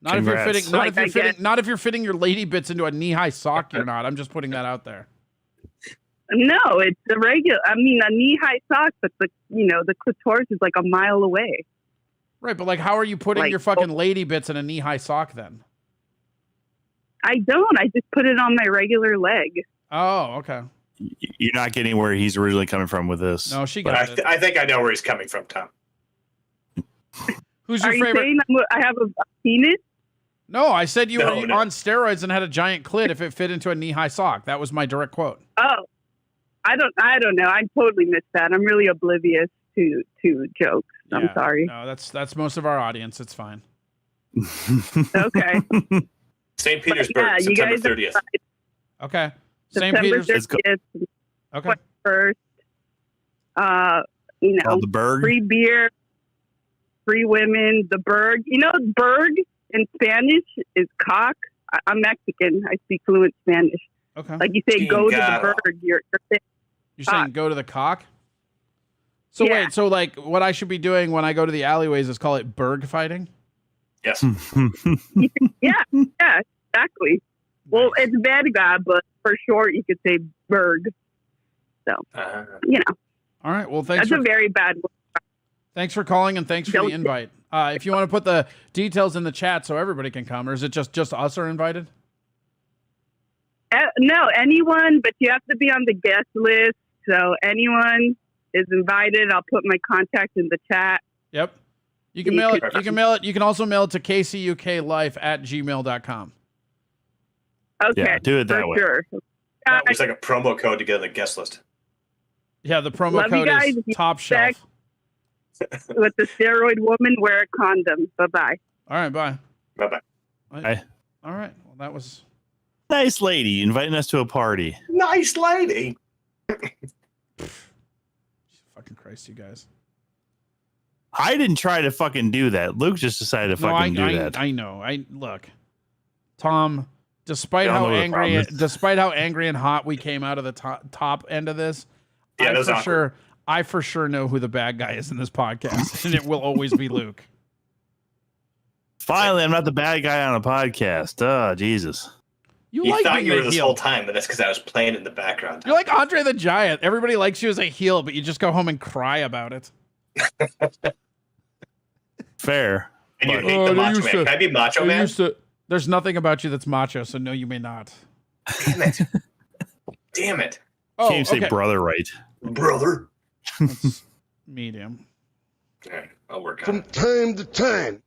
Speaker 1: Not if you're fitting your lady bits into a knee-high sock. You're not. I'm just putting that out there.
Speaker 8: No, it's a knee-high sock, but the clitoris is like a mile away.
Speaker 1: Right, but like, how are you putting your fucking lady bits in a knee-high sock then?
Speaker 8: I don't. I just put it on my regular leg.
Speaker 1: Oh, okay.
Speaker 2: You're not getting where he's originally coming from with this.
Speaker 1: No, she got it.
Speaker 5: I think I know where he's coming from, Tom.
Speaker 1: Who's your
Speaker 8: favorite?
Speaker 1: Are you
Speaker 8: saying I have a penis?
Speaker 1: No, I said you were on steroids and had a giant clit if it fit into a knee-high sock. That was my direct quote.
Speaker 8: Oh, I don't know. I totally missed that. I'm really oblivious to jokes.
Speaker 1: Yeah,
Speaker 8: I'm sorry.
Speaker 1: No, that's most of our audience. It's fine.
Speaker 8: Okay.
Speaker 5: St. Petersburg, September 30th.
Speaker 1: Okay.
Speaker 8: St. Petersburg.
Speaker 1: Okay.
Speaker 8: First.
Speaker 2: The Berg.
Speaker 8: Free beer, free women. The Berg. Berg in Spanish is cock. I'm Mexican. I speak fluent Spanish.
Speaker 1: Okay.
Speaker 8: Like you say, go to the Berg. You're
Speaker 1: saying go to the cock? So wait, so like what I should be doing when I go to the alleyways is call it Berg fighting?
Speaker 5: Yes.
Speaker 8: yeah, exactly. Well, it's Verga, but for short you could say Berg. So,
Speaker 1: All right, well, thanks.
Speaker 8: That's a very bad word.
Speaker 1: Thanks for calling and thanks for the invite. If you want to put the details in the chat so everybody can come, or is it just us are invited?
Speaker 8: No, anyone, but you have to be on the guest list. So anyone is invited. I'll put my contact in the chat.
Speaker 1: Yep. You can mail it. You can mail it. You can also mail it to kcuklife@gmail.com.
Speaker 8: Okay.
Speaker 2: Yeah, do it that way.
Speaker 8: Sure.
Speaker 5: That was like a promo code to get on the guest list.
Speaker 1: Yeah, the promo code is top shelf.
Speaker 8: With the steroid woman, wear a condom. Bye-bye.
Speaker 1: All right, bye.
Speaker 5: Bye-bye.
Speaker 2: Bye.
Speaker 1: All right. Well, that was...
Speaker 2: Nice lady inviting us to a party.
Speaker 5: Nice lady.
Speaker 1: Fucking Christ, you guys.
Speaker 2: I didn't try to fucking do that. Luke just decided to fucking do that.
Speaker 1: I know. Look, Tom, despite how angry and hot we came out of the top end of this, I for sure know who the bad guy is in this podcast, and it will always be Luke.
Speaker 2: Finally, I'm not the bad guy on a podcast. Oh, Jesus.
Speaker 5: You thought you were this whole time, but that's because I was playing in the background.
Speaker 1: You're like Andre the Giant. Everybody likes you as a heel, but you just go home and cry about it.
Speaker 2: Fair.
Speaker 5: And you hate the macho man. Can I be macho man?
Speaker 1: There's nothing about you that's macho, so no, you may not.
Speaker 5: Damn it. Damn it.
Speaker 2: Oh, can't say brother right.
Speaker 5: Brother.
Speaker 1: That's medium.
Speaker 5: All right, I'll work on it.
Speaker 9: From time to time.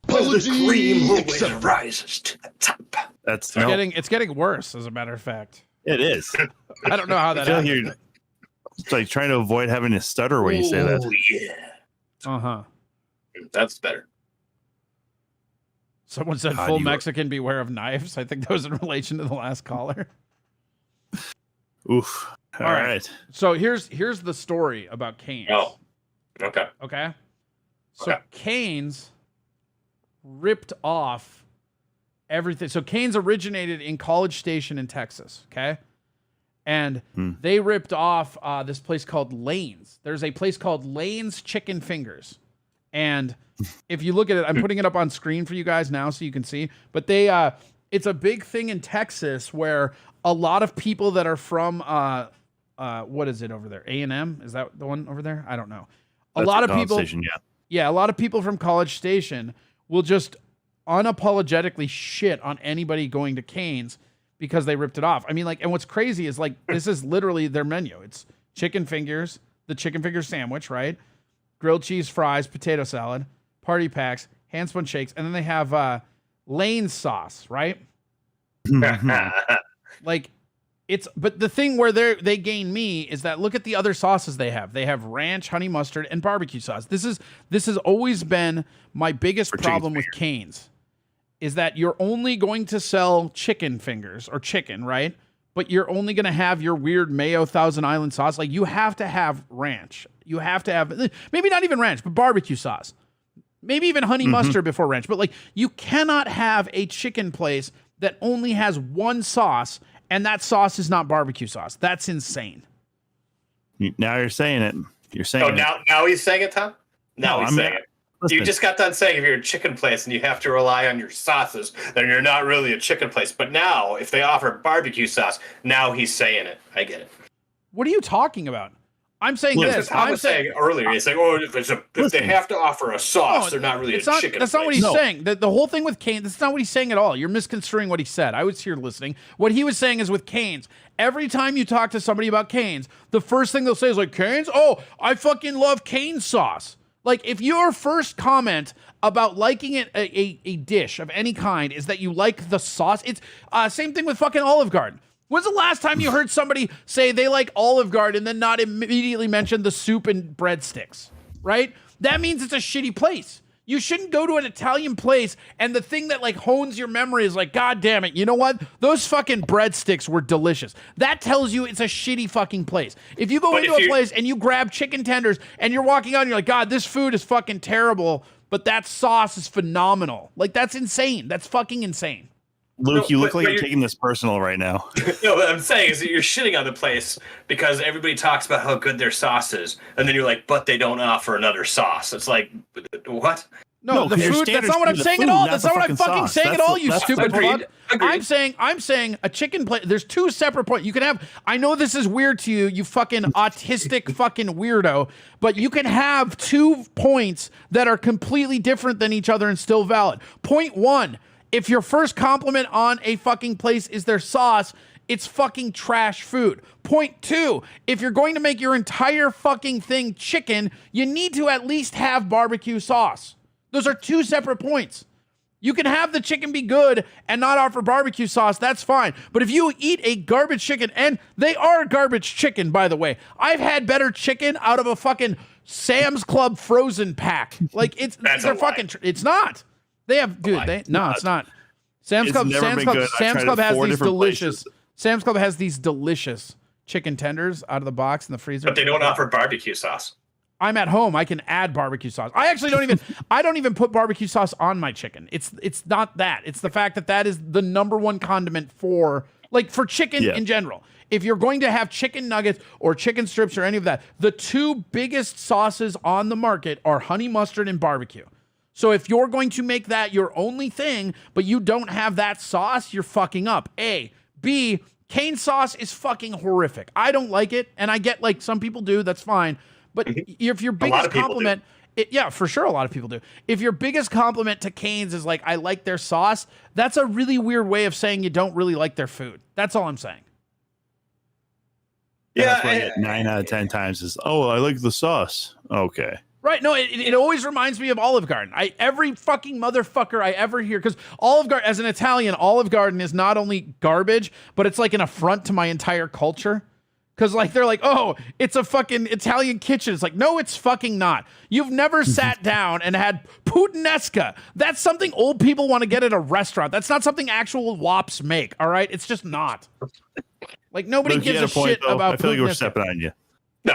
Speaker 5: As the cream always rises to the top.
Speaker 1: It's getting worse, as a matter of fact.
Speaker 2: It is.
Speaker 1: I don't know how that happened.
Speaker 2: It's like trying to avoid having to stutter when you say that.
Speaker 5: Oh, yeah.
Speaker 1: Uh-huh.
Speaker 5: That's better.
Speaker 1: Someone said full Mexican beware of knives. I think that was in relation to the last caller.
Speaker 2: Oof. All right.
Speaker 1: So here's the story about Canes.
Speaker 5: Oh. Okay.
Speaker 1: Okay. So Canes ripped off everything. So Canes originated in College Station in Texas, okay? And they ripped off this place called Lane's. There's a place called Lane's Chicken Fingers. And if you look at it, I'm putting it up on screen for you guys now so you can see. But it's a big thing in Texas where a lot of people that are from what is it over there? A&M? Is that the one over there? I don't know. A lot of people.
Speaker 2: Station, yeah.
Speaker 1: Yeah, a lot of people from College Station will just unapologetically shit on anybody going to Cane's because they ripped it off. I mean, like, and what's crazy is, like, this is literally their menu. It's chicken fingers, the chicken finger sandwich, right? Grilled cheese fries, potato salad, party packs, hand spun shakes, and then they have Lane sauce, right? Like, but the thing where they gain me is that look at the other sauces they have. They have ranch, honey mustard, and barbecue sauce. This has always been my biggest problem with Cane's, is that you're only going to sell chicken fingers or chicken, right? But you're only going to have your weird mayo Thousand Island sauce. Like, you have to have ranch. You have to have maybe not even ranch, but barbecue sauce. Maybe even honey mustard before ranch. But like, you cannot have a chicken place that only has one sauce, and that sauce is not barbecue sauce. That's insane.
Speaker 2: Now you're saying it. You're saying it.
Speaker 5: Now he's saying it, Tom? Now he's saying it.
Speaker 2: Listen.
Speaker 5: You just got done saying if you're a chicken place and you have to rely on your sauces, then you're not really a chicken place. But now, if they offer barbecue sauce, now he's saying it. I get it.
Speaker 1: What are you talking about? I'm saying this.
Speaker 5: Tom was saying earlier, he's saying, if they have to offer a sauce, they're not really a chicken place.
Speaker 1: That's not what he's saying. The whole thing with Cane's, that's not what he's saying at all. You're misconstruing what he said. I was here listening. What he was saying is with Cane's, every time you talk to somebody about Cane's, the first thing they'll say is like, Cane's? Oh, I fucking love Cane's sauce. Like, if your first comment about liking it, a dish of any kind is that you like the sauce, it's same thing with fucking Olive Garden. When's the last time you heard somebody say they like Olive Garden and then not immediately mention the soup and breadsticks, right? That means it's a shitty place. You shouldn't go to an Italian place and the thing that like hones your memory is like, God damn it, you know what? Those fucking breadsticks were delicious. That tells you it's a shitty fucking place. If you go into a place and you grab chicken tenders and you're walking out and you're like, God, this food is fucking terrible, but that sauce is phenomenal. Like, that's insane. That's fucking insane.
Speaker 2: Luke, you look like you're taking this personal right now.
Speaker 5: No, what I'm saying is that you're shitting on the place because everybody talks about how good their sauce is, and then you're like, but they don't offer another sauce. It's like, what?
Speaker 1: No, the food, that's not what I'm saying at all. That's not what I'm fucking saying at all, you stupid fuck. I'm saying a chicken plate, there's two separate points. You can have, I know this is weird to you, you fucking autistic fucking weirdo, but you can have 2 points that are completely different than each other and still valid. Point 1, if your first compliment on a fucking place is their sauce, it's fucking trash food. Point 2, if you're going to make your entire fucking thing chicken, you need to at least have barbecue sauce. Those are 2 separate points. You can have the chicken be good and not offer barbecue sauce, that's fine. But if you eat a garbage chicken, and they are garbage chicken, by the way. I've had better chicken out of a fucking Sam's Club frozen pack. Like, they're fucking, it's not. They have, dude, it's not. Sam's Club has these delicious, Sam's Club has these delicious chicken tenders out of the box in the freezer.
Speaker 5: But they don't offer barbecue sauce.
Speaker 1: I'm at home. I can add barbecue sauce. I actually don't even put barbecue sauce on my chicken. It's not that. It's the fact that is the number one condiment for chicken in general. If you're going to have chicken nuggets or chicken strips or any of that, the 2 biggest sauces on the market are honey mustard and barbecue. So if you're going to make that your only thing, but you don't have that sauce, you're fucking up. A. B. Cane sauce is fucking horrific. I don't like it, and I get like some people do. That's fine. But if your biggest compliment, yeah, for sure, a lot of people do. If your biggest compliment to Cane's is like, I like their sauce, that's a really weird way of saying you don't really like their food. That's all I'm saying.
Speaker 2: Yeah, that's why I get 9 out of 10 times is, oh, I like the sauce. Okay.
Speaker 1: Right, no, it always reminds me of Olive Garden. Every fucking motherfucker I ever hear, because Olive Garden, as an Italian, Olive Garden is not only garbage, but it's like an affront to my entire culture. Because like they're like, oh, it's a fucking Italian kitchen. It's like, no, it's fucking not. You've never sat down and had puttanesca. That's something old people want to get at a restaurant. That's not something actual wops make. All right, it's just not. Like nobody gives a shit about.
Speaker 2: I feel like we're stepping on you.
Speaker 5: No,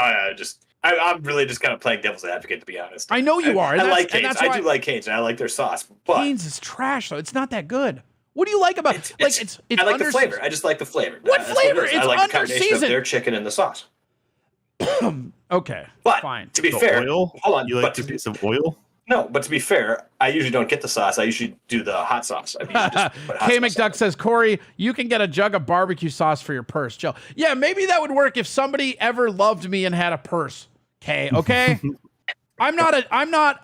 Speaker 5: I'm really just kind of playing devil's advocate, to be honest.
Speaker 1: I know you are.
Speaker 5: I like Cane's. I do like Cane's, and I like their sauce. But
Speaker 1: Cane's is trash, though. It's not that good. What do you like about it? It's
Speaker 5: I like the flavor. I just like the flavor.
Speaker 1: What flavor? It's
Speaker 5: I like the combination of
Speaker 1: under-seasoned.
Speaker 5: their chicken and the sauce.
Speaker 1: Okay,
Speaker 5: But
Speaker 1: fine.
Speaker 5: to be fair,
Speaker 2: oil?
Speaker 5: hold on.
Speaker 2: You like the piece of oil?
Speaker 5: No, but to be fair, I usually don't get the sauce. I usually do the hot sauce. I usually just put hot
Speaker 1: K
Speaker 5: sauce
Speaker 1: McDuck says, Corey, you can get a jug of barbecue sauce for your purse. Jill. Yeah, maybe that would work if somebody ever loved me and had a purse. Okay? I'm not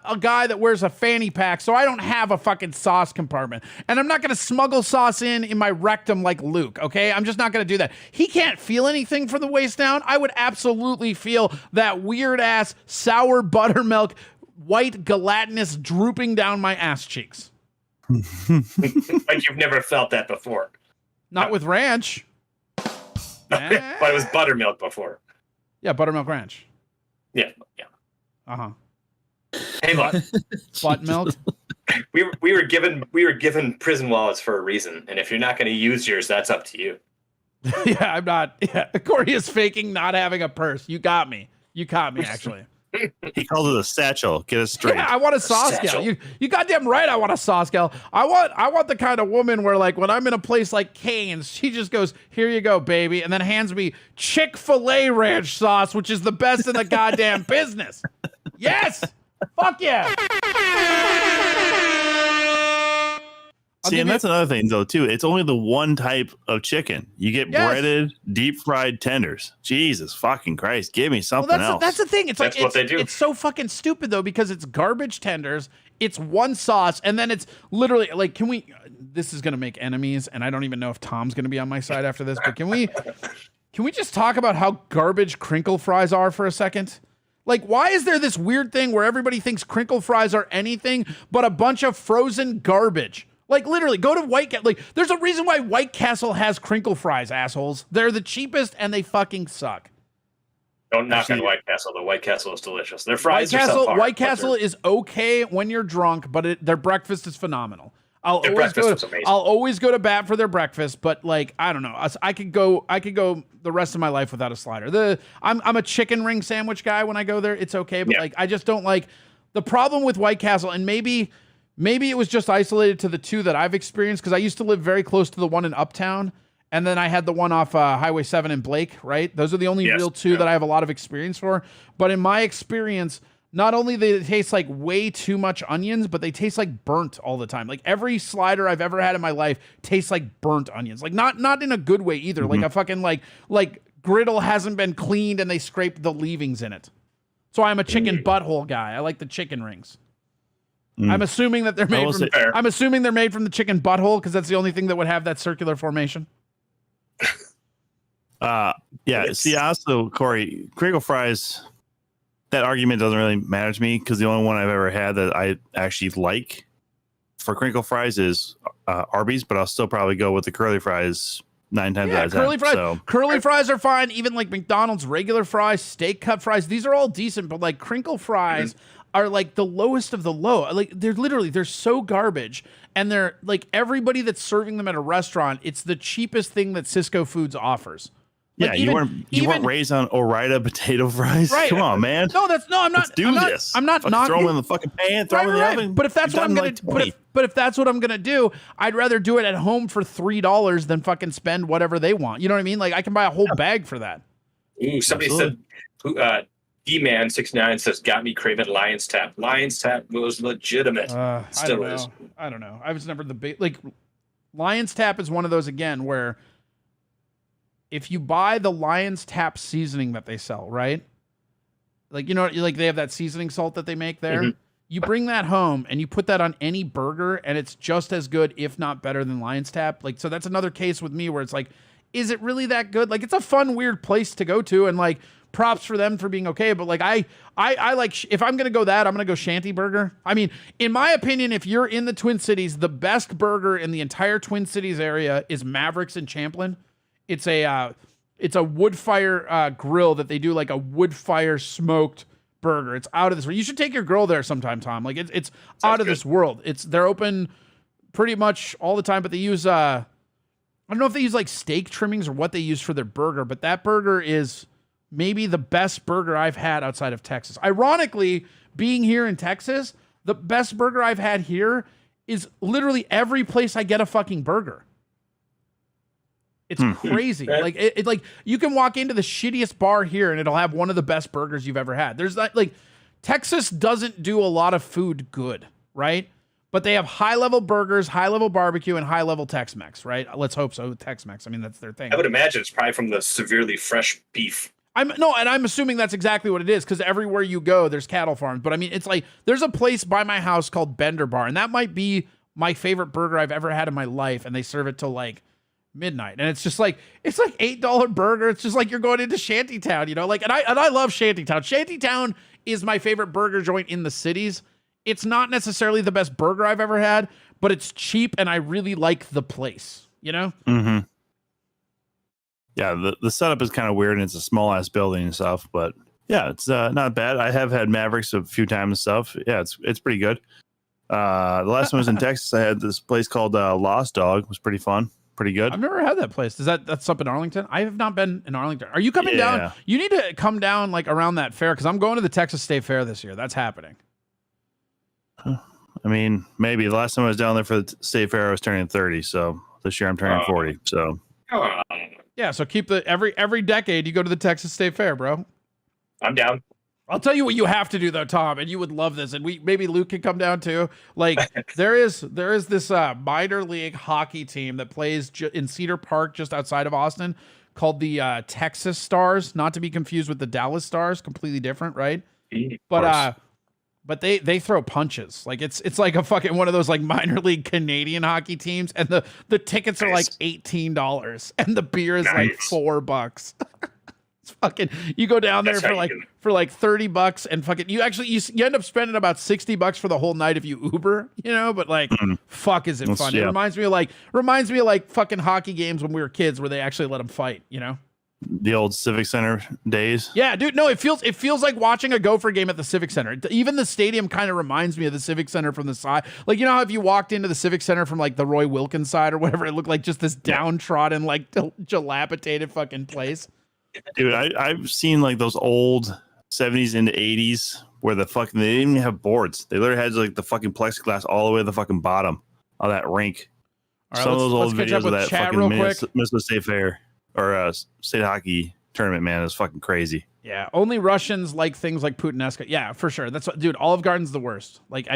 Speaker 1: a guy that wears a fanny pack, so I don't have a fucking sauce compartment. And I'm not going to smuggle sauce in my rectum like Luke, okay? I'm just not going to do that. He can't feel anything from the waist down. I would absolutely feel that weird-ass sour buttermilk, white gelatinous drooping down my ass cheeks.
Speaker 5: Like you've never felt that before.
Speaker 1: Not with ranch.
Speaker 5: But it was buttermilk before.
Speaker 1: Yeah, buttermilk ranch.
Speaker 5: Yeah.
Speaker 1: Uh-huh.
Speaker 5: Hey, look.
Speaker 1: Butt milk.
Speaker 5: We were given prison wallets for a reason, and if you're not going to use yours, that's up to you.
Speaker 1: Yeah, I'm not. Yeah. Corey is faking not having a purse. You got me. You caught me, actually.
Speaker 2: He calls it a satchel. Get it straight.
Speaker 1: Yeah, I want a sauce gal. You goddamn right I want a sauce gal. I want the kind of woman where, like, when I'm in a place like Cane's, she just goes, here you go, baby, and then hands me Chick-fil-A ranch sauce, which is the best in the goddamn business. Yes! Fuck yeah!
Speaker 2: See, and that's another thing, though, too. It's only the one type of chicken. You get breaded, deep-fried tenders. Jesus fucking Christ. Give me something else.
Speaker 1: That's the thing. It's
Speaker 5: that's
Speaker 1: like,
Speaker 5: what they do.
Speaker 1: It's so fucking stupid, though, because it's garbage tenders, it's one sauce, and then it's literally, like, this is going to make enemies, and I don't even know if Tom's going to be on my side after this, but can we just talk about how garbage crinkle fries are for a second? Like, why is there this weird thing where everybody thinks crinkle fries are anything but a bunch of frozen garbage? Like, literally, go to White Castle. Like, there's a reason why White Castle has crinkle fries, assholes. They're the cheapest, and they fucking suck.
Speaker 5: Don't knock on White Castle. The White Castle is delicious. Their fries are subpar.
Speaker 1: White Castle is okay when you're drunk, but their breakfast is phenomenal. I'll always go to bat for their breakfast, but, like, I don't know. I could go the rest of my life without a slider. I'm a chicken ring sandwich guy when I go there. It's okay, but like, I just don't like the problem with White Castle, and maybe it was just isolated to the two that I've experienced, because I used to live very close to the one in Uptown, and then I had the one off Highway 7 in Blake, right? Those are the only real two that I have a lot of experience for. But in my experience, not only they taste like way too much onions, but they taste like burnt all the time. Like, every slider I've ever had in my life tastes like burnt onions. Like, not in a good way either. Like a fucking like griddle hasn't been cleaned and they scraped the leavings in it. So I'm a chicken butthole guy. I like the chicken rings. I'm assuming that they're made from. I'm assuming they're made from the chicken butthole, because that's the only thing that would have that circular formation.
Speaker 2: Yeah. See, also, Corey, crinkle fries. That argument doesn't really matter to me, because the only one I've ever had that I actually like for crinkle fries is Arby's, but I'll still probably go with the curly fries 9 times out of 10.
Speaker 1: Curly fries. Curly fries are fine. Even like McDonald's regular fries, steak cut fries, these are all decent. But like crinkle fries are like the lowest of the low. Like, they're so garbage, and they're like, everybody that's serving them at a restaurant, it's the cheapest thing that Cisco Foods offers. Like,
Speaker 2: yeah, you weren't raised on Ore-Ida potato fries. Right. Come on, man.
Speaker 1: No, I'm not.
Speaker 2: Let's do this.
Speaker 1: I'm not knocking.
Speaker 2: Throw them in the fucking pan. Throw them in the oven.
Speaker 1: But if that's what I'm gonna do, but if that's what I'm gonna do, I'd rather do it at home for $3 than fucking spend whatever they want. You know what I mean? Like, I can buy a whole bag for that.
Speaker 5: Ooh, somebody said, D-Man69 says, got me craving Lion's Tap. Lion's Tap was legitimate. Still is.
Speaker 1: I don't know. I was never the big, like, Lion's Tap is one of those, again, where if you buy the Lion's Tap seasoning that they sell, right? Like, you know, like, they have that seasoning salt that they make there. Mm-hmm. You bring that home and you put that on any burger, and it's just as good, if not better, than Lion's Tap. Like, so that's another case with me where it's like, is it really that good? Like, it's a fun, weird place to go to, and like, props for them for being okay. But like, I like, if I'm going to go that, I'm going to go Shanty Burger. I mean, in my opinion, if you're in the Twin Cities, the best burger in the entire Twin Cities area is Mavericks in Champlin. It's a wood fire grill that they do, like a wood fire smoked burger. It's out of this world. You should take your girl there sometime, Tom. Like, it's out of this world. They're open pretty much all the time, but they use I don't know if they use like steak trimmings or what they use for their burger, but that burger is maybe the best burger I've had outside of Texas. Ironically, being here in Texas, the best burger I've had here is literally every place I get a fucking burger. It's crazy. Like, it like, you can walk into the shittiest bar here and it'll have one of the best burgers you've ever had. There's that, like, Texas doesn't do a lot of food good, right? But they have high-level burgers, high-level barbecue, and high-level Tex-Mex, right? Let's hope so. Tex-Mex. I mean, that's their thing.
Speaker 5: I would imagine it's probably from the severely fresh beef.
Speaker 1: And I'm assuming that's exactly what it is, because everywhere you go, there's cattle farms. But I mean, it's like there's a place by my house called Bender Bar, and that might be my favorite burger I've ever had in my life, and they serve it till like midnight, and it's just like it's like $8 burger. It's just like you're going into Shantytown, you know. Like, and I love Shantytown. Shantytown is my favorite burger joint in the cities. It's not necessarily the best burger I've ever had, but it's cheap, and I really like the place, you know?
Speaker 2: Mm-hmm. Yeah, the setup is kind of weird, and it's a small-ass building and stuff, but yeah, it's not bad. I have had Mavericks a few times and stuff. Yeah, it's pretty good. The last one was in Texas. I had this place called Lost Dog. It was pretty fun. Pretty good.
Speaker 1: I've never had that place. That's up in Arlington? I have not been in Arlington. Are you coming down? You need to come down like around that fair, because I'm going to the Texas State Fair this year. That's happening.
Speaker 2: I mean, maybe the last time I was down there for the state fair, I was turning 30. So this year I'm turning 40. So
Speaker 1: yeah, so keep every decade you go to the Texas State Fair, bro.
Speaker 5: I'm down.
Speaker 1: I'll tell you what you have to do though, Tom, and you would love this, and maybe Luke can come down too. Like there is this minor league hockey team that plays in Cedar Park, just outside of Austin, called the Texas Stars, not to be confused with the Dallas Stars, completely different, right? But they throw punches. Like it's like a fucking one of those like minor league Canadian hockey teams, and the tickets are like $18 and the beer is like $4. It's fucking, you go down there for like $30 and fucking you end up spending about $60 for the whole night if you Uber, you know, but like fuck is it fun. Yeah. It reminds me of like fucking hockey games when we were kids where they actually let them fight, you know?
Speaker 2: The old Civic Center days.
Speaker 1: Yeah, dude. No, it feels like watching a Gopher game at the Civic Center. Even the stadium kind of reminds me of the Civic Center from the side. Like, you know how if you walked into the Civic Center from like the Roy Wilkins side or whatever, it looked like just this downtrodden, like dilapidated fucking place.
Speaker 2: Dude, I've seen like those old 70s into 80s where they didn't even have boards. They literally had like the fucking plexiglass all the way to the fucking bottom of that rink.
Speaker 1: All right,
Speaker 2: some of those old videos of that fucking Minnesota State Fair. Or state hockey tournament, man, is fucking crazy.
Speaker 1: Yeah, only Russians like things like Puttanesca. Yeah, for sure. That's what, dude. Olive Garden's the worst. Like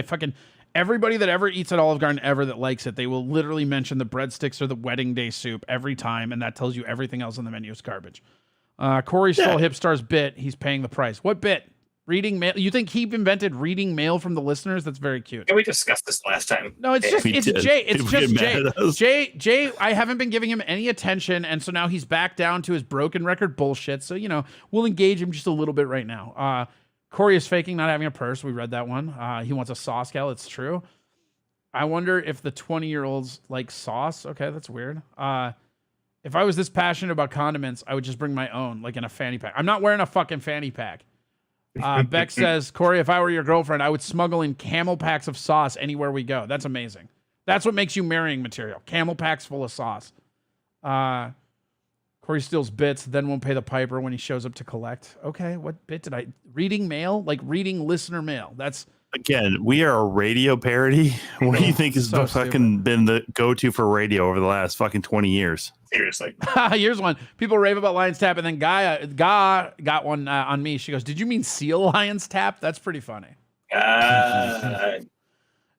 Speaker 1: everybody that ever eats at Olive Garden ever that likes it, they will literally mention the breadsticks or the wedding day soup every time, and that tells you everything else on the menu is garbage. Corey stole Hipstar's bit. He's paying the price. What bit? Reading mail. You think he invented reading mail from the listeners? That's very cute.
Speaker 5: Yeah, we discussed this last time.
Speaker 1: No, it's Jay. It's just Jay. Jay, I haven't been giving him any attention, and so now he's back down to his broken record bullshit. So, you know, we'll engage him just a little bit right now. Corey is faking not having a purse. We read that one. He wants a sauce gal. It's true. I wonder if the 20-year-olds like sauce. Okay, that's weird. If I was this passionate about condiments, I would just bring my own, like in a fanny pack. I'm not wearing a fucking fanny pack. Beck says, Corey, if I were your girlfriend, I would smuggle in camel packs of sauce anywhere we go. That's amazing. That's what makes you marrying material. Camel packs full of sauce. Corey steals bits, then won't pay the piper when he shows up to collect. Okay, what bit did I... Reading mail? Like reading listener mail. That's...
Speaker 2: Again, we are a radio parody. What do you think has fucking been the go-to for radio over the last fucking 20 years?
Speaker 5: Seriously.
Speaker 1: Here's one. People rave about Lion's Tap, and then Gaia got one on me. She goes, "Did you mean Seal Lion's Tap?" That's pretty funny.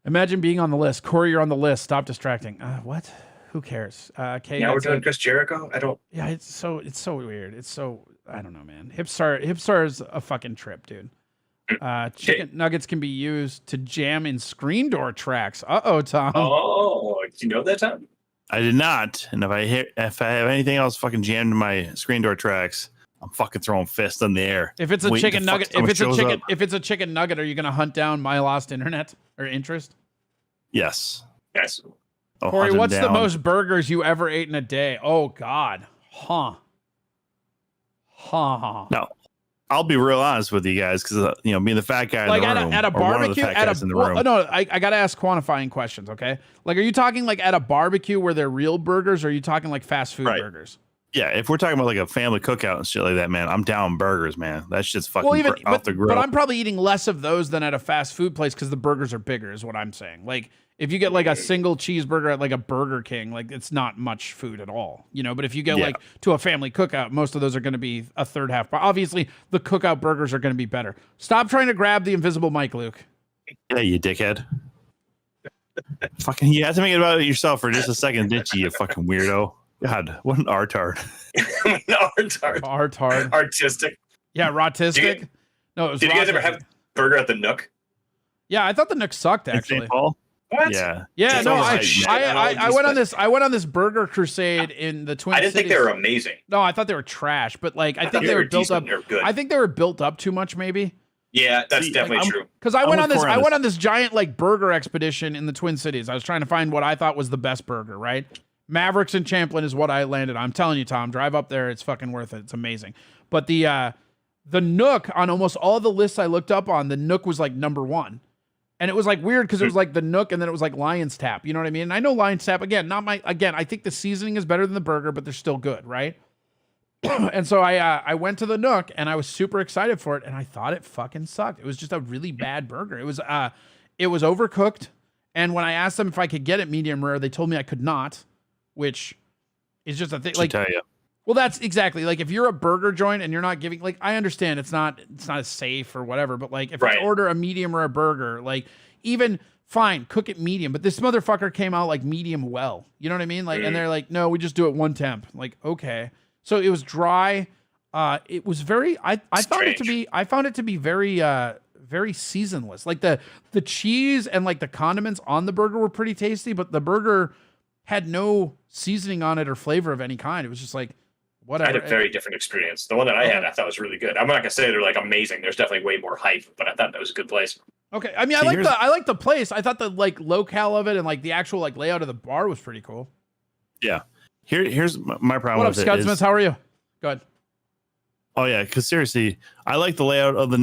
Speaker 1: Imagine being on the list. Corey, you're on the list. Stop distracting. What? Who cares? Kay,
Speaker 5: now we're doing Chris Jericho. I don't.
Speaker 1: Yeah, it's so weird. It's so, I don't know, man. Hipstar is a fucking trip, dude. Chicken nuggets can be used to jam in screen door tracks. Tom.
Speaker 5: Oh, did you know that, Tom?
Speaker 2: I did not. And if I have anything else fucking jammed in my screen door tracks, I'm fucking throwing fists in the air.
Speaker 1: If it's a chicken nugget, if it's a chicken nugget, are you gonna hunt down my lost internet or interest?
Speaker 2: Yes.
Speaker 5: Yes.
Speaker 1: Corey, what's the most burgers you ever ate in a day? Oh God. Huh.
Speaker 2: No. I'll be real honest with you guys, because being the fat guy in the room,
Speaker 1: at a barbecue, I gotta ask quantifying questions. Okay, like, are you talking like at a barbecue where they're real burgers, or are you talking like fast food burgers?
Speaker 2: Yeah, if we're talking about like a family cookout and shit like that, man, I'm down burgers, man. That shit's fucking off the grill.
Speaker 1: But I'm probably eating less of those than at a fast food place because the burgers are bigger, is what I'm saying. Like, if you get like a single cheeseburger at like a Burger King, like it's not much food at all, you know. But if you go like to a family cookout, most of those are going to be a third half. But obviously, the cookout burgers are going to be better. Stop trying to grab the invisible mic, Luke.
Speaker 2: Yeah, you dickhead. Fucking, you have to make it about yourself for just a second, didn't you fucking weirdo? God, what an artard.
Speaker 1: Artard.
Speaker 5: Artistic.
Speaker 1: Yeah, rotistic. No, it was.
Speaker 5: Did you guys ever have burger at the Nook?
Speaker 1: Yeah, I thought the Nook sucked actually.
Speaker 2: St. Paul?
Speaker 5: What?
Speaker 2: Yeah.
Speaker 1: Yeah,
Speaker 5: It's
Speaker 1: no,
Speaker 5: almost
Speaker 1: I went on this. I went on this burger crusade in the Twin
Speaker 5: I didn't
Speaker 1: Cities.
Speaker 5: think they were amazing.
Speaker 1: No, I thought they were trash. But like, I think
Speaker 5: thought
Speaker 1: they were built
Speaker 5: decent.
Speaker 1: up.
Speaker 5: They were good.
Speaker 1: I think they were built up too much, maybe.
Speaker 5: Yeah, that's definitely true.
Speaker 1: Because I went on this. I
Speaker 2: this.
Speaker 1: went on this giant like burger expedition in the Twin Cities. I was trying to find what I thought was the best burger. Right, Mavericks and Champlin is what I landed on. I'm telling you, Tom, drive up there. It's fucking worth it. It's amazing. But the Nook, on almost all the lists I looked up on, the Nook was like number one. And it was like weird because it was like the Nook and then it was like Lion's Tap. You know what I mean? And I know Lion's Tap, again, I think the seasoning is better than the burger, but they're still good, right? And so I went to the Nook and I was super excited for it and I thought it fucking sucked. It was just a really bad burger. It was overcooked. And when I asked them if I could get it medium rare, they told me I could not, which is just a thing. Like,
Speaker 2: tell you.
Speaker 1: well, that's exactly like if you're a burger joint and you're not giving, like, I understand it's not as safe or whatever, but like if I order a medium rare burger, like even fine, cook it medium, but this motherfucker came out like medium well, you know what I mean? Like, and they're like, no, we just do it one temp. I'm like, okay. So it was dry. It was very, I found it to be very, very seasonless. Like the cheese and like the condiments on the burger were pretty tasty, but the burger had no seasoning on it or flavor of any kind. It was just like, whatever.
Speaker 5: I had a very different experience. The one that I had, I thought was really good. I'm not gonna say they're like amazing. There's definitely way more hype, but I thought that was a good place.
Speaker 1: Okay, I mean, I like the place. I thought the like locale of it and like the actual like layout of the bar was pretty cool.
Speaker 2: Yeah. Here's my problem.
Speaker 1: What up,
Speaker 2: with it
Speaker 1: Scott Smith? How are you? Go ahead.
Speaker 2: Oh yeah, because seriously, I like the layout of the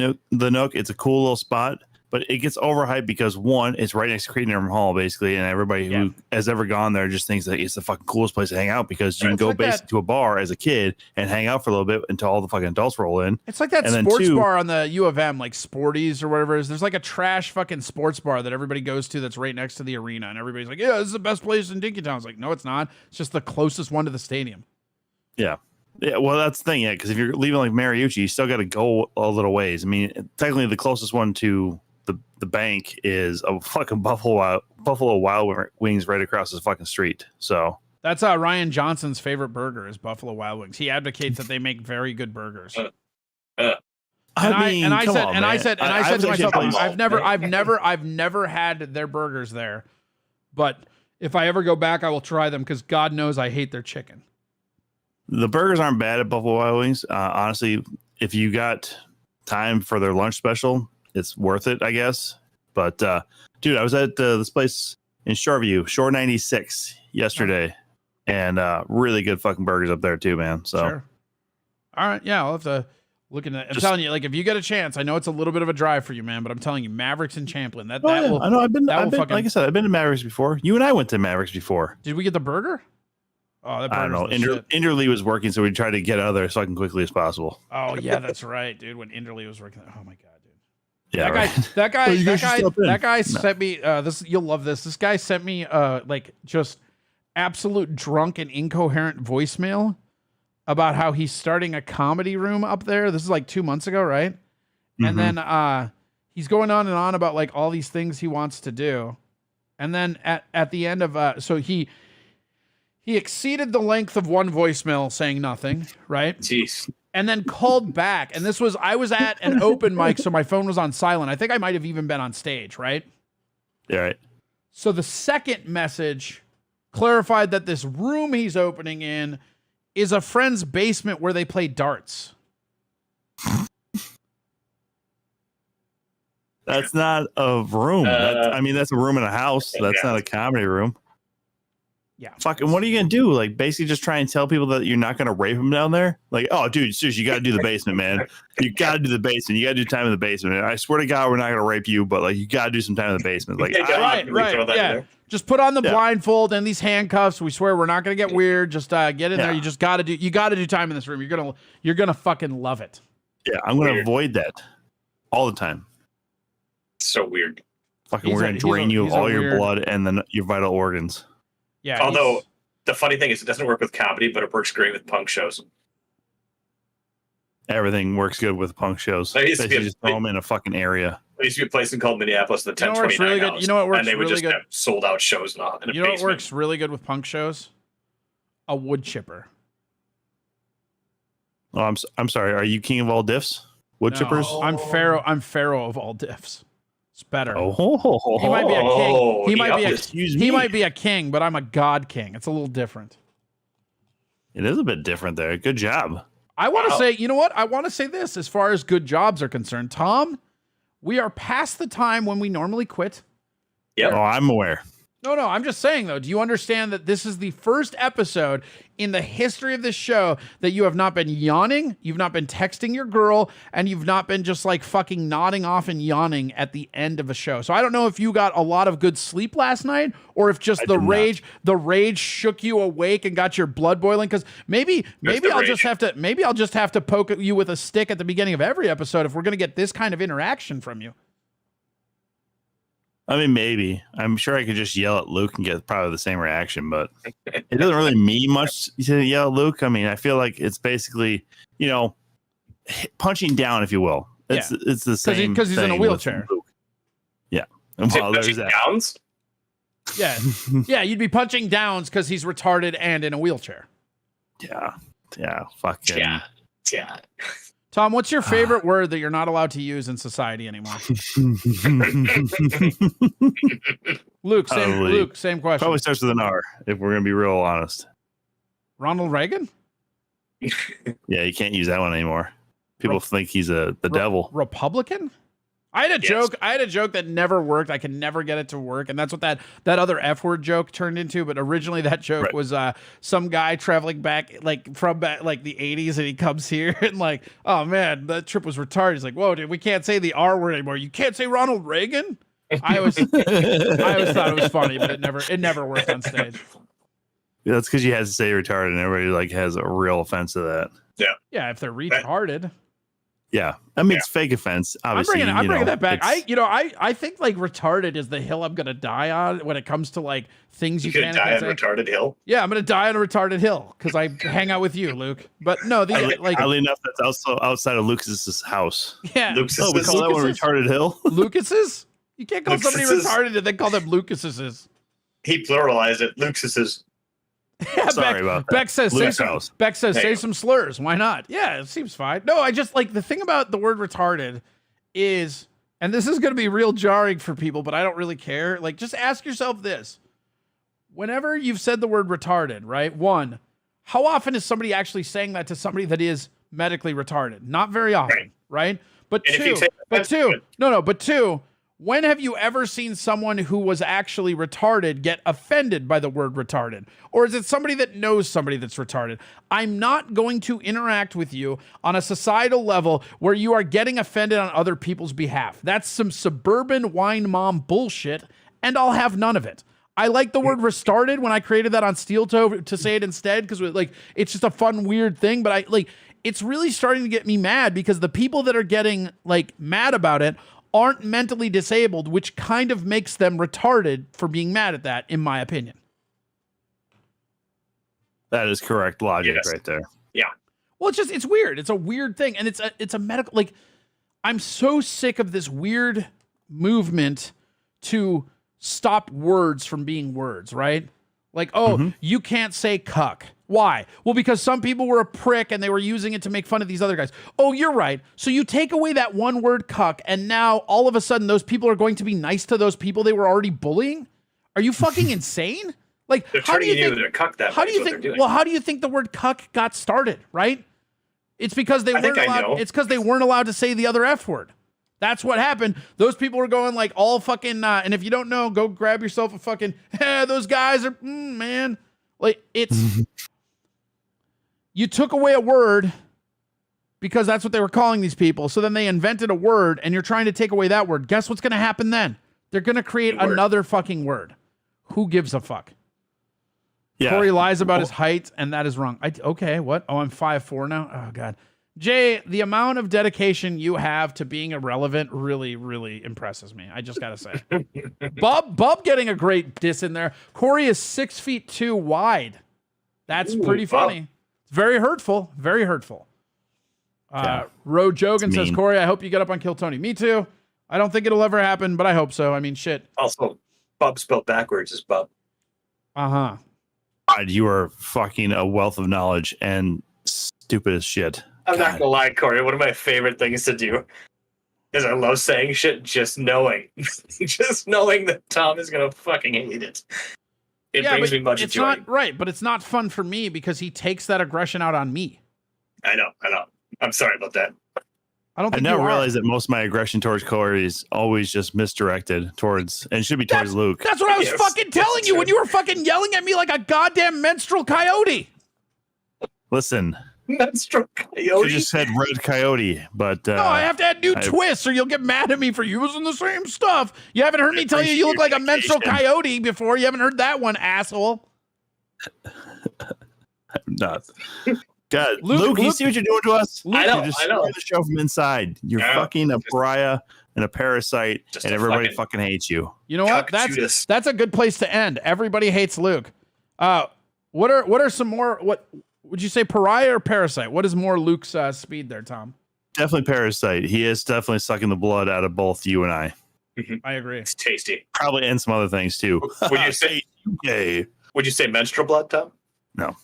Speaker 2: Nook. It's a cool little spot, but it gets overhyped because one, it's right next to Cretin Hall, basically, and everybody who has ever gone there just thinks that it's the fucking coolest place to hang out because you can go basically to a bar as a kid and hang out for a little bit until all the fucking adults roll in.
Speaker 1: It's like that sports bar on the U of M, like Sporties or whatever it is. There's like a trash fucking sports bar that everybody goes to that's right next to the arena, and everybody's like, yeah, this is the best place in Dinkytown. It's like, no, it's not. It's just the closest one to the stadium.
Speaker 2: Yeah. Yeah, well, that's the thing, yeah, because if you're leaving like Mariucci, you still got to go a little ways. I mean, technically, the closest one to the bank is a fucking Buffalo Wild Wings right across the fucking street. So
Speaker 1: that's Ryan Johnson's favorite burger is Buffalo Wild Wings. He advocates that they make very good burgers. I said to myself, I've never had their burgers there, but if I ever go back, I will try them because God knows I hate their chicken.
Speaker 2: The burgers aren't bad at Buffalo Wild Wings. Honestly, if you got time for their lunch special, it's worth it, I guess. But dude, I was at this place in Shoreview, Shore 96 yesterday, and really good fucking burgers up there too, man. So,
Speaker 1: sure. All right, yeah, I'll have to look into that. I'm telling you, like, if you get a chance, I know it's a little bit of a drive for you, man, but I'm telling you, Mavericks and Champlin. I know. I've been like
Speaker 2: I said, I've been to Mavericks before. You and I went to Mavericks before.
Speaker 1: Did we get the burger? Oh, that
Speaker 2: I don't know. Inderlee was working, so we tried to get out of there so quickly as possible.
Speaker 1: Oh yeah, that's right, dude. When Inderlee was working, oh my god, dude.
Speaker 2: Yeah,
Speaker 1: that guy sent me this. You'll love this. This guy sent me like just absolute drunk and incoherent voicemail about how he's starting a comedy room up there. This is like 2 months ago, right? Mm-hmm. And then he's going on and on about like all these things he wants to do, and then at the end of so he exceeded the length of one voicemail saying nothing, right?
Speaker 5: Jeez.
Speaker 1: And then called back. And I was at an open mic, so my phone was on silent. I think I might have even been on stage, right?
Speaker 2: Yeah, right.
Speaker 1: So the second message clarified that this room he's opening in is a friend's basement where they play darts.
Speaker 2: That's not a room. That's a room in a house. That's not a comedy room.
Speaker 1: Yeah.
Speaker 2: Fucking, what are you going to do? Like, basically just try and tell people that you're not going to rape them down there? Like, oh, dude, seriously, you got to do the basement, man. You got to do the basement. You got to do time in the basement. And I swear to God, we're not going to rape you, but, like, you got to do some time in the basement. Like,
Speaker 1: right. Yeah. Just put on the blindfold and these handcuffs. We swear we're not gonna get weird. Just get in there. You just gotta do time in this room. You're gonna fucking love it.
Speaker 2: Yeah, I'm gonna avoid that all the time.
Speaker 5: So weird.
Speaker 2: Fucking, we're gonna drain you of all your blood and then your vital organs.
Speaker 1: Yeah.
Speaker 5: Although the funny thing is, it doesn't work with comedy, but it works great with punk shows.
Speaker 2: Everything works good with punk shows. They just throw them in a fucking area.
Speaker 5: There used to be a place called Minneapolis, the 1029
Speaker 1: really
Speaker 5: house.
Speaker 1: Good. You know what works
Speaker 5: and they would
Speaker 1: really
Speaker 5: just
Speaker 1: good?
Speaker 5: have sold out shows in a
Speaker 1: You know
Speaker 5: basement.
Speaker 1: what works really good with punk shows? A wood chipper.
Speaker 2: Oh, I'm sorry. Are you king of all diffs? Wood chippers?
Speaker 1: I'm pharaoh. I'm pharaoh of all diffs. It's better.
Speaker 2: Oh,
Speaker 1: he might be a king. He might be a king, but I'm a god king. It's a little different.
Speaker 2: It is a bit different there. Good job.
Speaker 1: I want to say, you know what? I want to say this as far as good jobs are concerned. Tom, we are past the time when we normally quit.
Speaker 5: Yep.
Speaker 2: Oh, I'm aware.
Speaker 1: No, I'm just saying, though, do you understand that this is the first episode in the history of this show that you have not been yawning, you've not been texting your girl, and you've not been just like fucking nodding off and yawning at the end of a show. So I don't know if you got a lot of good sleep last night or if just the rage shook you awake and got your blood boiling. Because maybe I'll just have to poke you with a stick at the beginning of every episode if we're going to get this kind of interaction from you.
Speaker 2: I mean, maybe. I'm sure I could just yell at Luke and get probably the same reaction, but it doesn't really mean much to yell at Luke. I mean, I feel like it's basically, punching down, if you will. It's the same
Speaker 1: because he's in a wheelchair.
Speaker 2: Yeah. And while there's that.
Speaker 5: Downs?
Speaker 1: Yeah. Yeah, you'd be punching Downs because he's retarded and in a wheelchair.
Speaker 2: Yeah. Yeah. Fucking.
Speaker 5: Yeah.
Speaker 1: Tom, what's your favorite word that you're not allowed to use in society anymore? Luke, same question.
Speaker 2: Probably starts with an R, if we're going to be real honest.
Speaker 1: Ronald Reagan?
Speaker 2: Yeah, you can't use that one anymore. People think he's the devil.
Speaker 1: Republican? I had a joke that never worked. I can never get it to work, and that's what that other F word joke turned into. But originally, that joke was some guy traveling back from the 80s, and he comes here and like, oh man, that trip was retarded. He's like, whoa, dude, we can't say the R word anymore. You can't say Ronald Reagan. I always thought it was funny, but it never worked on stage.
Speaker 2: Yeah, that's because you had to say retarded, and everybody has a real offense to that.
Speaker 1: Yeah, if they're retarded.
Speaker 2: Yeah, I mean it's fake offense. Obviously,
Speaker 1: I'm bringing that back. I think like retarded is the hill I'm gonna die on when it comes to like things you can't
Speaker 5: die on
Speaker 1: say.
Speaker 5: retarded hill.
Speaker 1: Yeah, I'm gonna die on a retarded hill because I hang out with you, Luke. But no,
Speaker 2: oddly enough, that's also outside of Lucas's house.
Speaker 1: Yeah,
Speaker 2: we call that one retarded hill.
Speaker 1: Lucas's? You can't call somebody retarded and then call them Lucas's.
Speaker 5: He pluralized it. Lucas's.
Speaker 1: Yeah,
Speaker 2: Sorry about that.
Speaker 1: Beck says, say some slurs. Why not? Yeah, it seems fine. No, I just like the thing about the word retarded is, and this is going to be real jarring for people, but I don't really care. Like, just ask yourself this. Whenever you've said the word retarded, right? One, how often is somebody actually saying that to somebody that is medically retarded? Not very often, right? But two, when have you ever seen someone who was actually retarded get offended by the word retarded? Or is it somebody that knows somebody that's retarded? I'm not going to interact with you on a societal level where you are getting offended on other people's behalf. That's some suburban wine mom bullshit, and I'll have none of it. I like the word restarted when I created that on Steel Toe to say it instead because it's just a fun, weird thing. But it's really starting to get me mad because the people that are getting mad about it aren't mentally disabled, which kind of makes them retarded for being mad at that, in my opinion.
Speaker 2: That is correct logic right there.
Speaker 5: Yeah.
Speaker 1: Well, it's weird. It's a weird thing. And it's a medical, I'm so sick of this weird movement to stop words from being words, right? You can't say cuck. Why? Well, because some people were a prick and they were using it to make fun of these other guys. Oh, you're right. So you take away that one word cuck and now all of a sudden those people are going to be nice to those people they were already bullying? Are you fucking insane? How do you think the word cuck got started, right? It's because they weren't allowed to say the other F word. That's what happened. Those people were going all fucking, and if you don't know, go grab yourself a fucking, those guys are, man. You took away a word because that's what they were calling these people. So then they invented a word and you're trying to take away that word. Guess what's going to happen then? They're going to create another fucking word. Who gives a fuck?
Speaker 2: Yeah.
Speaker 1: Corey lies about his height, and that is wrong. Okay, what? Oh, I'm 5'4" now? Oh, God. Jay, the amount of dedication you have to being irrelevant really, really impresses me. I just got to say. Bub getting a great diss in there. Corey is 6'2" wide. That's pretty funny. It's very hurtful. Very hurtful. Roe Jogan says, Corey, I hope you get up on Kill Tony. Me too. I don't think it'll ever happen, but I hope so. I mean, shit.
Speaker 5: Also, Bub spelled backwards is Bub.
Speaker 1: Uh-huh.
Speaker 2: God, you are fucking a wealth of knowledge and stupid as shit.
Speaker 5: I'm not gonna lie, Corey. One of my favorite things to do is I love saying shit just knowing. Just knowing that Tom is gonna fucking hate it. It brings me much joy.
Speaker 1: Not right, but it's not fun for me because he takes that aggression out on me.
Speaker 5: I know. I'm sorry about that.
Speaker 1: I
Speaker 2: now realize that most of my aggression towards Corey is always just misdirected towards, and should be towards Luke.
Speaker 1: That's what I was fucking telling you when you were fucking yelling at me like a goddamn menstrual coyote.
Speaker 2: Listen.
Speaker 5: Menstrual coyote?
Speaker 2: You just said red coyote, but...
Speaker 1: no, I have to add new twists or you'll get mad at me for using the same stuff. You haven't heard me tell you look like a menstrual coyote before. You haven't heard that one, asshole.
Speaker 2: I'm not... God, Luke, you see what you're doing to us?
Speaker 5: I know.
Speaker 2: You're just the show from inside. You're fucking a pariah and a parasite, and everybody fucking hates you.
Speaker 1: You know what? That's a good place to end. Everybody hates Luke. What are some more? What would you say, pariah or parasite? What is more Luke's speed there, Tom?
Speaker 2: Definitely parasite. He is definitely sucking the blood out of both you and I.
Speaker 1: I agree.
Speaker 5: It's tasty.
Speaker 2: Probably and some other things too.
Speaker 5: Would you say? Would you say menstrual blood, Tom?
Speaker 2: No.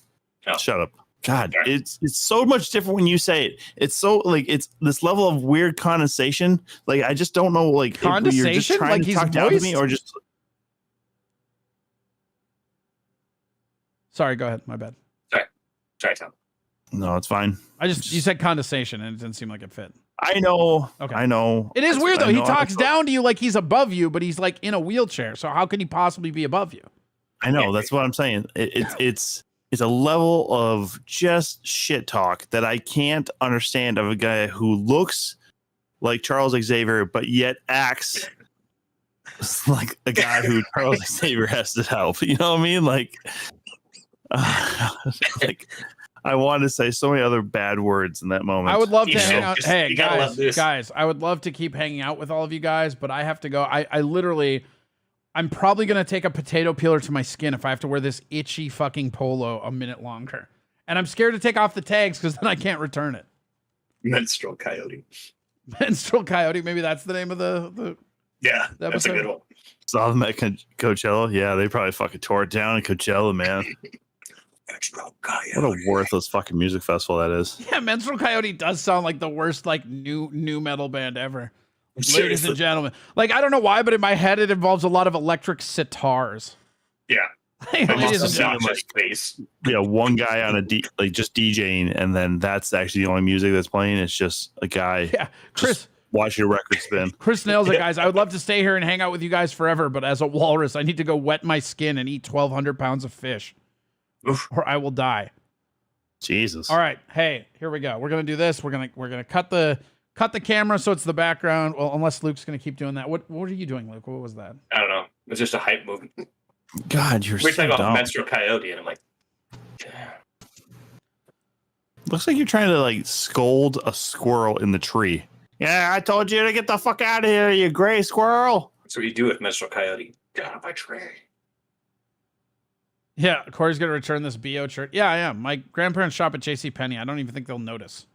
Speaker 2: Shut up. God, it's so much different when you say it. It's so like it's this level of weird condensation. Like I just don't know, like
Speaker 1: condensation,
Speaker 2: if you're just trying to talk down to me or just.
Speaker 1: Sorry, go ahead. My bad.
Speaker 5: Sorry, Tom.
Speaker 2: No, it's fine.
Speaker 1: You said condensation and it didn't seem like it fit.
Speaker 2: I know.
Speaker 1: Okay.
Speaker 2: I know.
Speaker 1: It is weird though. He talks down to you like he's above you, but he's like in a wheelchair. So how can he possibly be above you?
Speaker 2: I know. That's what I'm saying. It's a level of just shit talk that I can't understand of a guy who looks like Charles Xavier, but yet acts like a guy who Charles Xavier has to help. You know what I mean? Like I want to say so many other bad words in that moment.
Speaker 1: I would love to hang out. Hey, guys, I would love to keep hanging out with all of you guys, but I have to go. I'm probably going to take a potato peeler to my skin if I have to wear this itchy fucking polo a minute longer. And I'm scared to take off the tags because then I can't return it.
Speaker 5: Menstrual coyote.
Speaker 1: Menstrual coyote. Maybe that's the name of the
Speaker 5: yeah, that's a good one.
Speaker 2: Saw them at Coachella. Yeah, they probably fucking tore it down at Coachella, man.
Speaker 5: Menstrual coyote.
Speaker 2: What a worthless fucking music festival that is.
Speaker 1: Yeah, Menstrual Coyote does sound like the worst like new metal band ever.
Speaker 5: Seriously.
Speaker 1: Ladies and gentlemen, like I don't know why, but in my head it involves a lot of electric sitars.
Speaker 5: Yeah,
Speaker 1: Ladies and gentlemen.
Speaker 2: Yeah, one guy on just DJing, and then that's actually the only music that's playing. It's just a guy.
Speaker 1: Yeah, Chris
Speaker 2: watching a record spin.
Speaker 1: Chris nails it, guys. I would love to stay here and hang out with you guys forever, but as a walrus, I need to go wet my skin and eat 1,200 pounds of fish, or I will die.
Speaker 2: Jesus.
Speaker 1: All right, hey, here we go. We're gonna do this. We're gonna cut the camera so it's the background. Well, unless Luke's going to keep doing that. What are you doing, Luke? What was that?
Speaker 5: I don't know. It's just a hype movement.
Speaker 2: God, you're
Speaker 5: We're
Speaker 2: so
Speaker 5: talking about
Speaker 2: dumb.
Speaker 5: menstrual coyote, and I'm like,
Speaker 2: looks like you're trying to like scold a squirrel in the tree. Yeah, I told you to get the fuck out of here, you gray squirrel.
Speaker 5: That's what you do with menstrual coyote. Get out of my tree.
Speaker 1: Yeah, Corey's going to return this BO shirt. Yeah, I am. My grandparents shop at JCPenney. I don't even think they'll notice.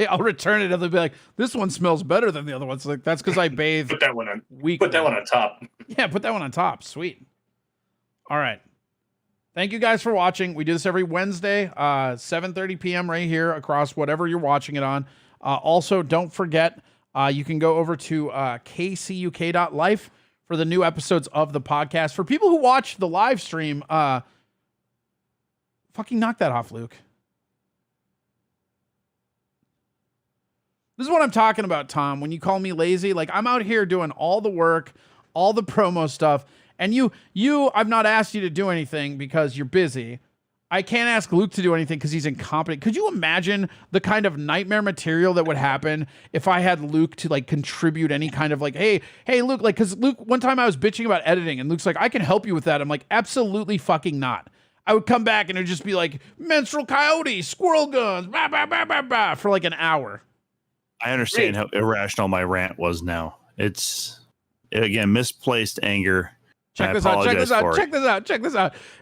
Speaker 1: I'll return it and they'll be like, this one smells better than the other ones. Like, that's because I bathe.
Speaker 5: Put that one on.
Speaker 1: Weekly.
Speaker 5: Put that one on top.
Speaker 1: Yeah, put that one on top. Sweet. All right. Thank you guys for watching. We do this every Wednesday, 7:30 p.m. right here across whatever you're watching it on. Also, don't forget, you can go over to kcuk.life for the new episodes of the podcast. For people who watch the live stream, fucking knock that off, Luke. This is what I'm talking about, Tom. When you call me lazy, like I'm out here doing all the work, all the promo stuff, and you, I've not asked you to do anything because you're busy. I can't ask Luke to do anything because he's incompetent. Could you imagine the kind of nightmare material that would happen if I had Luke to like contribute any kind of like, hey, Luke, like, because Luke, one time I was bitching about editing and Luke's like, I can help you with that. I'm like, absolutely fucking not. I would come back and it'd just be like menstrual coyote, squirrel guns, bah, bah, bah, bah, bah, for like an hour.
Speaker 2: I understand how irrational my rant was now. It's, again, misplaced anger.
Speaker 1: Check this out.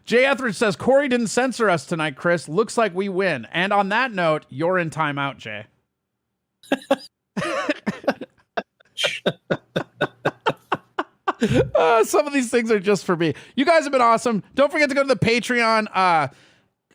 Speaker 1: Jay Etheridge says, Corey didn't censor us tonight, Chris. Looks like we win. And on that note, you're in timeout, Jay. Some of these things are just for me. You guys have been awesome. Don't forget to go to the Patreon.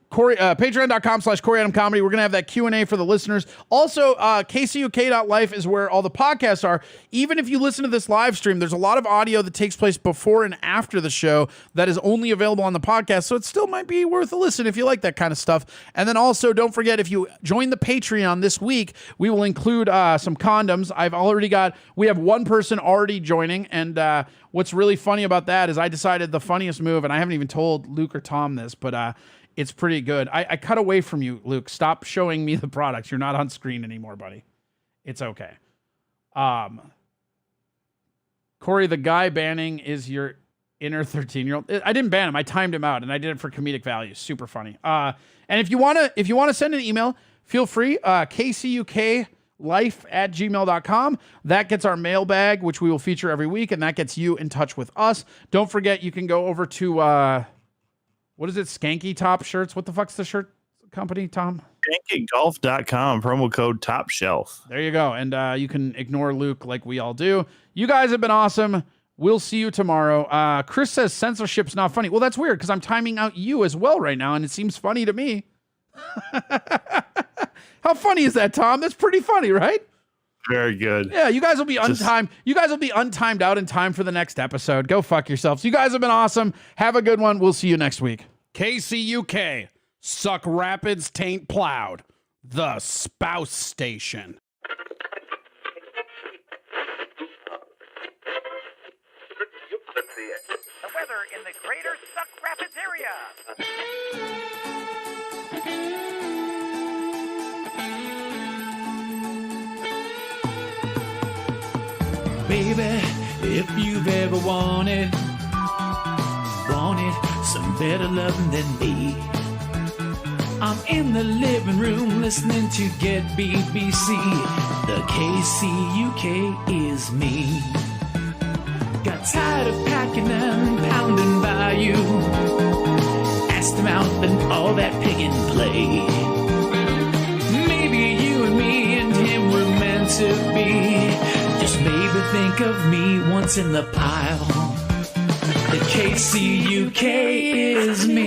Speaker 1: Patreon.com/Corey Adam Comedy. We're going to have that Q&A for the listeners. Also, kcuk.life is where all the podcasts are. Even if you listen to this live stream, there's a lot of audio that takes place before and after the show that is only available on the podcast. So it still might be worth a listen if you like that kind of stuff. And then also, don't forget, if you join the Patreon this week, we will include some condoms. We have one person already joining. And what's really funny about that is I decided the funniest move, and I haven't even told Luke or Tom this, but it's pretty good. I cut away from you, Luke. Stop showing me the products. You're not on screen anymore, buddy. It's okay. Corey, the guy banning is your inner 13-year-old. I didn't ban him. I timed him out, and I did it for comedic value. Super funny. And if you wanna send an email, feel free. kcuklife@gmail.com. That gets our mailbag, which we will feature every week, and that gets you in touch with us. Don't forget, you can go over to what is it? Skanky Top Shirts. What the fuck's the shirt company, Tom?
Speaker 2: SkankyGolf.com, promo code Top Shelf.
Speaker 1: There you go. And you can ignore Luke like we all do. You guys have been awesome. We'll see you tomorrow. Chris says censorship's not funny. Well, that's weird because I'm timing out you as well right now, and it seems funny to me. How funny is that, Tom? That's pretty funny, right?
Speaker 2: Very good.
Speaker 1: Yeah, you guys will be untimed. You guys will be untimed out in time for the next episode. Go fuck yourselves. You guys have been awesome. Have a good one. We'll see you next week. KCUK. Suck Rapids Taint Plowed. The Spouse Station.
Speaker 3: The weather in the greater Suck Rapids area.
Speaker 4: Baby, if you've ever wanted some better loving than me, I'm in the living room listening to Get BBC. The KCUK is me. Got tired of packing and pounding by you. Asked him out and all that pig and play. Maybe you and me and him were meant to be. Just maybe think of me once in the pile. The KCUK is me.